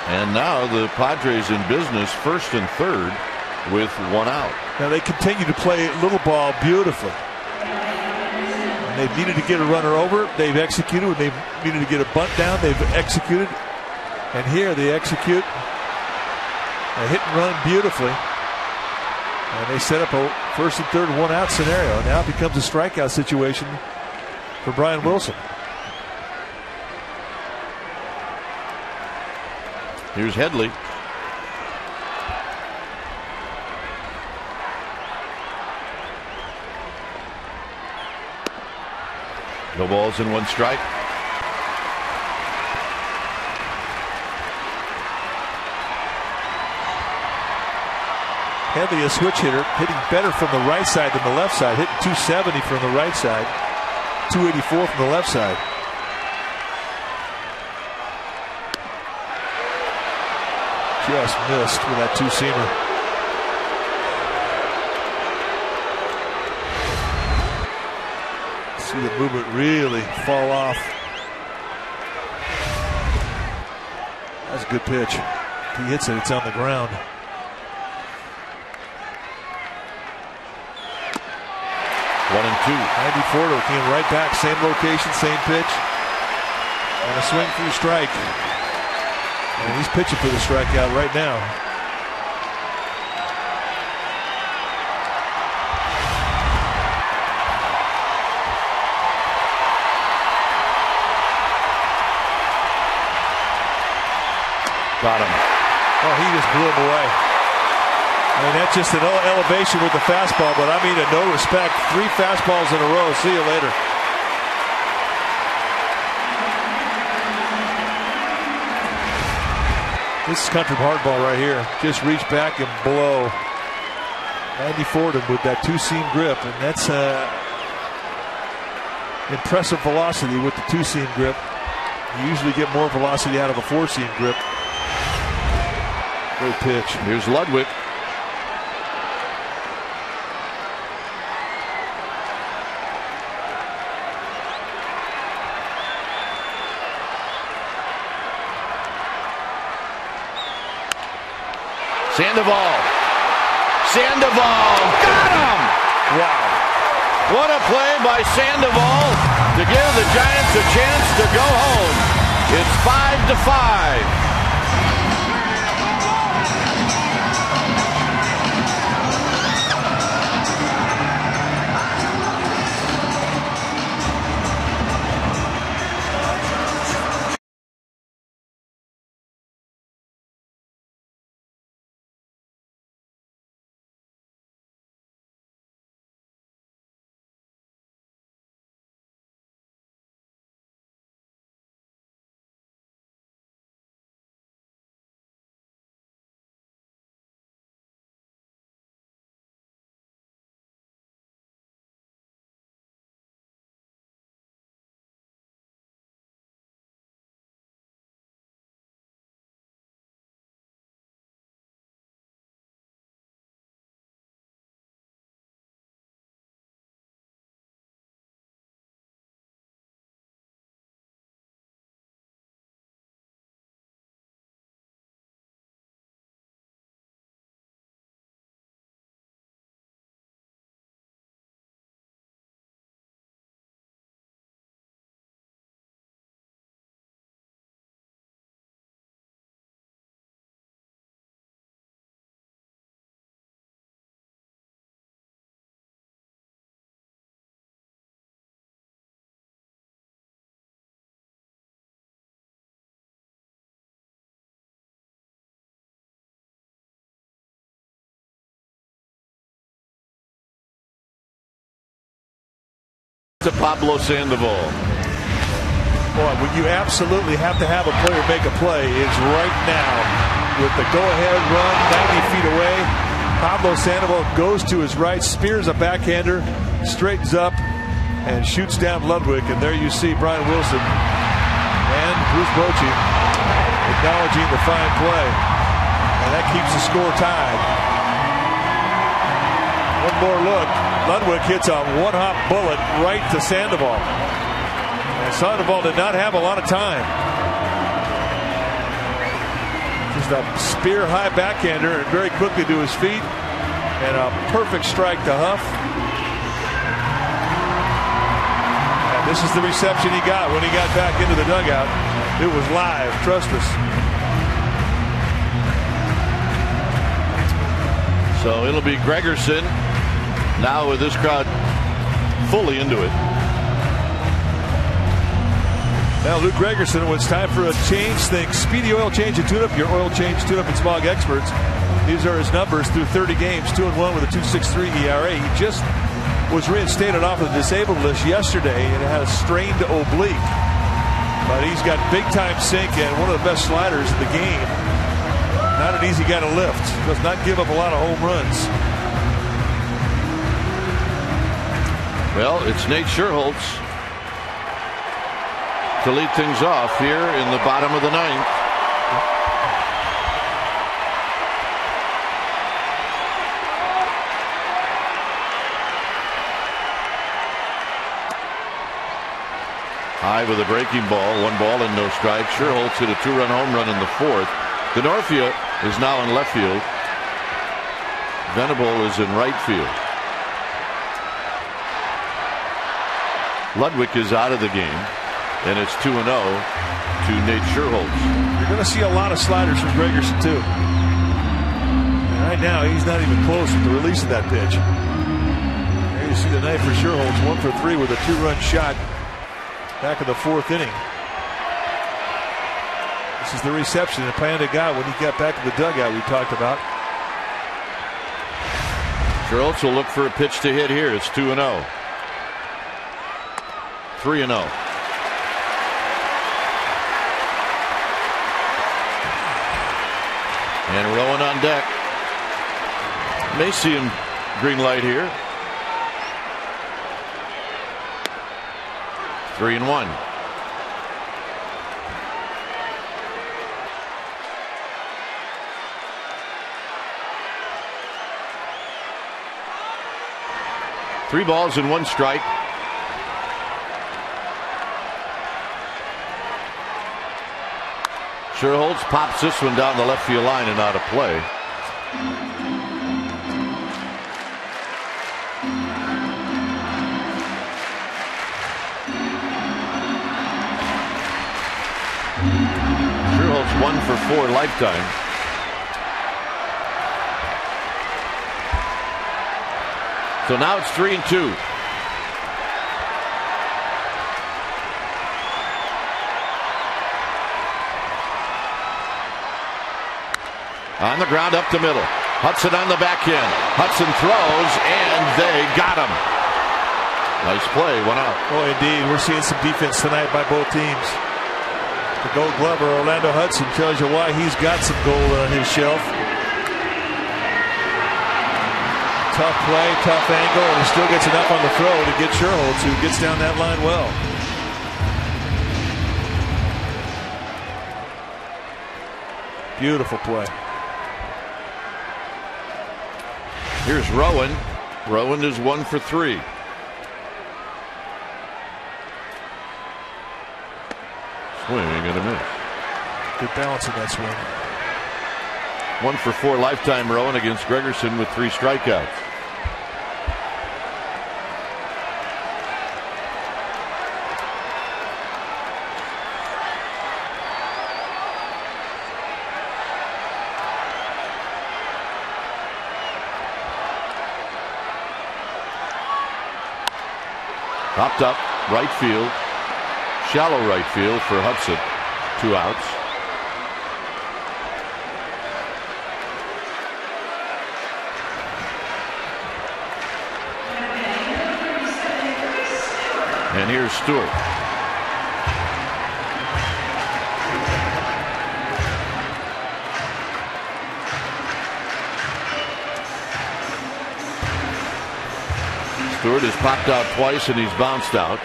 And now the Padres in business, first and third, with one out. Now they continue to play little ball beautifully. And they've needed to get a runner over, they've executed. When they've needed to get a bunt down, they've executed. And here they execute a hit and run beautifully. And they set up a first and third one out scenario. Now it becomes a strikeout situation for Brian Wilson. Here's Headley. No balls and one strike. Headley, a switch hitter, hitting better from the right side than the left side, hitting 270 from the right side, 284 from the left side. Just missed with that two-seamer. See the movement really fall off. That's a good pitch. If he hits it, it's on the ground. 1-2. 94 came right back, same location, same pitch, and a swing through strike. And he's pitching for the strikeout right now. Got him. Oh, he just blew him away. I mean, that's just an elevation with the fastball, but I mean, a no respect. 3 fastballs in a row. See you later. This is country hardball right here. Just reach back and blow. 94 to with that two-seam grip, and that's impressive velocity with the two-seam grip. You usually get more velocity out of a four-seam grip. Great pitch. Here's Ludwig. Sandoval got him! Wow. What a play by Sandoval to give the Giants a chance to go home. It's 5-5. To Pablo Sandoval. Boy, when you absolutely have to have a player make a play, it's right now. With the go-ahead run 90 feet away, Pablo Sandoval goes to his right, spears a backhander, straightens up, and shoots down Ludwig. And there you see Brian Wilson and Bruce Bochy acknowledging the fine play. And that keeps the score tied. One more look. Ludwig hits a one-hop bullet right to Sandoval. And Sandoval did not have a lot of time. Just a spear-high backhander and very quickly to his feet. And a perfect strike to Huff. And this is the reception he got when he got back into the dugout. It was live, trust us. So it'll be Gregerson now with this crowd fully into it. Now Luke Gregerson, when it's time for a change, think Speedy Oil Change and Tune-Up, your oil change, tune-up, and smog experts. These are his numbers through 30 games, 2-1 with a 2.63 ERA. He just was reinstated off of the disabled list yesterday and had a strained oblique. But he's got big-time sink and one of the best sliders in the game. Not an easy guy to lift. Does not give up a lot of home runs. Well, it's Nate Sher Holz to lead things off here in the bottom of the ninth. High with a breaking ball, 1 ball and no strike. Sher Holz hit a 2-run home run in the 4th. Denorfia is now in left field. Venable is in right field. Ludwig is out of the game, and it's 2-0 to Nate Sher Holz. You're going to see a lot of sliders from Gregerson, too. And right now, he's not even close with the release of that pitch. There you see the night for Sher Holz, 1 for 3 with a 2-run shot back in the 4th inning. This is the reception that Panda got when he got back to the dugout we talked about. Sher Holz will look for a pitch to hit here. It's 2-0. 3-0. And Rowan on deck. May see him green light here. 3-1. Three balls and 1 strike. Sher Holz pops this one down the left field line and out of play. Sher Holz 1 for 4 lifetime. So now it's 3-2. On the ground up the middle. Hudson on the backhand. Hudson throws and they got him. Nice play, 1 out. Oh, indeed. We're seeing some defense tonight by both teams. The Gold Glover, Orlando Hudson, tells you why he's got some gold on his shelf. Tough play, tough angle, and he still gets enough on the throw to get Sher Holz, who gets down that line well. Beautiful play. Here's Rowan. Rowan is 1 for 3. Swing and a miss. Good balance in that swing. 1 for 4 lifetime Rowan against Gregerson with 3 strikeouts. Popped up right field, shallow right field for Hudson. 2 outs. here's Stewart. Stewart has popped out twice and he's bounced out.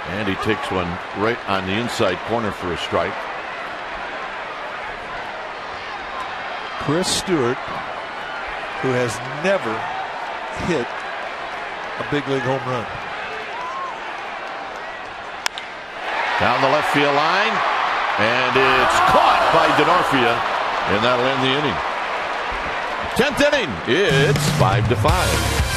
And he takes one right on the inside corner for a strike. Chris Stewart, who has never hit a big league home run. Down the left field line, and it's caught by Denorfia, and that'll end the inning. 10th inning, it's 5-5.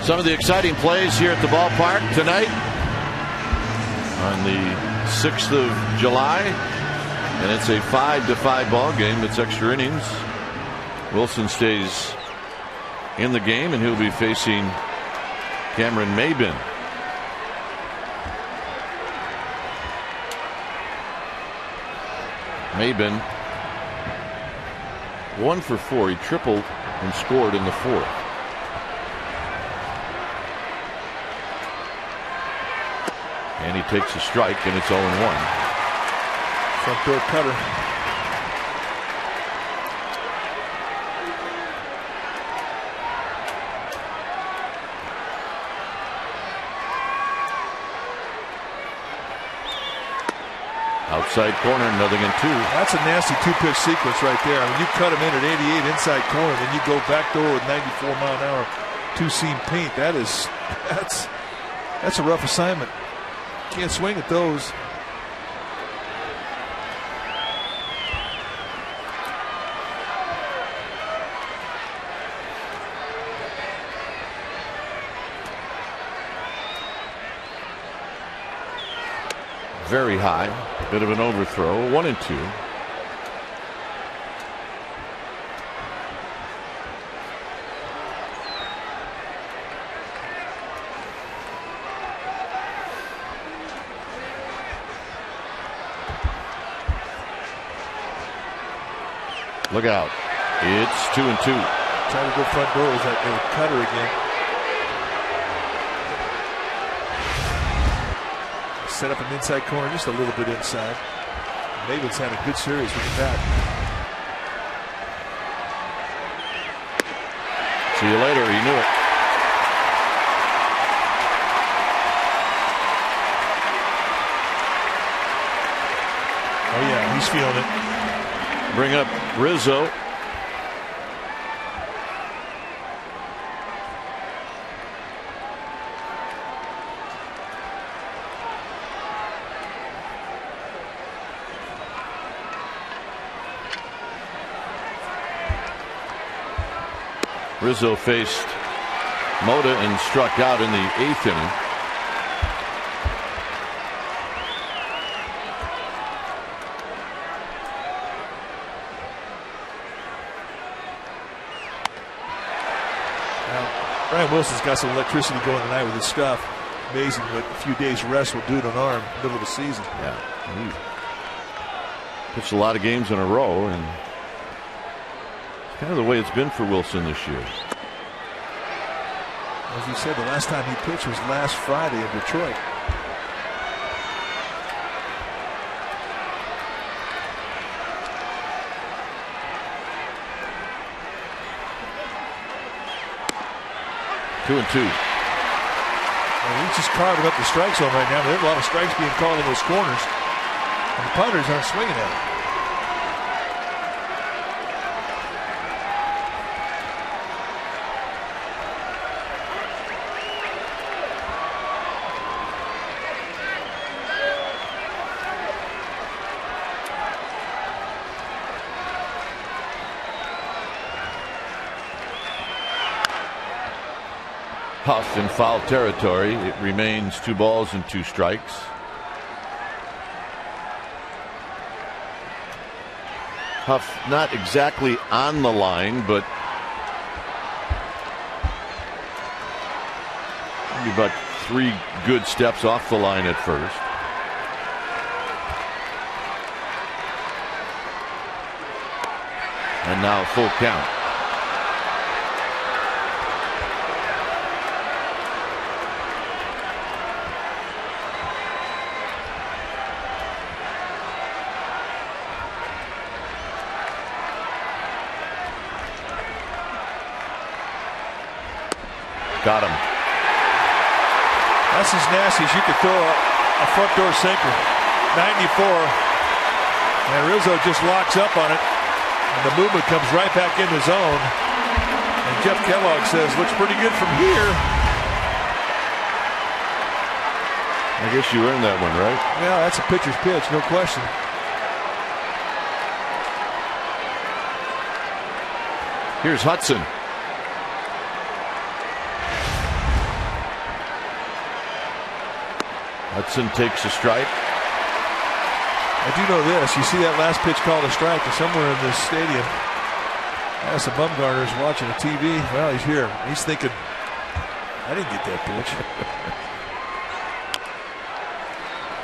Some of the exciting plays here at the ballpark tonight on the 6th of July. And it's a 5-5 ball game. It's extra innings. Wilson stays in the game, and he'll be facing Cameron Maybin. Maybin 1 for 4. He tripled and scored in the 4th. And he takes a strike, and it's 0-1. Front door cutter. Outside corner, 0-2. That's a nasty two-pitch sequence right there. I mean, you cut him in at 88 inside corner, then you go back door with 94-mile-an-hour two-seam paint. That's a rough assignment. Can't swing at those. Very high. Bit of an overthrow. 1-2. Look out. It's 2-2. Trying to go front door with that cutter again. Set up an inside corner, just a little bit inside. Maybin's had a good series with the bat. See you later. He knew it. Oh yeah, he's feeling it. Bring up Rizzo. Rizzo faced Mota and struck out in the 8th inning. Brian Wilson's got some electricity going tonight with his stuff. Amazing what a few days rest will do to an arm in the middle of the season. Yeah. He pitched a lot of games in a row, and it's kind of the way it's been for Wilson this year. As you said, the last time he pitched was last Friday in Detroit. Two and two. He's just carving up the strike zone right now. There's a lot of strikes being called in those corners, and the punters aren't swinging at it. Huff in foul territory. It remains 2 balls and 2 strikes. Huff not exactly on the line, but maybe about 3 good steps off the line at first. And now full count. Got him. That's as nasty as you could throw a front door sinker. 94. And Rizzo just locks up on it. And the movement comes right back in the zone. And Jeff Kellogg says, looks pretty good from here. I guess you earned that one, right? Yeah, that's a pitcher's pitch, no question. Here's Hudson. Hudson takes a strike. I do know this. You see that last pitch called a strike, and somewhere in this stadium, some Bumgarner's watching the TV. Well, he's here. He's thinking, I didn't get that pitch.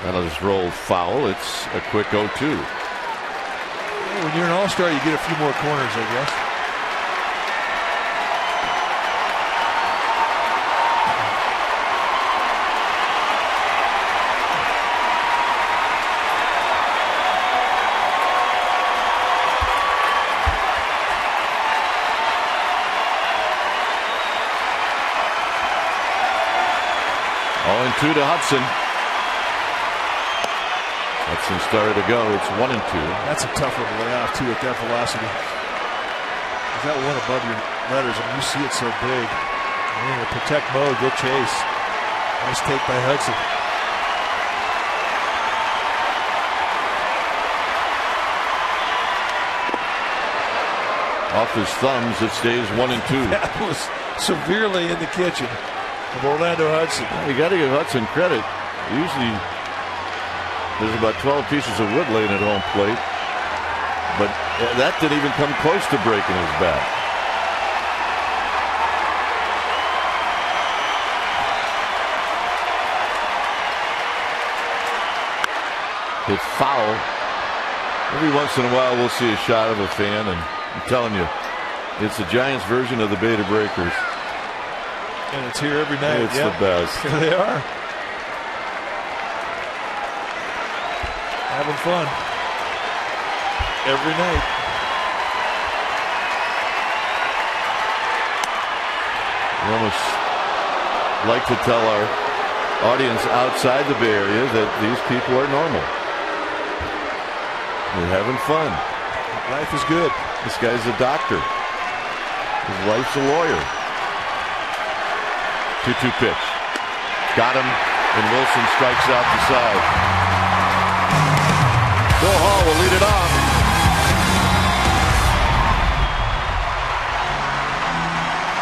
That'll just roll foul. It's a quick 0-2. When you're an all-star, you get a few more corners, I guess. To Hudson. Hudson started to go. It's 1-2. That's a tough one to lay off too at that velocity. Is that one above your letters? I mean, you see it so big. In a protect mode, go chase. Nice take by Hudson. Off his thumbs, it stays 1-2. That was severely in the kitchen of Orlando Hudson. You got to give Hudson credit. Usually there's about 12 pieces of wood laying at home plate, but that didn't even come close to breaking his back. Hit foul. Every once in a while we'll see a shot of a fan, and I'm telling you, it's the Giants version of the Beta Breakers. And it's here every night. It's the best. They are. Having fun. Every night. We almost like to tell our audience outside the Bay Area that these people are normal. They're having fun. Life is good. This guy's a doctor. His wife's a lawyer. 2-2 pitch. Got him, and Wilson strikes out the side. Bill Hall will lead it off. 2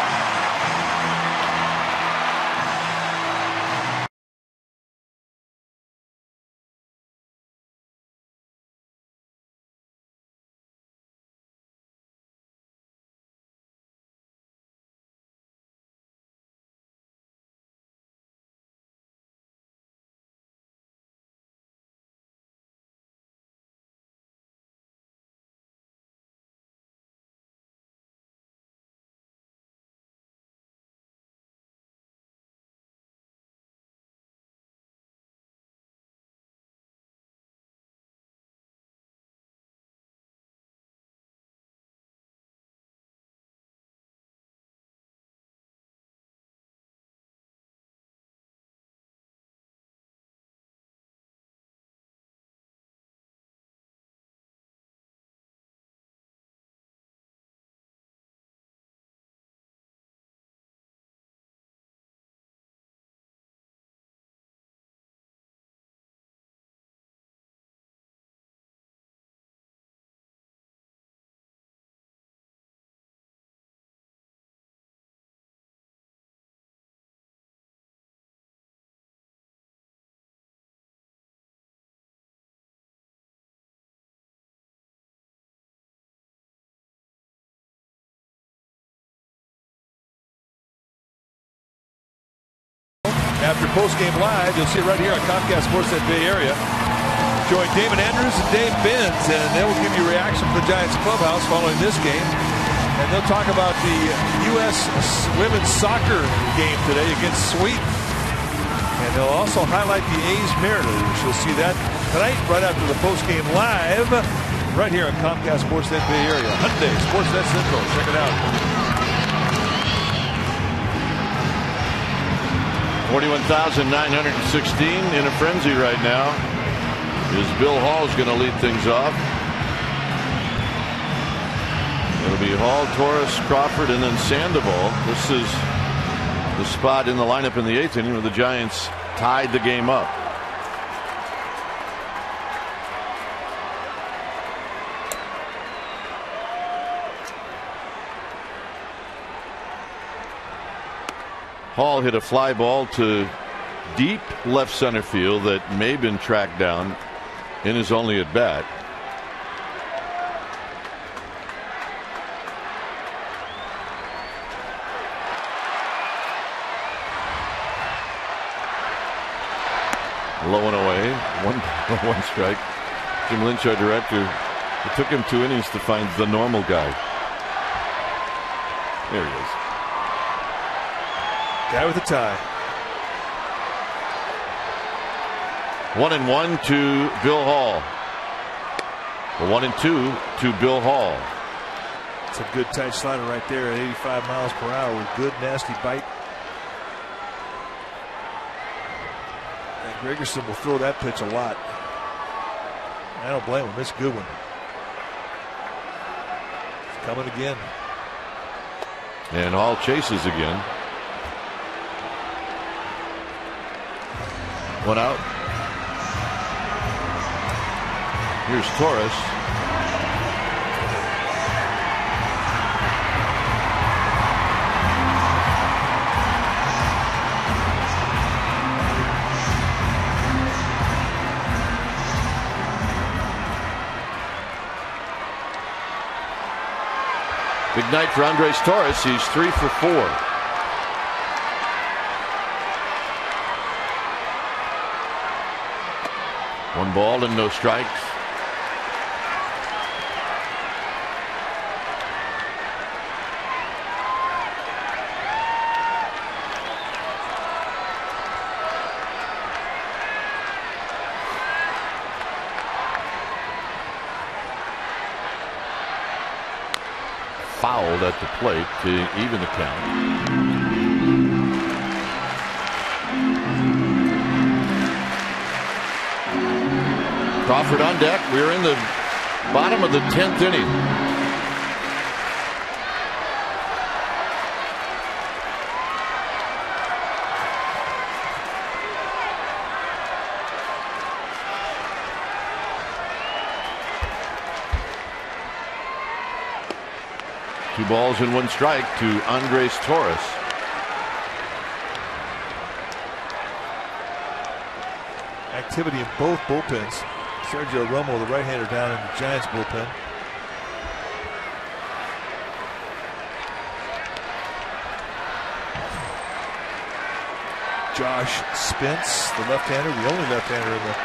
after post-game live. You'll see it right here on Comcast Sportsnet Bay Area. Join Damon Andrews and Dave Benz, and they will give you reaction from the Giants clubhouse following this game. And they'll talk about the U.S. women's soccer game today against Sweden. And they'll also highlight the A's Mariners. You'll see that tonight right after the post-game live right here on Comcast Sportsnet Bay Area. Hyundai Sportsnet Central. Check it out. 41,916 in a frenzy right now. Is Bill Hall's going to lead things off. It'll be Hall, Torres, Crawford, and then Sandoval. This is the spot in the lineup in the 8th inning where the Giants tied the game up. Hall hit a fly ball to deep left center field that may have been tracked down in his only at bat. Low and away, one strike. Jim Lynch, our director, it took him 2 innings to find the normal guy. There he is. Guy with a tie. 1-1 to Bill Hall. 1-2 to Bill Hall. It's a good tight slider right there at 85 miles per hour with good nasty bite. And Gregerson will throw that pitch a lot. I don't blame him. It's a good one. It's coming again. And Hall chases again. 1 out. Here's Torres. Big night for Andres Torres. He's 3 for 4. One ball and no strikes. Fouled at the plate to even the count. Crawford on deck. We're in the bottom of the 10th inning. Two balls and one strike to Andres Torres. Activity in both bullpens. Sergio Romo, the right-hander, down in the Giants bullpen. Josh Spence, the left-hander, the only left-hander in the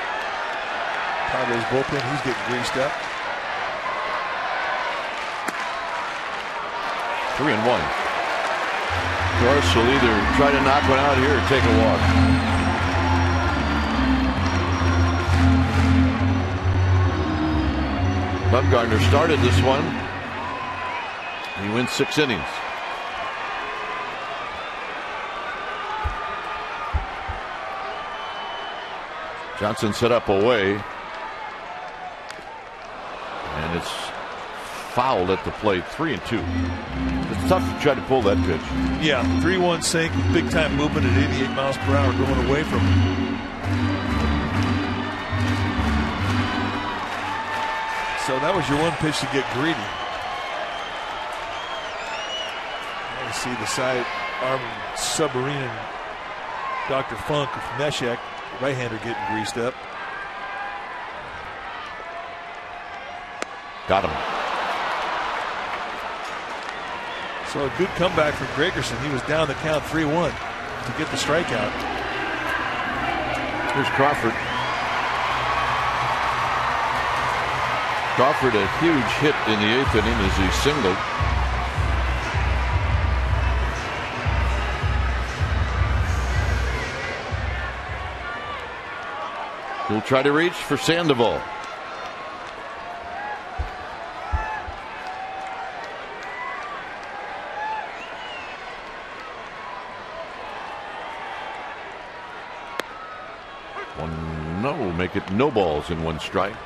Padres bullpen. He's getting greased up. 3-1. Torres will either try to knock one out here or take a walk. Bumgarner started this one. He wins 6 innings. Johnson set up away. And it's fouled at the plate. 3-2. It's tough to try to pull that pitch. Yeah, 3-1 sink, big time movement at 88 miles per hour going away from him. So that was your one pitch to get greedy. You see the side arm submarine and Dr. Funk of Neshek, right-hander, getting greased up. Got him. So a good comeback from Gregerson. He was down the count 3-1 to get the strikeout. Here's Crawford. Crawford, a huge hit in the 8th inning as he singled. He'll try to reach for Sandoval. No, make it no balls in 1 strike.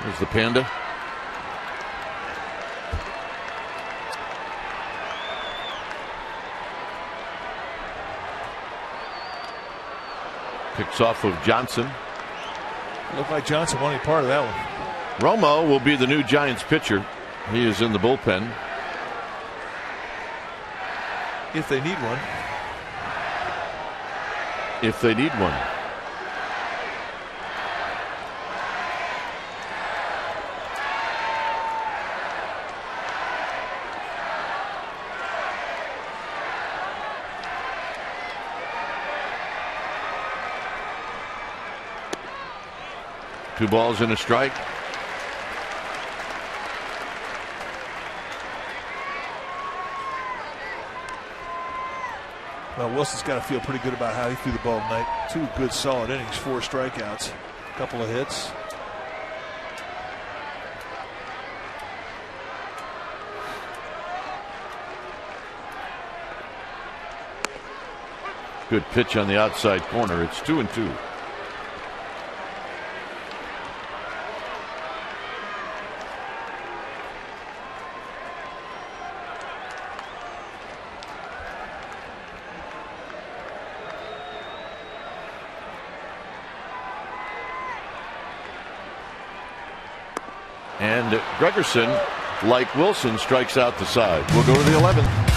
There's the Panda. Picks off of Johnson. Looked like Johnson wanted part of that one. Romo will be the new Giants pitcher. He is in the bullpen. If they need one. If they need one. Two balls and a strike. Well, Wilson's got to feel pretty good about how he threw the ball tonight. 2 good solid innings, 4 strikeouts, a couple of hits. Good pitch on the outside corner. It's 2-2. And Gregerson, like Wilson, strikes out the side. We'll go to the 11th.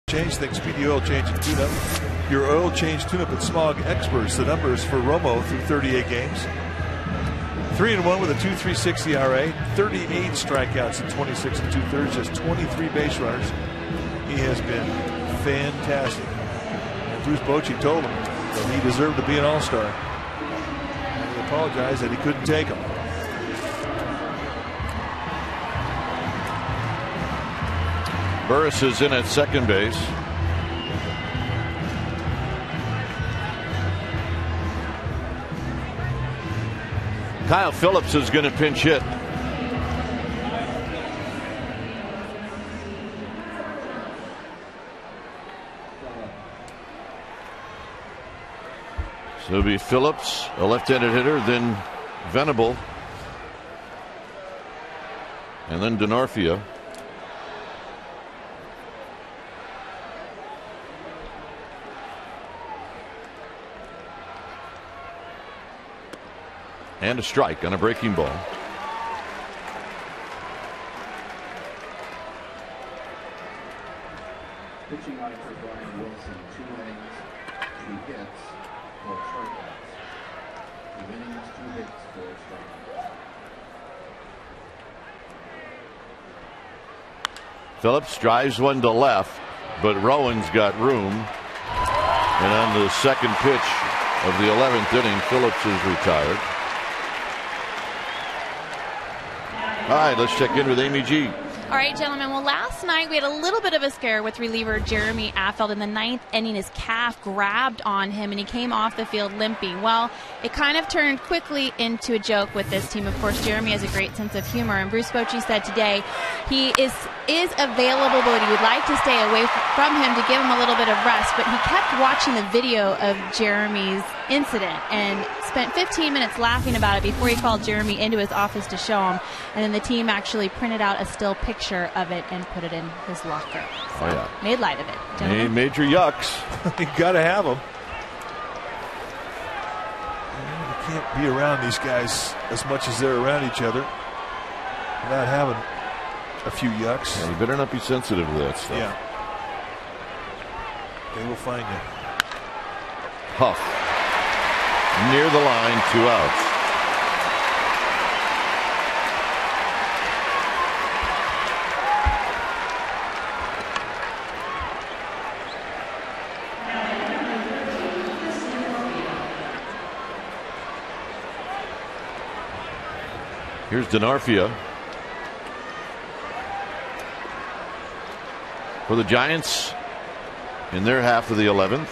Change things. Speedy oil change and tune-up. Your oil change, tune-up, and smog experts. The numbers for Romo through 38 games. 3-1 with a 2.36 ERA. 38 strikeouts in 26 2/3. Just 23 base runners. He has been fantastic. And Bruce Bochy told him that he deserved to be an all-star. And he apologized that he couldn't take him. Burris is in at second base. Kyle Phillips is going to pinch hit. So it'll be Phillips, a left-handed hitter, then Venable, and then Denorfia. And a strike on a breaking ball. Pitching line for Brian Wilson, 2 innings, 2 hits, Phillips drives one to left, but Rowan's got room. And on the second pitch of the 11th inning, Phillips is retired. All right, let's check in with Amy G. All right, gentlemen. Well, last night we had a little bit of a scare with reliever Jeremy Affeldt. In the 9th inning, his calf grabbed on him, and he came off the field limping. Well, it kind of turned quickly into a joke with this team. Of course, Jeremy has a great sense of humor, and Bruce Bochy said today he is available, but he would like to stay away from him to give him a little bit of rest. But he kept watching the video of Jeremy's incident and spent 15 minutes laughing about it before he called Jeremy into his office to show him. And then the team actually printed out a still picture of it and put it in his locker. So made light of it. Hey, major yucks. You got to have them. You can't be around these guys as much as they're around each other without having a few yucks. Yeah, you better not be sensitive to that stuff. Yeah. They will find you. Huff. Near the line, 2 outs. Here's Denarfia. For the Giants, in their half of the 11th,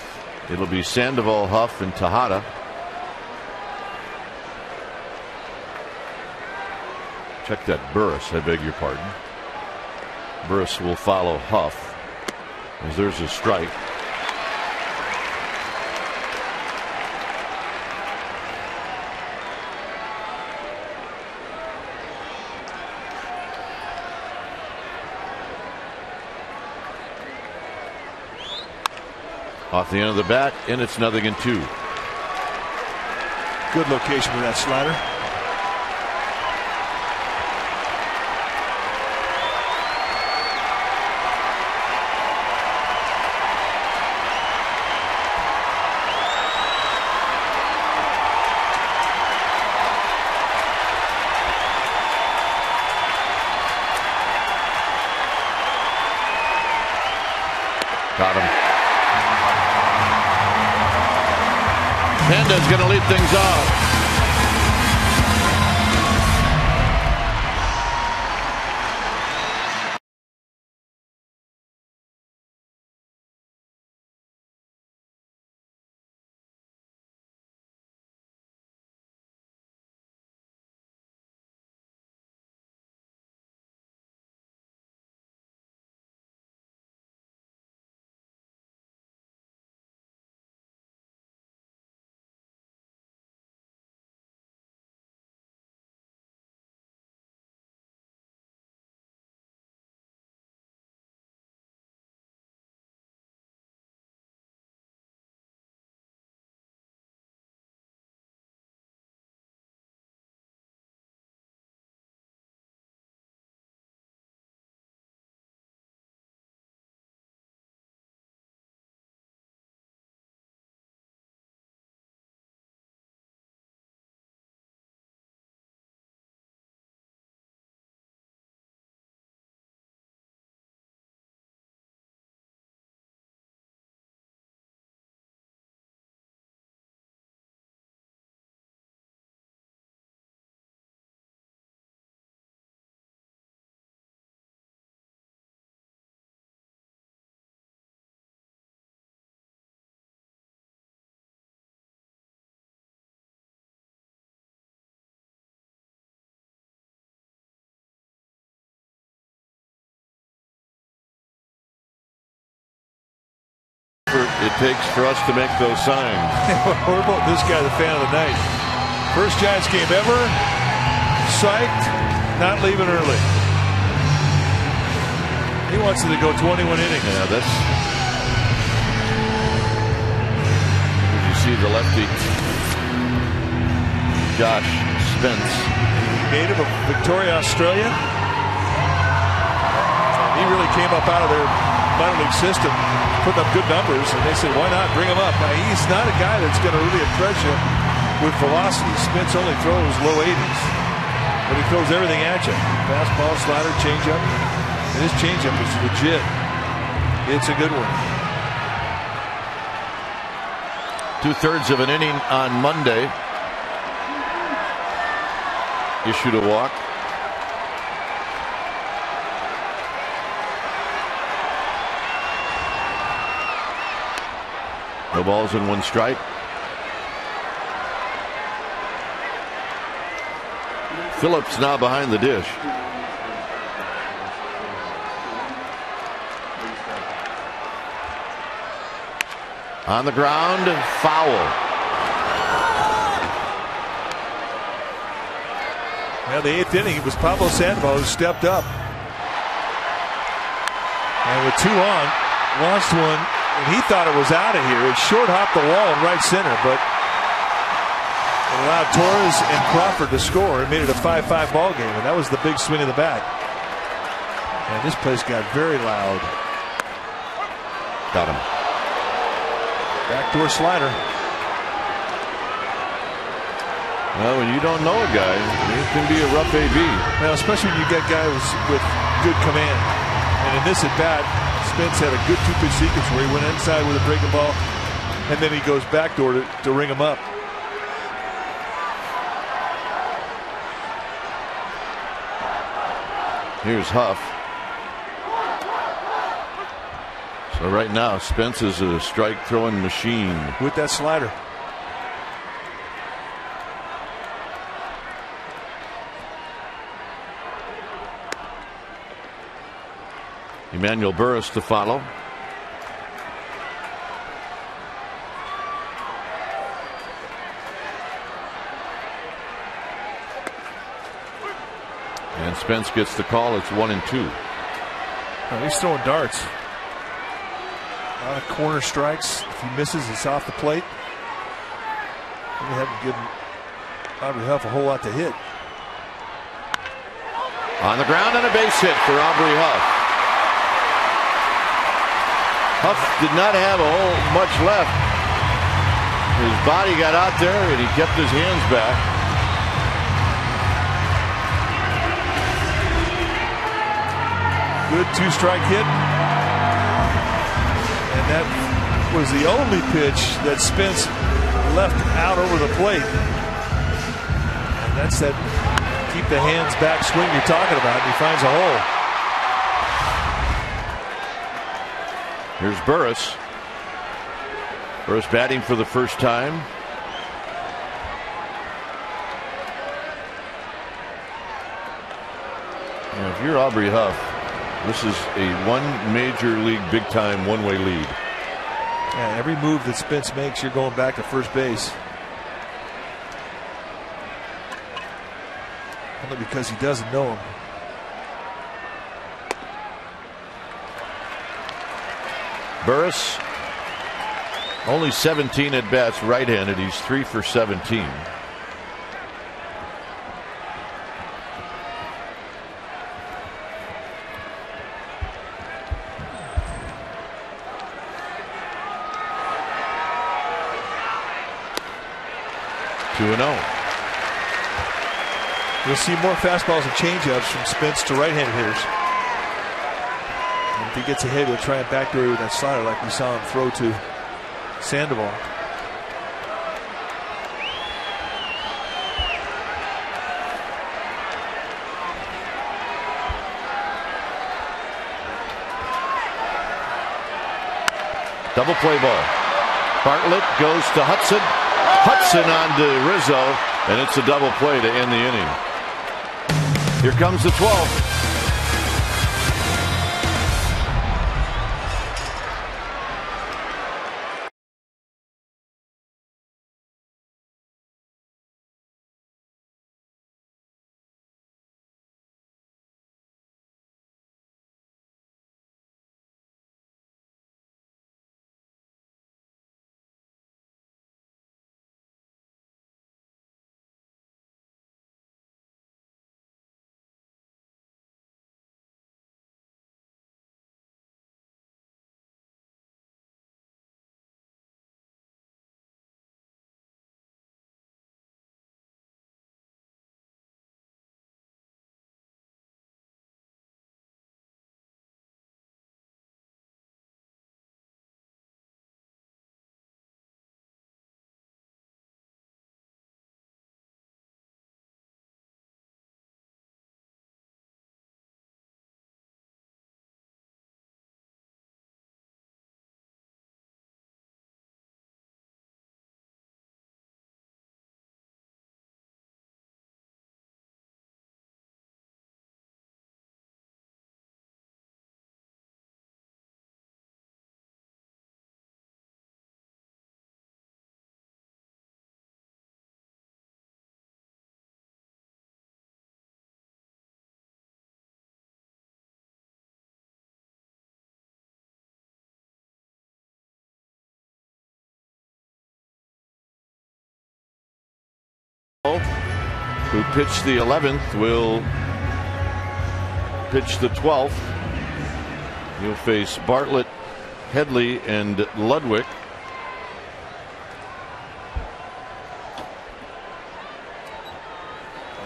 it'll be Sandoval, Huff, and Tejada. Check that, Burris, I beg your pardon. Burris will follow Huff, as there's a strike. Off the end of the bat, and it's 0-2. Good location with that slider. Got him. Panda's going to lead things off. It takes for us to make those signs. We're both this guy the fan of the night. First Giants game ever. Psyched. Not leaving early. He wants it to go 21 innings. Yeah, that's. Did you see the lefty? Josh Spence. Native of Victoria, Australia. He really came up out of there minor league system, putting up good numbers, and they said, why not bring him up? Now, he's not a guy that's going to really impress you with velocity. Spence only throws low 80s, but he throws everything at you. Fastball, slider, changeup, and his changeup is legit. It's a good one. 2/3 of an inning on Monday. Issued a walk. No balls and 1 strike. Phillips now behind the dish. On the ground, foul. Now, the 8th inning, it was Pablo Sandoval who stepped up. And with 2 on, launched one, and he thought it was out of here. It short hopped the wall in right center, but it allowed Torres and Crawford to score. It made it a 5-5 ball game, and that was the big swing of the bat. And this place got very loud. Got him. Backdoor slider. Well, when you don't know a guy, it can be a rough AB. Well, especially when you get guys with good command. And in this at bat, Spence had a good 2-pitch sequence where he went inside with a breaking ball, and then he goes backdoor to ring him up. Here's Huff. So right now, Spence is a strike throwing machine with that slider. Emmanuel Burris to follow. And Spence gets the call. It's 1-2. Oh, he's throwing darts. A lot of corner strikes. If he misses, it's off the plate. We haven't given Aubrey Huff a whole lot to hit. On the ground and a base hit for Aubrey Huff. Huff did not have a whole much left. His body got out there and he kept his hands back. Good 2-strike hit. And that was the only pitch that Spence left out over the plate. And that's that keep the hands back swing you're talking about. And he finds a hole. Here's Burris. Burris batting for the first time. Now, if you're Aubrey Huff, this is a major league big time one-way lead. Yeah, every move that Spence makes, you're going back to first base. Only because he doesn't know him. Burris, only 17 at bats right-handed. He's 3 for 17. You'll see more fastballs and changeups from Spence to right-handed hitters. And if he gets ahead, he'll try and backdoor with that slider like we saw him throw to Sandoval. Double play ball. Bartlett goes to Hudson. Hudson on to Rizzo, and it's a double play to end the inning. Here comes the 12th. who pitched the 11th, will pitch the 12th. He'll face Bartlett, Headley, and Ludwig.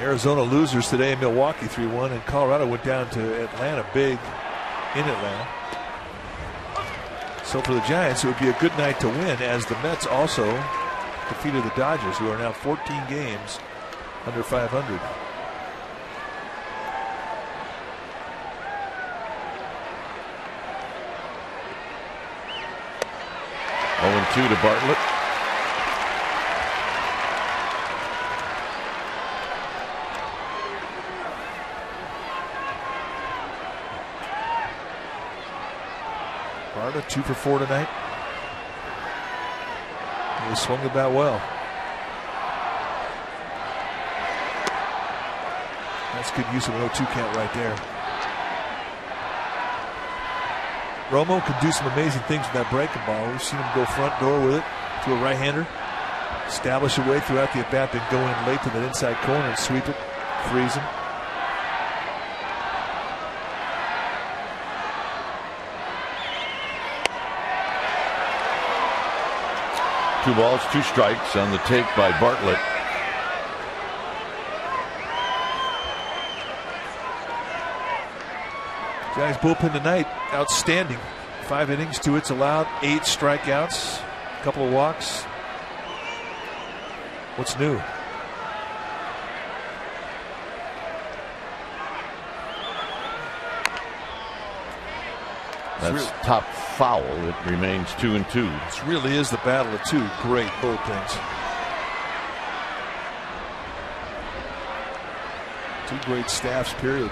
Arizona losers today in Milwaukee 3-1, and Colorado went down to Atlanta big in Atlanta. So for the Giants, it would be a good night to win, as the Mets also defeated the Dodgers, who are now 14 games under 500. To Bartlett. Bartlett 2 for 4 tonight. He swung the bat well. That's good use of an 0-2 count right there. Romo can do some amazing things with that breaking ball. We've seen him go front door with it to a right-hander, establish a way throughout the at-bat, then go in late to that inside corner and sweep it, freeze him. Two balls, 2 strikes on the take by Bartlett. Giants bullpen tonight, outstanding. 5 innings, 2 hits allowed, 8 strikeouts, a couple of walks. What's new? That's top foul. It remains 2-2. This really is the battle of 2 great bullpens. 2 great staffs, period.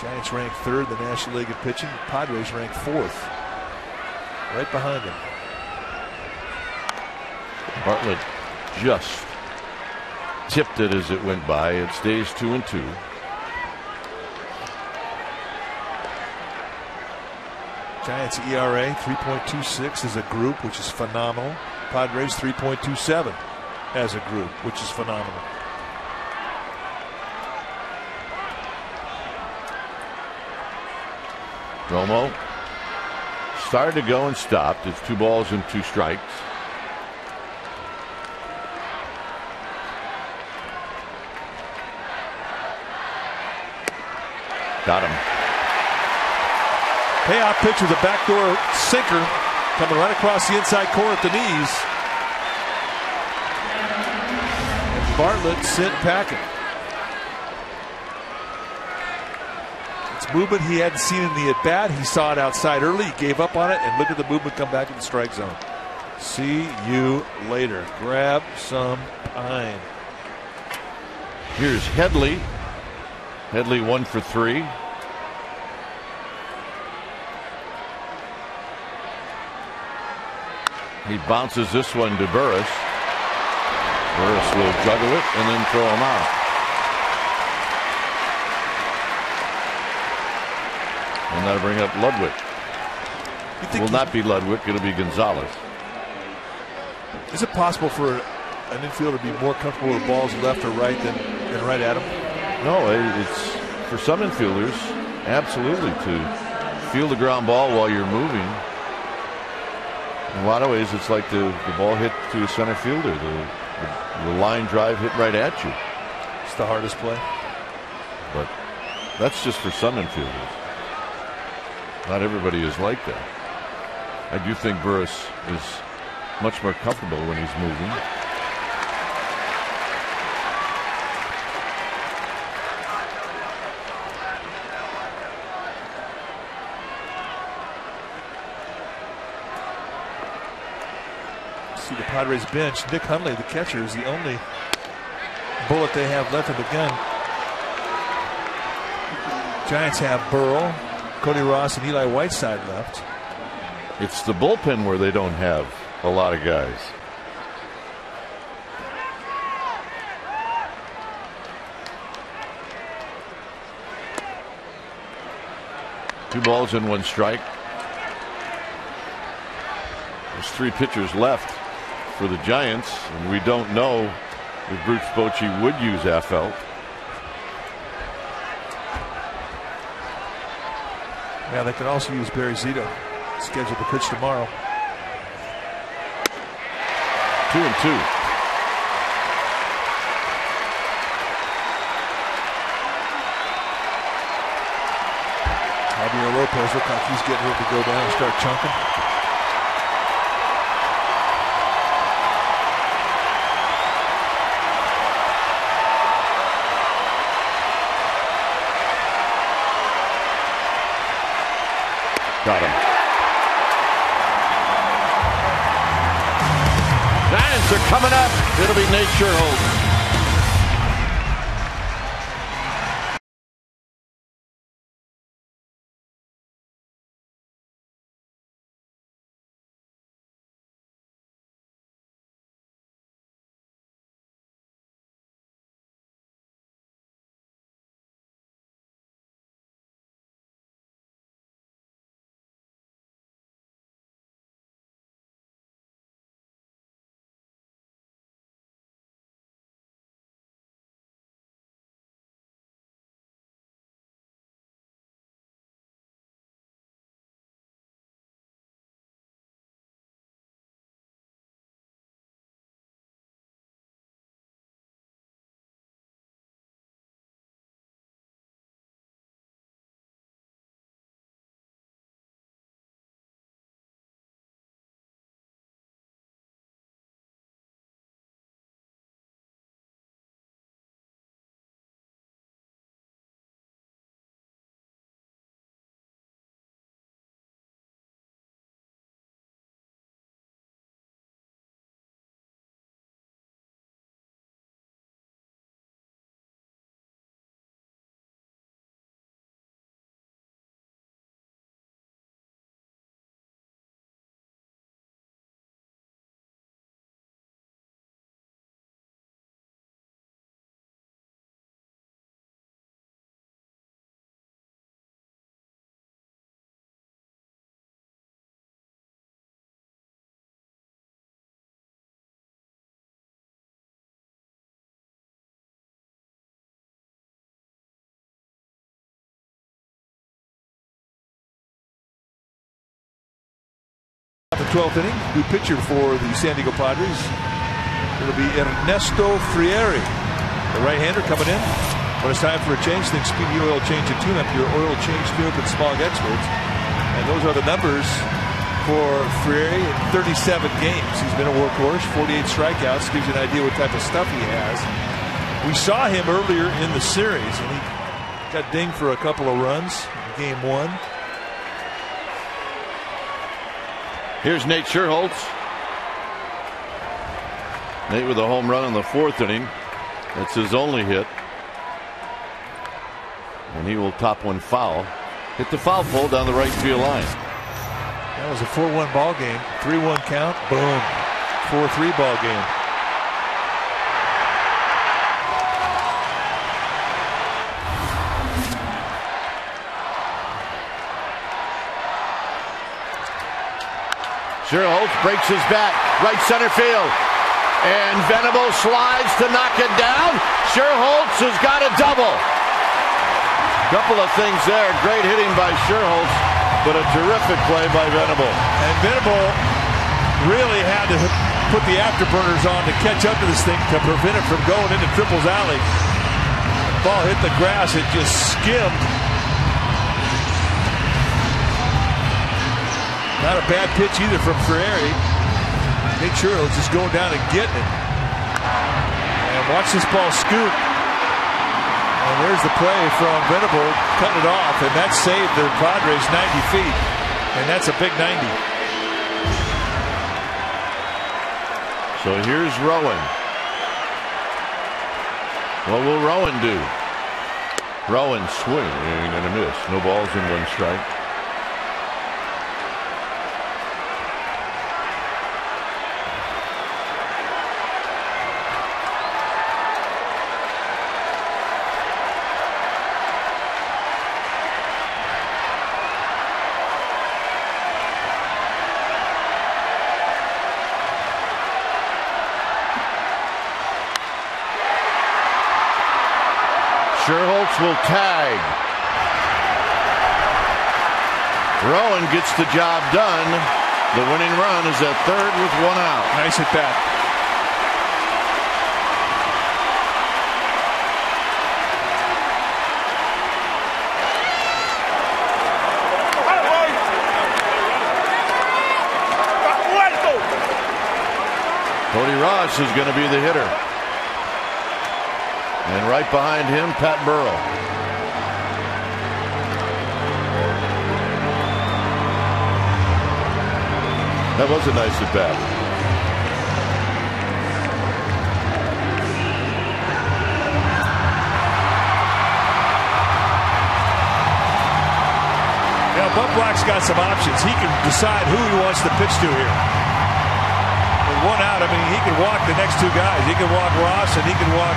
Giants ranked 3rd in the National League in pitching. The Padres ranked 4th. Right behind them. Bartlett just tipped it as it went by. It stays 2-2. Giants ERA 3.26 as a group, which is phenomenal. Padres 3.27 as a group, which is phenomenal. Romo started to go and stopped. It's 2 balls and 2 strikes. Got him. Payoff pitch with a backdoor sinker coming right across the inside corner at the knees. And Bartlett sent packing. It's movement he hadn't seen in the at-bat. He saw it outside early. He gave up on it, and look at the movement come back in the strike zone. See you later. Grab some pine. Here's Headley. Headley 1 for 3. He bounces this one to Burris. Burris will juggle it and then throw him out. And that'll bring up Ludwig. Will not be Ludwig, it'll be Gonzalez. Is it possible for an infielder to be more comfortable with balls left or right than right at him? No, it's for some infielders, absolutely, to feel the ground ball while you're moving. In a lot of ways, it's like the ball hit to a center fielder, the line drive hit right at you. It's the hardest play. But that's just for some infielders. Not everybody is like that. I do think Burris is much more comfortable when he's moving. See the Padres bench. Nick Hundley, the catcher, is the only bullet they have left in the gun. Giants have Burrell, Cody Ross, and Eli Whiteside left. It's the bullpen where they don't have a lot of guys. Two balls and 1 strike. There's 3 pitchers left for the Giants, and we don't know if Bruce Bochy would use Affeldt. Yeah, they can also use Barry Zito. Scheduled to pitch tomorrow. 2-2. Javier Lopez looks like he's getting ready to go down and start chunking. Got him. Giants are coming up. It'll be Nate Sher Holz. The 12th inning, new pitcher for the San Diego Padres. It'll be Ernesto Frieri, the right-hander coming in. When it's time for a change, think Speedy Oil Change and Tune-Up, your oil change tune-up and smog experts. And those are the numbers for Frieri in 37 games. He's been a workhorse, 48 strikeouts, gives you an idea what type of stuff he has. We saw him earlier in the series, and he got dinged for a couple of runs in game 1. Here's Nate Sher Holz. Nate with a home run in the 4th inning. That's his only hit. And he will top one foul. Hit the foul pole down the right field line. That was a 4-1 ball game. 3-1 count. Boom. 4-3 ball game. Sher Holz breaks his bat, right center field. And Venable slides to knock it down. Sher Holz has got a double. Couple of things there. Great hitting by Sher Holz, but a terrific play by Venable. And Venable really had to put the afterburners on to catch up to this thing to prevent it from going into Triples Alley. The ball hit the grass. It just skimmed. Not a bad pitch either from Frieri. Make sure it was just going down and getting it. And watch this ball scoot. And there's the play from Venable, cutting it off, and that saved the Padres 90 feet. And that's a big 90. So here's Rowan. What will Rowan do? Rowan swing and a miss. No balls and 1 strike. Holz will tag. Rowan gets the job done. The winning run is at third with one out. Nice at bat. Cody Ross is going to be the hitter. And right behind him, Pat Burrell. That was a nice at bat. Now, Bud Black's got some options. He can decide who he wants to pitch to here. With one out, I mean, he can walk the next two guys. He can walk Ross and he can walk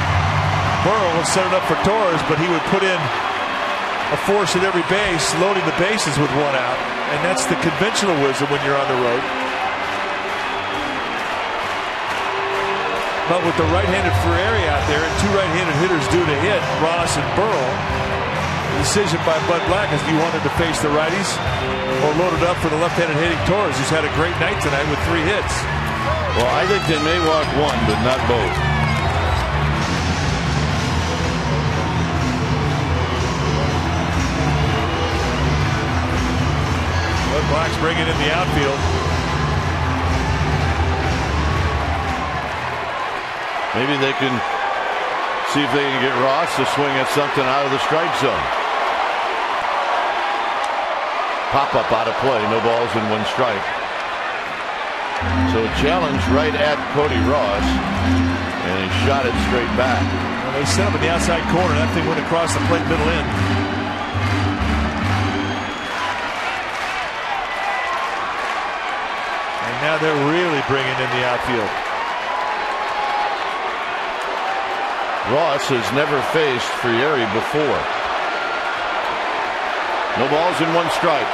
Burrell and set it up for Torres, but he would put in a force at every base, loading the bases with one out. And that's the conventional wisdom when you're on the road. But with the right-handed Ferrari out there and two right-handed hitters due to hit, Ross and Burrell, the decision by Bud Black is, do you want him to face the righties or load it up for the left-handed hitting Torres, who's had a great night tonight with 3 hits? Well, I think they may walk one, but not both. Bud Black's bringing in the outfield. Maybe they can see if they can get Ross to swing at something out of the strike zone. Pop up out of play, no balls and 1 strike. So a challenge right at Cody Ross, and he shot it straight back. Well, they set up in the outside corner. That thing went across the plate middle in. And now they're really bringing in the outfield. Ross has never faced Frieri before. No balls and 1 strike.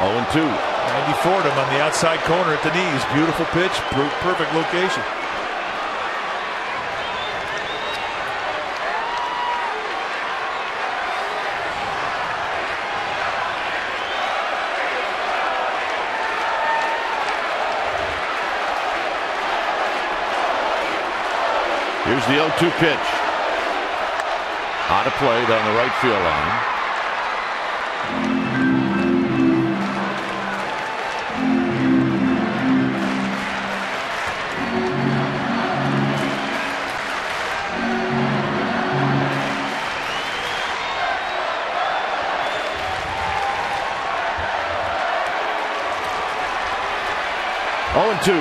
Oh, 2. Andy Fordham on the outside corner at the knees. Beautiful pitch, perfect location. Here's the 0-2 pitch. Out of play down the right field line. Oh, 2.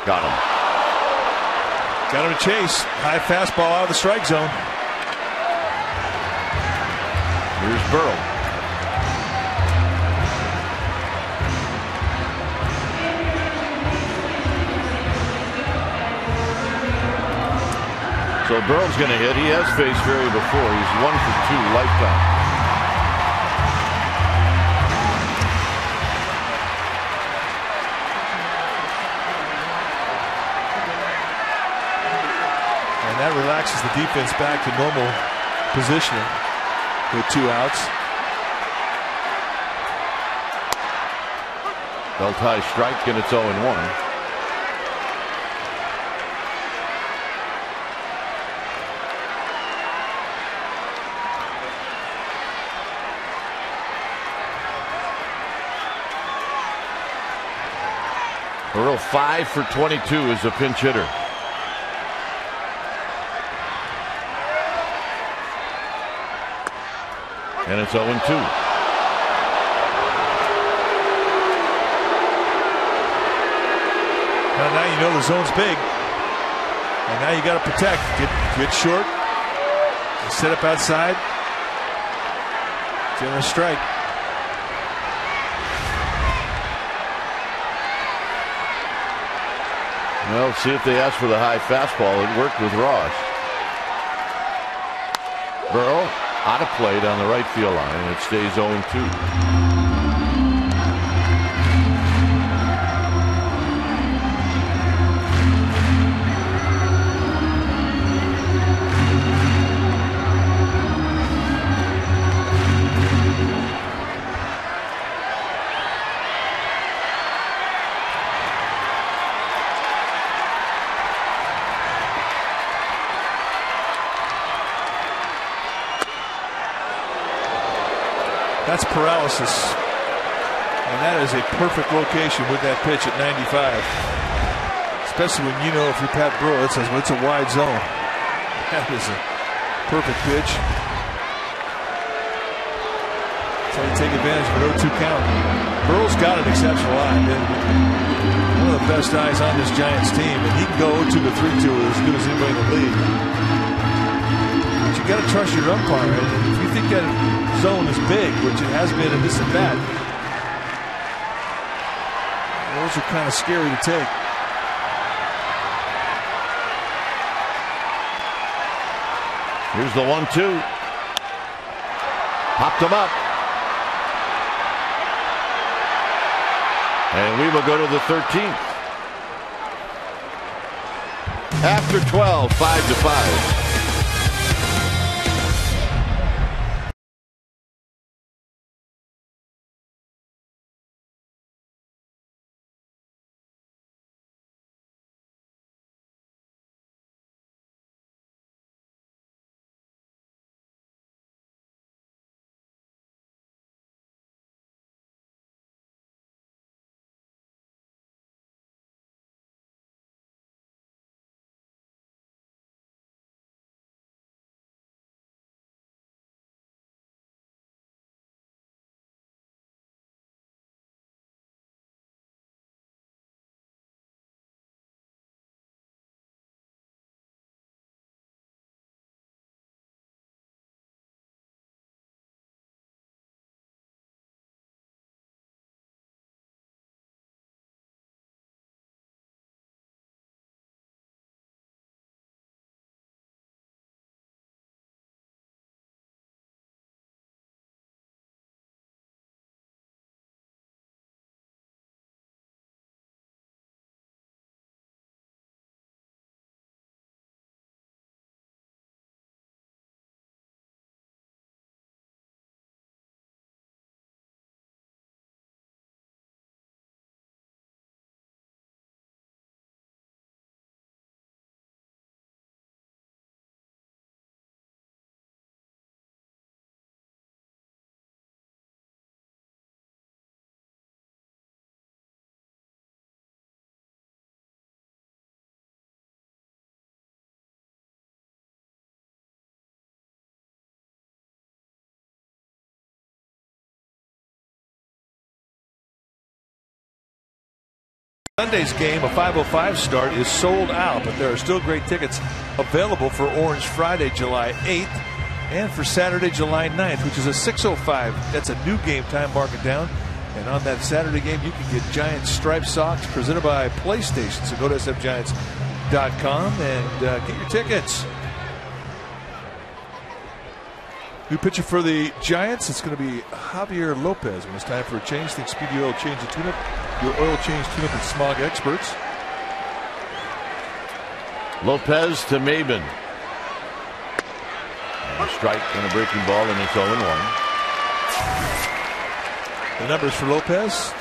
Got him. Got him to chase. High fastball out of the strike zone. Here's Burrell. So Burrell's going to hit. He has faced Ferry before. He's 1 for 2 lifetime. That relaxes the defense back to normal positioning with 2 outs. Belt high strike, and it's 0-1. Burrell 5 for 22 as a pinch hitter. And it's 0-2. Now you know the zone's big. And now you got to protect. Get short. Set up outside. Get a strike. Well, see if they ask for the high fastball. It worked with Ross. Burrow out of play down the right field line. It stays 0-2. That's paralysis. And that is a perfect location with that pitch at 95. Especially when you know if you're Pat Burrow, it says, well, it's a wide zone. That is a perfect pitch. That's how you take advantage of an 0-2 count. Burrow's got an exceptional eye. One of the best eyes on this Giants team. And he can go 0-2 to 3-2 as good as anybody in the league. But you got to trust your umpire. And if you think that zone is big, which it has been in this at bat, those are kind of scary to take. Here's the 1-2. Popped him up. And we will go to the 13th. After 12, 5-5. Sunday's game, a 5:05 start, is sold out, but there are still great tickets available for Orange Friday, July 8th, and for Saturday, July 9th, which is a 6:05. That's a new game time. Mark it down. And on that Saturday game, you can get Giants striped socks presented by PlayStation. So go to sfgiants.com and get your tickets. New pitcher for the Giants, it's going to be Javier Lopez. When it's time for a change, think Speedy Oil Change and Tune-Up. Your oil change, tune-up, and smog experts. Lopez to Maben. And a strike and a breaking ball, and it's 0-1. The numbers for Lopez,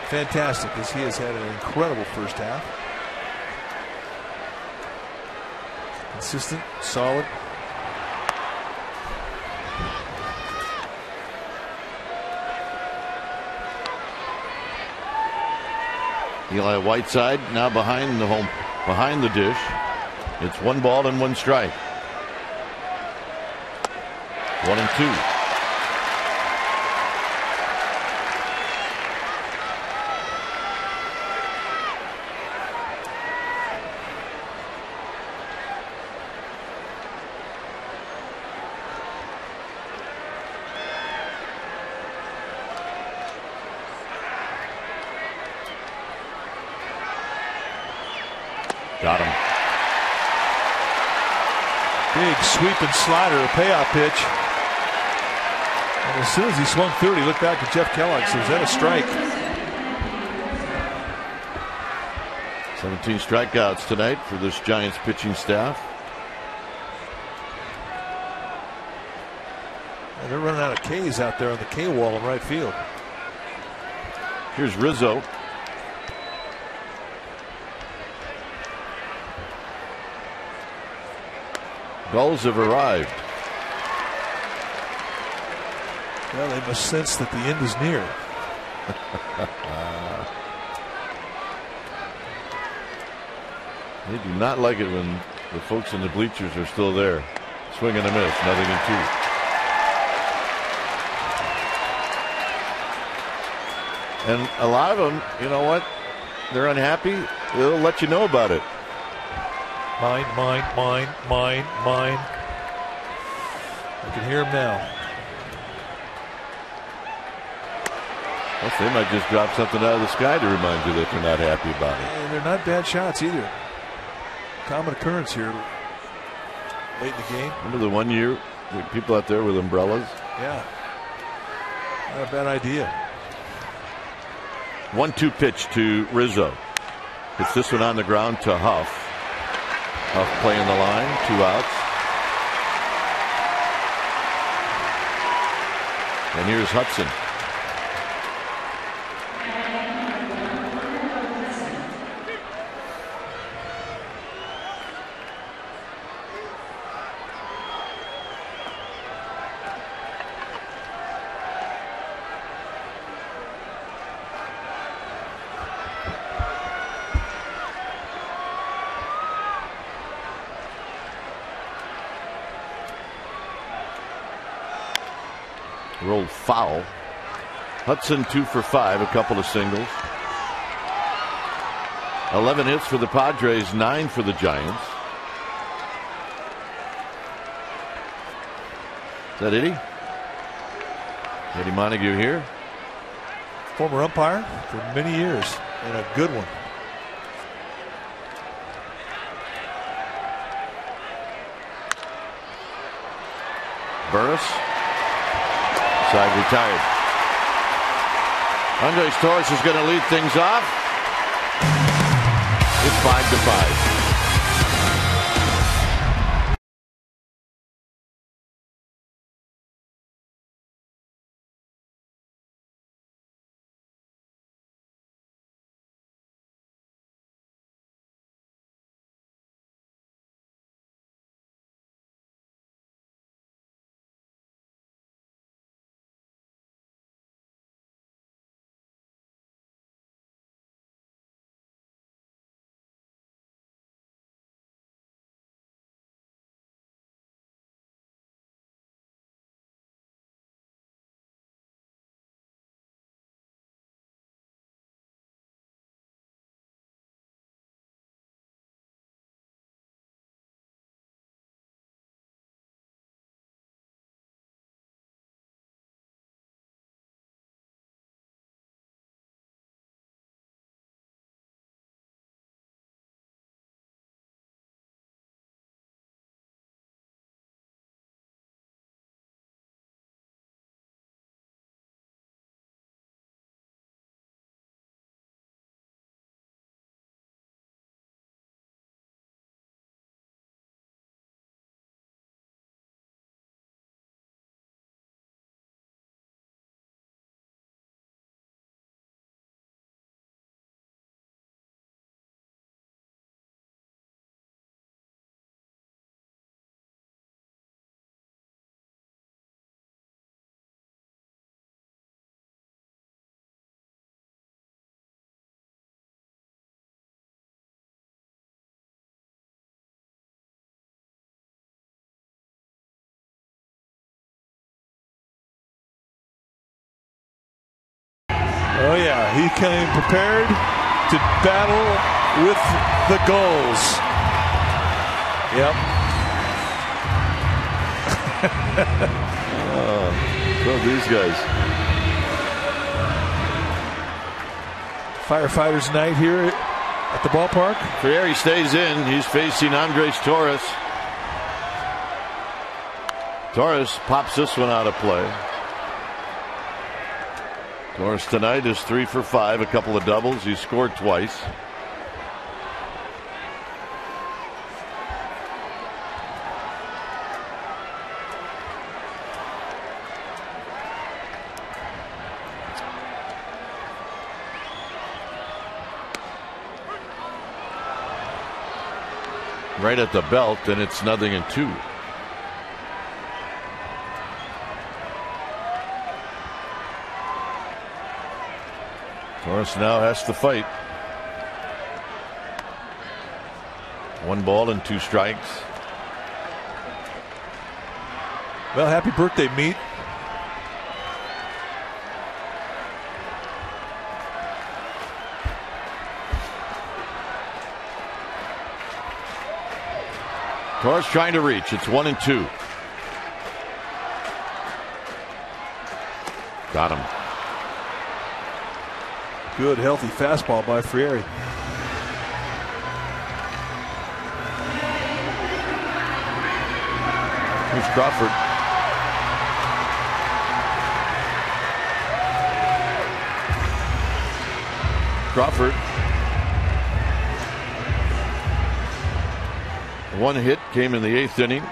fantastic, as he has had an incredible first half. Consistent, solid. Eli Whiteside now behind the dish. It's 1 ball and 1 strike. 1-2. Got him. Big sweeping slider, a payoff pitch. And as soon as he swung through it, he looked back at Jeff Kellogg. So is that a strike? 17 strikeouts tonight for this Giants pitching staff. And they're running out of K's out there on the K wall in right field. Here's Rizzo. Gulls have arrived. Well, they must sense that the end is near. They do not like it when the folks in the bleachers are still there. Swing and a miss, 0-2. And a lot of them, you know what? They're unhappy. They'll let you know about it. Mine. I can hear him now. Well, they might just drop something out of the sky to remind you that they're not happy about it. And they're not bad shots either. Common occurrence here late in the game. Remember the one year with people out there with umbrellas? Yeah. Not a bad idea. 1-2 pitch to Rizzo. Hits this one on the ground to Huff. Huff playing the line, 2 outs. And here's Hudson. Rolled foul. Hudson 2 for 5, a couple of singles. 11 hits for the Padres, 9 for the Giants. Is that Eddie? Eddie Montague here. Former umpire for many years, and a good one. Burris. Side retired. Andres Torres is going to lead things off. It's 5-5. Oh yeah, he came prepared to battle with the Gulls. Yep. So these guys. Firefighters night here at the ballpark. Frieri stays in. He's facing Andres Torres. Torres pops this one out of play. Torres tonight is 3 for 5, a couple of doubles. He scored twice. Right at the belt, and it's 0-2. Torres now has to fight. 1 ball and 2 strikes. Well, happy birthday, Meat. Torres trying to reach. It's 1-2. Got him. Good, healthy fastball by Frieri. Here's Crawford. Crawford. 1 hit came in the 8th inning.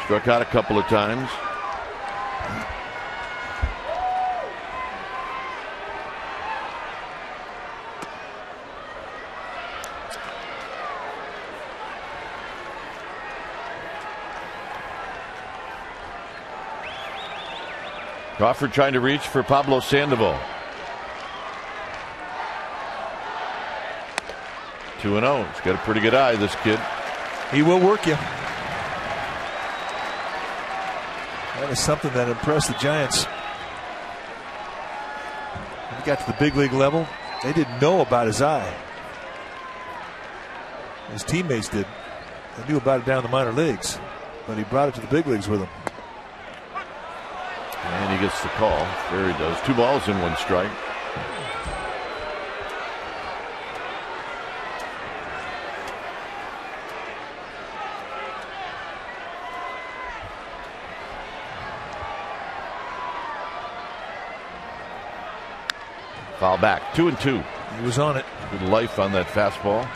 Struck out a couple of times. Crawford trying to reach for Pablo Sandoval. 2-0. He's got a pretty good eye, this kid. He will work you. That is something that impressed the Giants. When he got to the big league level, they didn't know about his eye. His teammates did. They knew about it down the minor leagues, but he brought it to the big leagues with him. And he gets the call. There he does. 2 balls and 1 strike. Foul back. 2-2. He was on it. Good life on that fastball.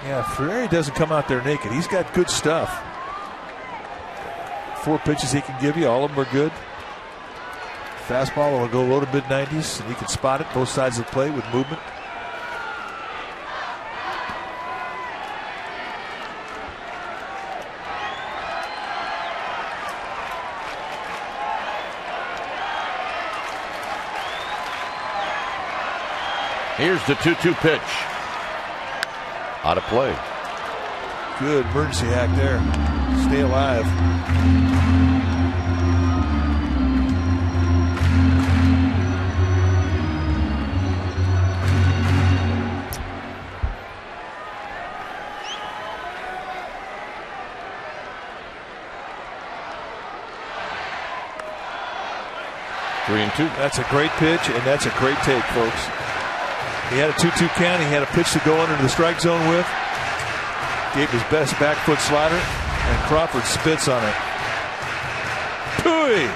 Yeah, Frieri doesn't come out there naked. He's got good stuff. 4 pitches he can give you, all of them are good. Fastball will go low to mid-90s, and he can spot it both sides of the plate with movement. Here's the 2-2 pitch. Out of play. Good emergency hack there. Stay alive. Three and 2. That's a great pitch, and that's a great take, folks. He had a 2-2 count. He had a pitch to go under the strike zone with. Gave his best back foot slider, and Crawford spits on it. Pooey!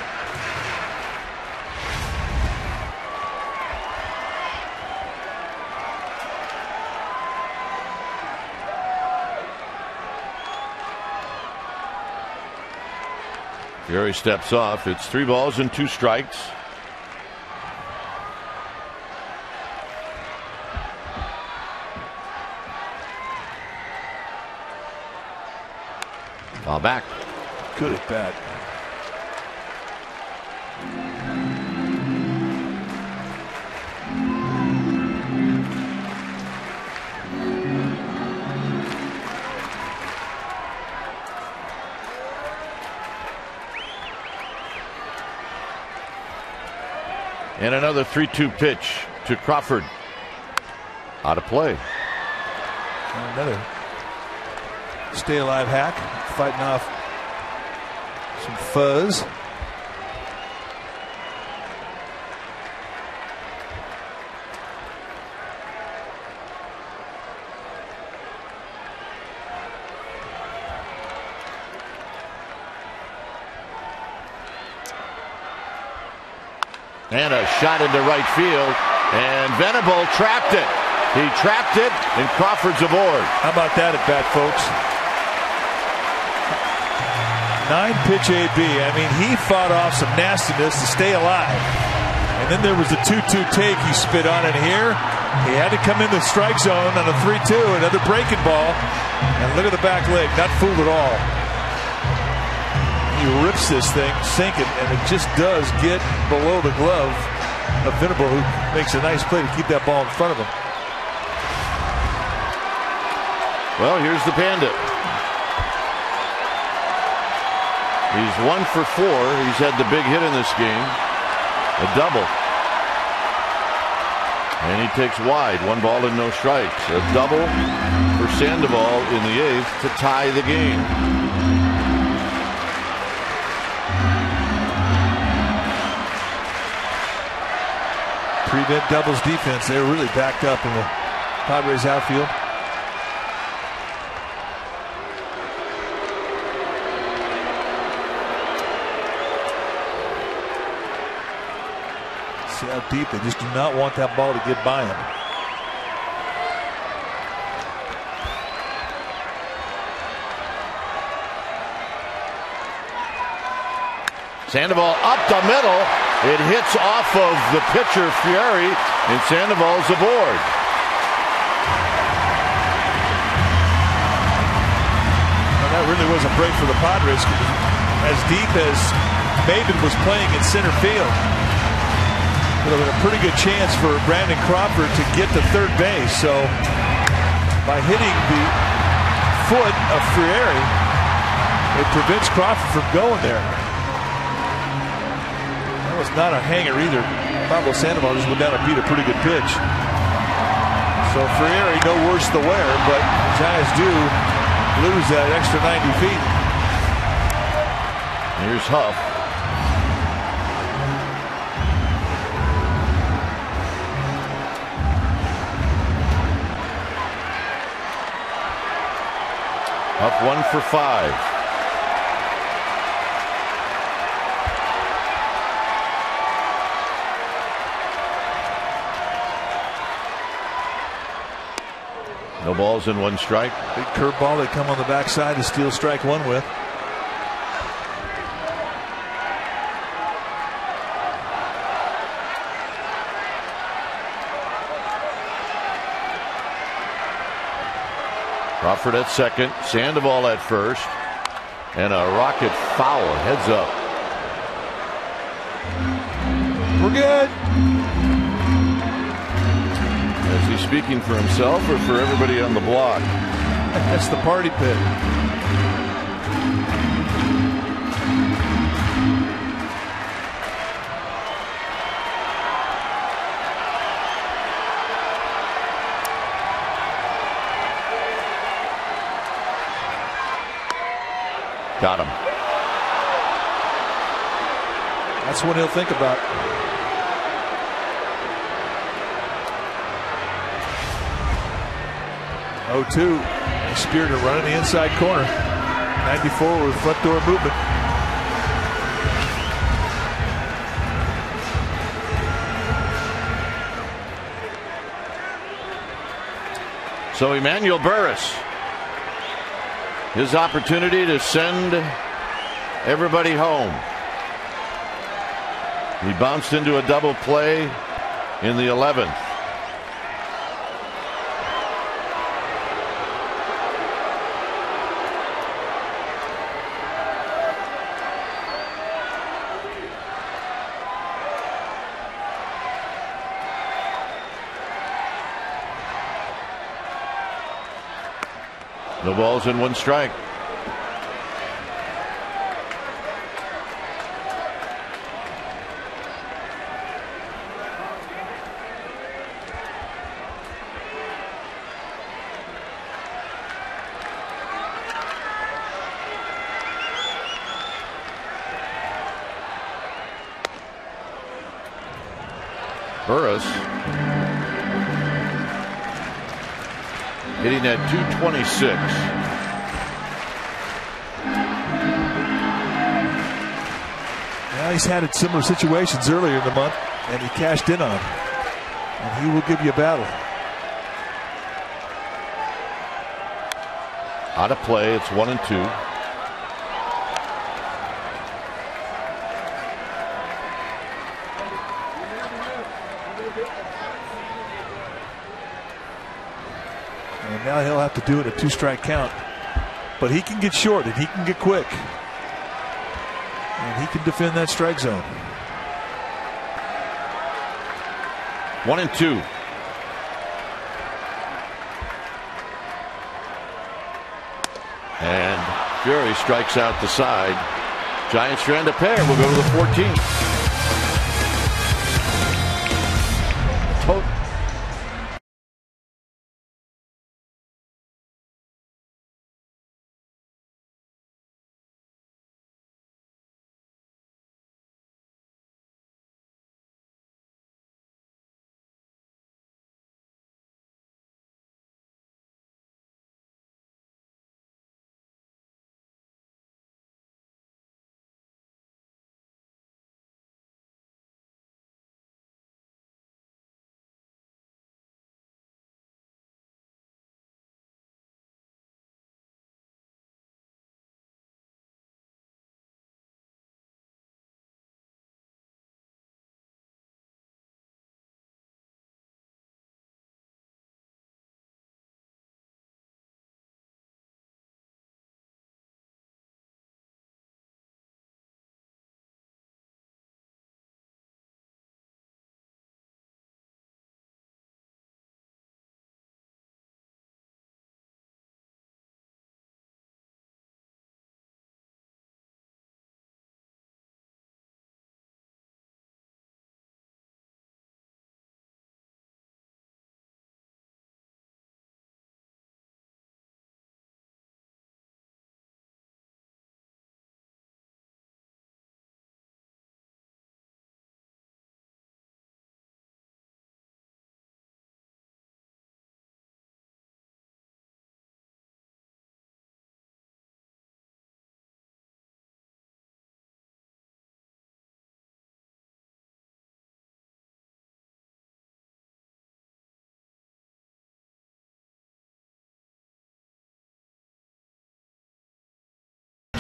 Frieri steps off. It's 3 balls and 2 strikes. Ball back. Good at bat. And another 3-2 pitch to Crawford. Out of play. Another stay alive hack, fighting off some fuzz. And a shot into right field. And Venable trapped it. He trapped it, and Crawford's aboard. How about that at bat, folks? 9-pitch AB. I mean, he fought off some nastiness to stay alive. And then there was the 2-2 take he spit on it here. He had to come in the strike zone on a 3-2, another breaking ball. And look at the back leg, not fooled at all. He rips this thing, sinking, and it just does get below the glove of Venable, who makes a nice play to keep that ball in front of him. Well, here's the Panda. He's 1 for 4. He's had the big hit in this game. A double. And he takes wide. 1 ball and no strikes. A double for Sandoval in the 8th to tie the game. Prevent doubles defense. They were really backed up in the Padres outfield. See how deep they just do not want that ball to get by him. Sandoval up the middle. It hits off of the pitcher Fieri, and Sandoval's aboard. Well, that really was a break for the Padres. As deep as Maben was playing in center field, it would have been a pretty good chance for Brandon Crawford to get to third base. So by hitting the foot of Fieri, it prevents Crawford from going there. That was not a hanger either. Pablo Sandoval just went down and beat a pretty good pitch. So Fieri no worse the wear, but the Giants do lose that extra 90 feet. Here's Huff. Huff 1 for 5. No balls and 1 strike. Big curveball they come on the backside to steal strike 1 with. Crawford at second, Sandoval at first, and a rocket foul, heads up. We're good. Is he speaking for himself or for everybody on the block? That's the party pit. Got him. That's what he'll think about. Oh, 2. He speared a run in the inside corner. 94 with front door movement. So Emmanuel Burris, his opportunity to send everybody home. He bounced into a double play in the 11th. No balls and 1 strike. Burris hitting at 226. Yeah, he's had similar situations earlier in the month. and he cashed in on him. And he will give you a battle. Out of play. It's 1-2. And now he'll have to do it a 2-strike count. But he can get short and he can get quick. And he can defend that strike zone. 1-2. And Fury strikes out the side. Giants strand a pair. We'll go to the 14th.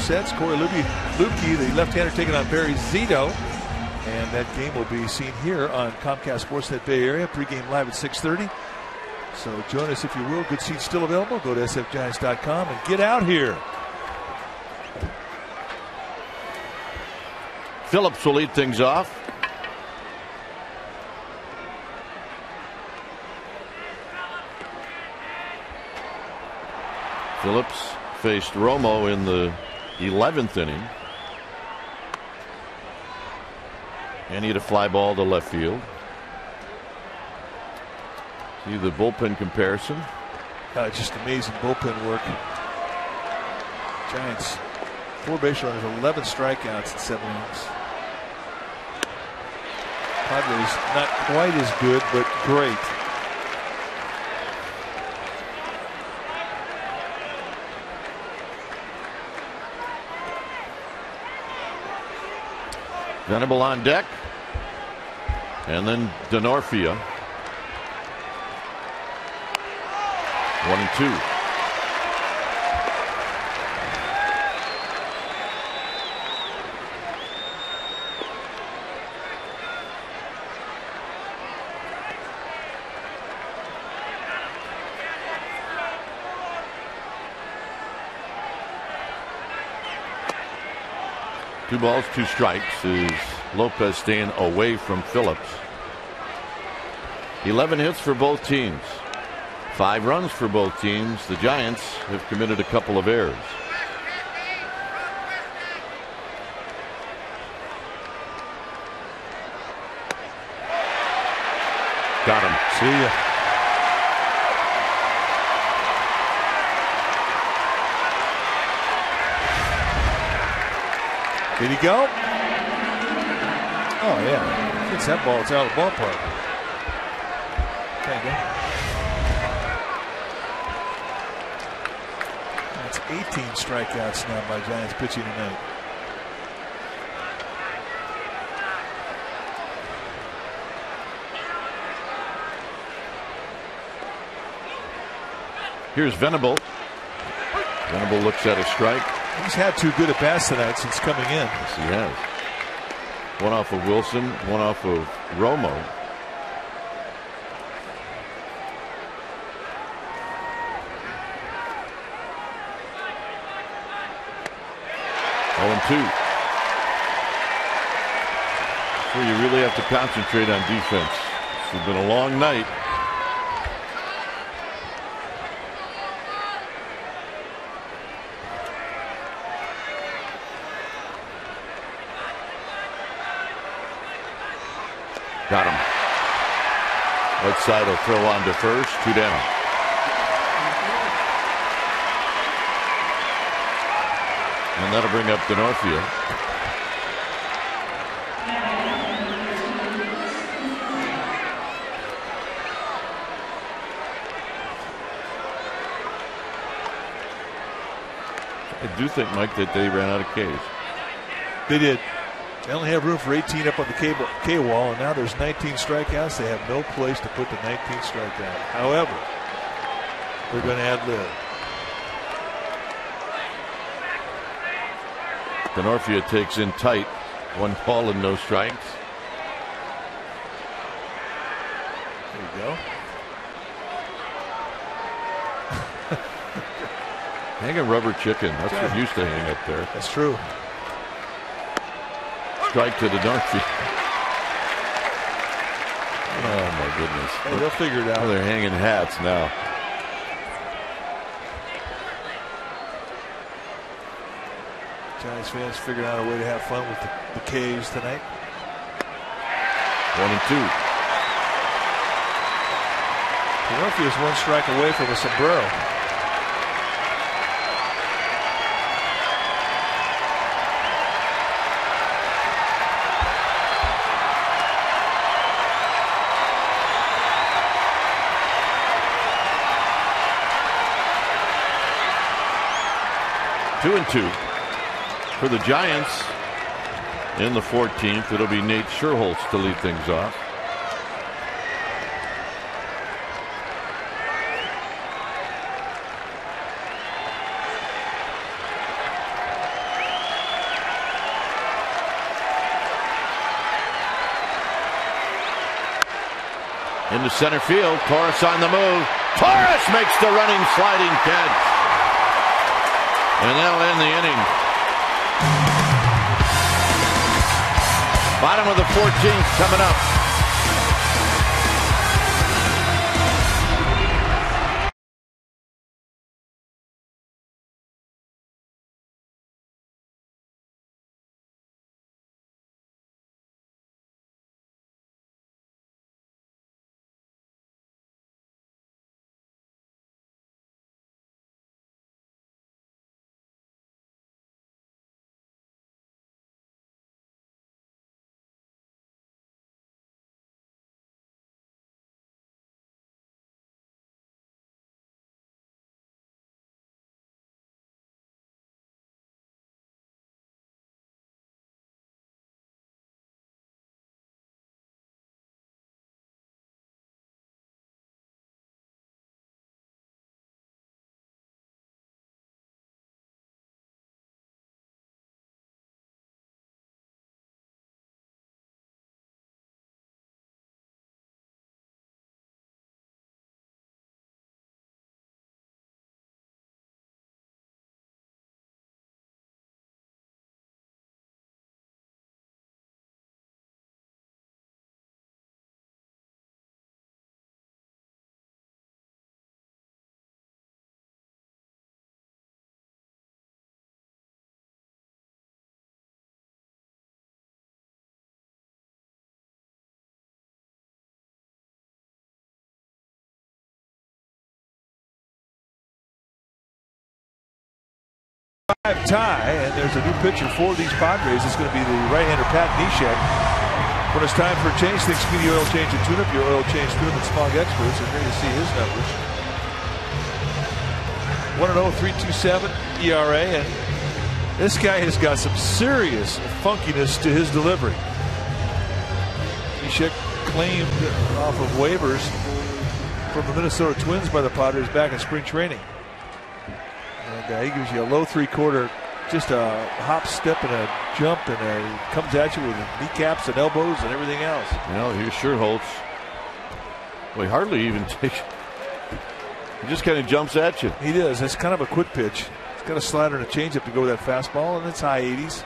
Sets. Corey Lukey, the left-hander, taking on Barry Zito. And that game will be seen here on Comcast Sportsnet Bay Area. Pre-game live at 6:30. So join us if you will. Good seats still available. Go to sfgiants.com and get out here. Phillips will lead things off. Phillips faced Romo in the 11th inning. And he had a fly ball to left field. See the bullpen comparison. Just amazing bullpen work. Giants, 4 base runners, 11 strikeouts in 7 innings. Padres not quite as good, but great. Venable on deck. And then Denorfia. 1-2. Two balls, 2 strikes is Lopez staying away from Phillips. 11 hits for both teams. 5 runs for both teams. The Giants have committed a couple of errors. Got him. See ya. Did he go? Oh, yeah. Hits that ball, it's out of the ballpark. Can't go. That's 18 strikeouts now by Giants pitching tonight. Here's Venable. Venable looks at a strike. He's had 2 good at bats tonight since coming in. Yes, he has. One off of Wilson, one off of Romo. Oh, 2. So you really have to concentrate on defense. It's been a long night. Got him. Right side will throw on to first. 2 down. And that'll bring up Denorfia. I do think, Mike, that they ran out of Ks. They did. They only have room for 18 up on the K wall, and now there's 19 strikeouts. They have no place to put the 19th strikeout. However, they're going to ad-lib. Denorfia takes in tight. 1 ball and no strikes. There you go. Hang a rubber chicken. That's what used to hang up there. That's true. Strike to Denorfia. Oh my goodness. Hey, they'll figure it out. Oh, they're hanging hats now. Giants fans figured out a way to have fun with the K's tonight. 1 and 2. Denorfia is 1 strike away from a sombrero. Two and 2 for the Giants. In the 14th, it'll be Nate Sher Holz to lead things off. Into center field. Torres on the move. Torres makes the running sliding catch. And that'll end the inning. Bottom of the 14th coming up. Tie, and there's a new pitcher for these Padres. It's going to be the right-hander Pat Neshek. When it's time for a change, think Speedy Oil Change and Tune-Up, your oil change tune-up and smog experts. And here to see his numbers. 1.0, 3.27 ERA, and this guy has got some serious funkiness to his delivery. Neshek claimed off of waivers from the Minnesota Twins by the Padres back in spring training. And he gives you a low three-quarter, just a hop, step, and a jump, and comes at you with kneecaps and elbows and everything else. Here's Sher Holz. Well, he hardly even takes. He just kind of jumps at you. He does. That's kind of a quick pitch. He's got a slider and a changeup to go with that fastball, and it's high 80s.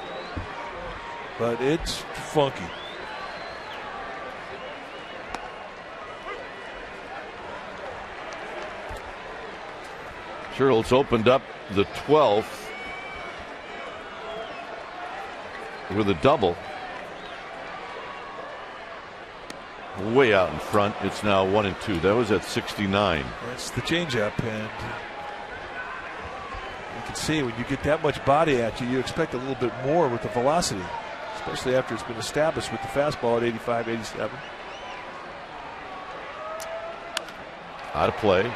But it's funky. Sher Holz opened up the 12th with a double. Way out in front. It's now 1-2. That was at 69. That's the changeup, and you can see when you get that much body at you, you expect a little bit more with the velocity, especially after it's been established with the fastball at 85, 87. Out of play.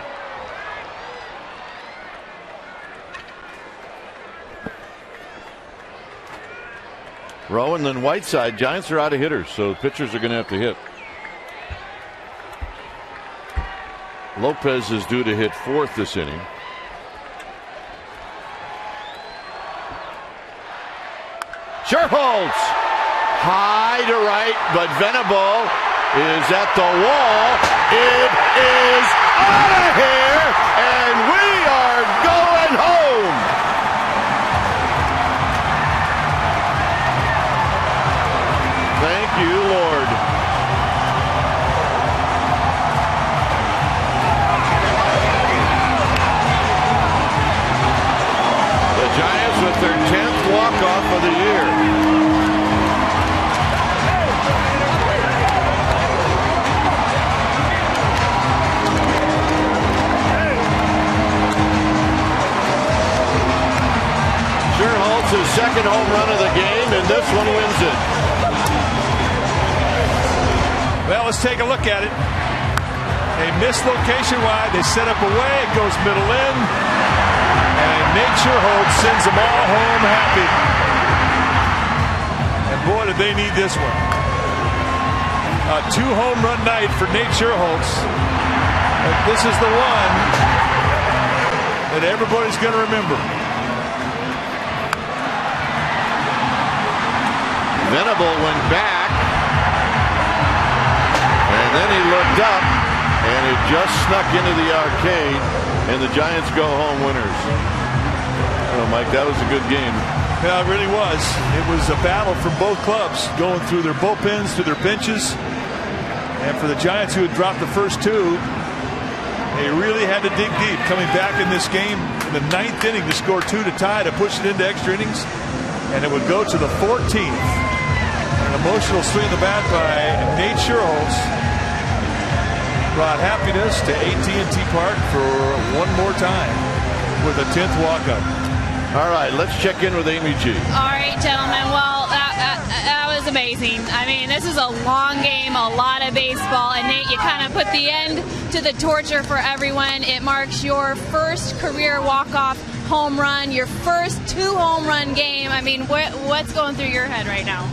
Rowan, then Whiteside. Giants are out of hitters, so pitchers are going to have to hit. Lopez is due to hit fourth this inning. Sher Holz, high to right, but Venable is at the wall. It is out of here, and we are going home. Thank you, Lord. Giants with their 10th walk-off of the year. Sher Holtz's second home run of the game, and this one wins it. Well, let's take a look at it. They miss location wide. They set up away. It goes middle in. And Nate Sher Holz sends them all home happy. And boy, did they need this one. A 2-home run night for Nate Sher Holz. But this is the one that everybody's going to remember. Venable went back. And then he looked up. And it just snuck into the arcade. And the Giants go home winners. Oh, Mike, that was a good game. Yeah, it really was. It was a battle from both clubs, going through their bullpens, through their benches. And for the Giants, who had dropped the first two, they really had to dig deep. Coming back in this game in the 9th inning to score 2 to tie, to push it into extra innings. And it would go to the 14th. An emotional swing of the bat by Nate Sher Holz brought happiness to AT&T Park for one more time with a 10th walk-up. All right, let's check in with Amy G. All right, gentlemen. Well, that was amazing. I mean, this is a long game, a lot of baseball. And Nate, you kind of put the end to the torture for everyone. It marks your first career walk-off home run, your first 2-home run game. I mean, what's going through your head right now?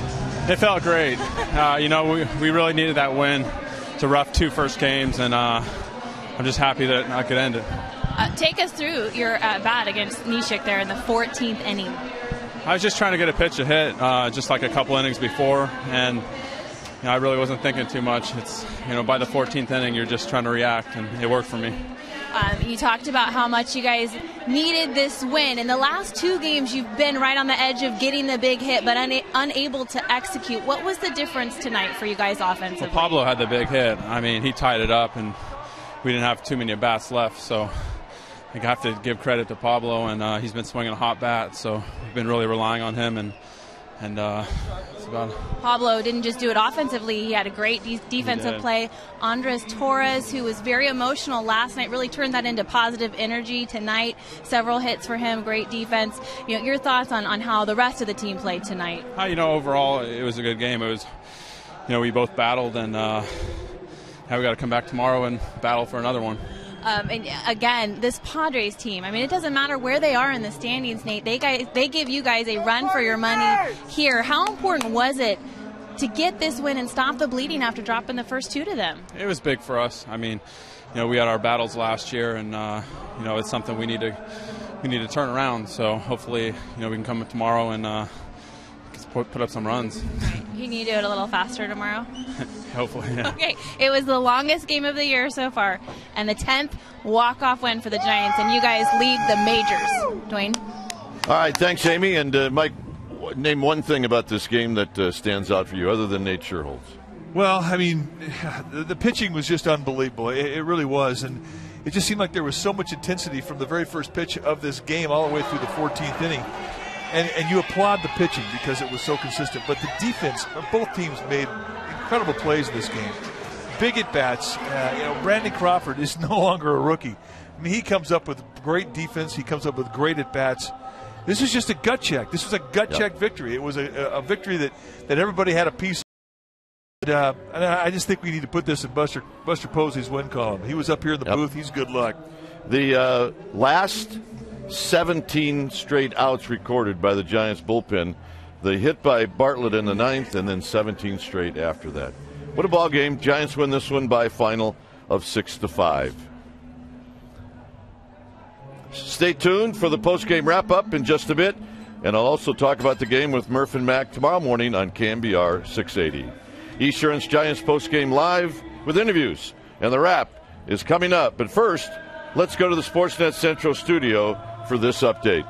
It felt great. We really needed that win. It's a rough 2 first games, and I'm just happy that I could end it. Take us through your at-bat against Neshek there in the 14th inning. I was just trying to get a pitch to hit, just like a couple innings before, and I really wasn't thinking too much. It's by the 14th inning, you're just trying to react, and it worked for me. You talked about how much you guys needed this win. In the last 2 games, you've been right on the edge of getting the big hit, but unable to execute. What was the difference tonight for you guys offensively? Well, Pablo had the big hit. I mean, he tied it up, and we didn't have too many at-bats left, so I have to give credit to Pablo, and he's been swinging a hot bat, so we've been really relying on him, and that's about it. Pablo didn't just do it offensively. He had a great defensive play. Andres Torres, who was very emotional last night, really turned that into positive energy tonight. Several hits for him, great defense. Your thoughts on how the rest of the team played tonight? Overall, it was a good game. It was, we both battled, and now we got to come back tomorrow and battle for another one. And again, this Padres team, I mean, it doesn't matter where they are in the standings, Nate. They give you guys a run for your money here. How important was it to get this win and stop the bleeding after dropping the first 2 to them? It was big for us. I mean, we had our battles last year, and it's something we need to turn around. So hopefully, we can come up tomorrow and put up some runs. You need to do it a little faster tomorrow. Hopefully, yeah. Okay, it was the longest game of the year so far, and the 10th walk-off win for the Giants, and you guys lead the majors. Dwayne? All right, thanks, Amy. And Mike, name one thing about this game that stands out for you other than Nate Sher Holz. Well, I mean, the pitching was just unbelievable. It really was. And it just seemed like there was so much intensity from the very first pitch of this game all the way through the 14th inning. And you applaud the pitching because it was so consistent. But the defense, both teams made incredible plays in this game. Big at-bats. Brandon Crawford is no longer a rookie. I mean, he comes up with great defense. He comes up with great at-bats. This is just a gut check. This was a gut check victory. It was a victory that everybody had a piece of. And I just think we need to put this in Buster Posey's win column. He was up here in the booth. He's good luck. The last 17 straight outs recorded by the Giants bullpen. The hit by Bartlett in the 9th, and then 17 straight after that. What a ball game. Giants win this one by a final of 6-5. Stay tuned for the post-game wrap-up in just a bit, and I'll also talk about the game with Murph and Mac tomorrow morning on KMBR 680. Esurance Giants post-game live with interviews, and the wrap is coming up. But first, let's go to the Sportsnet Central studio for this update.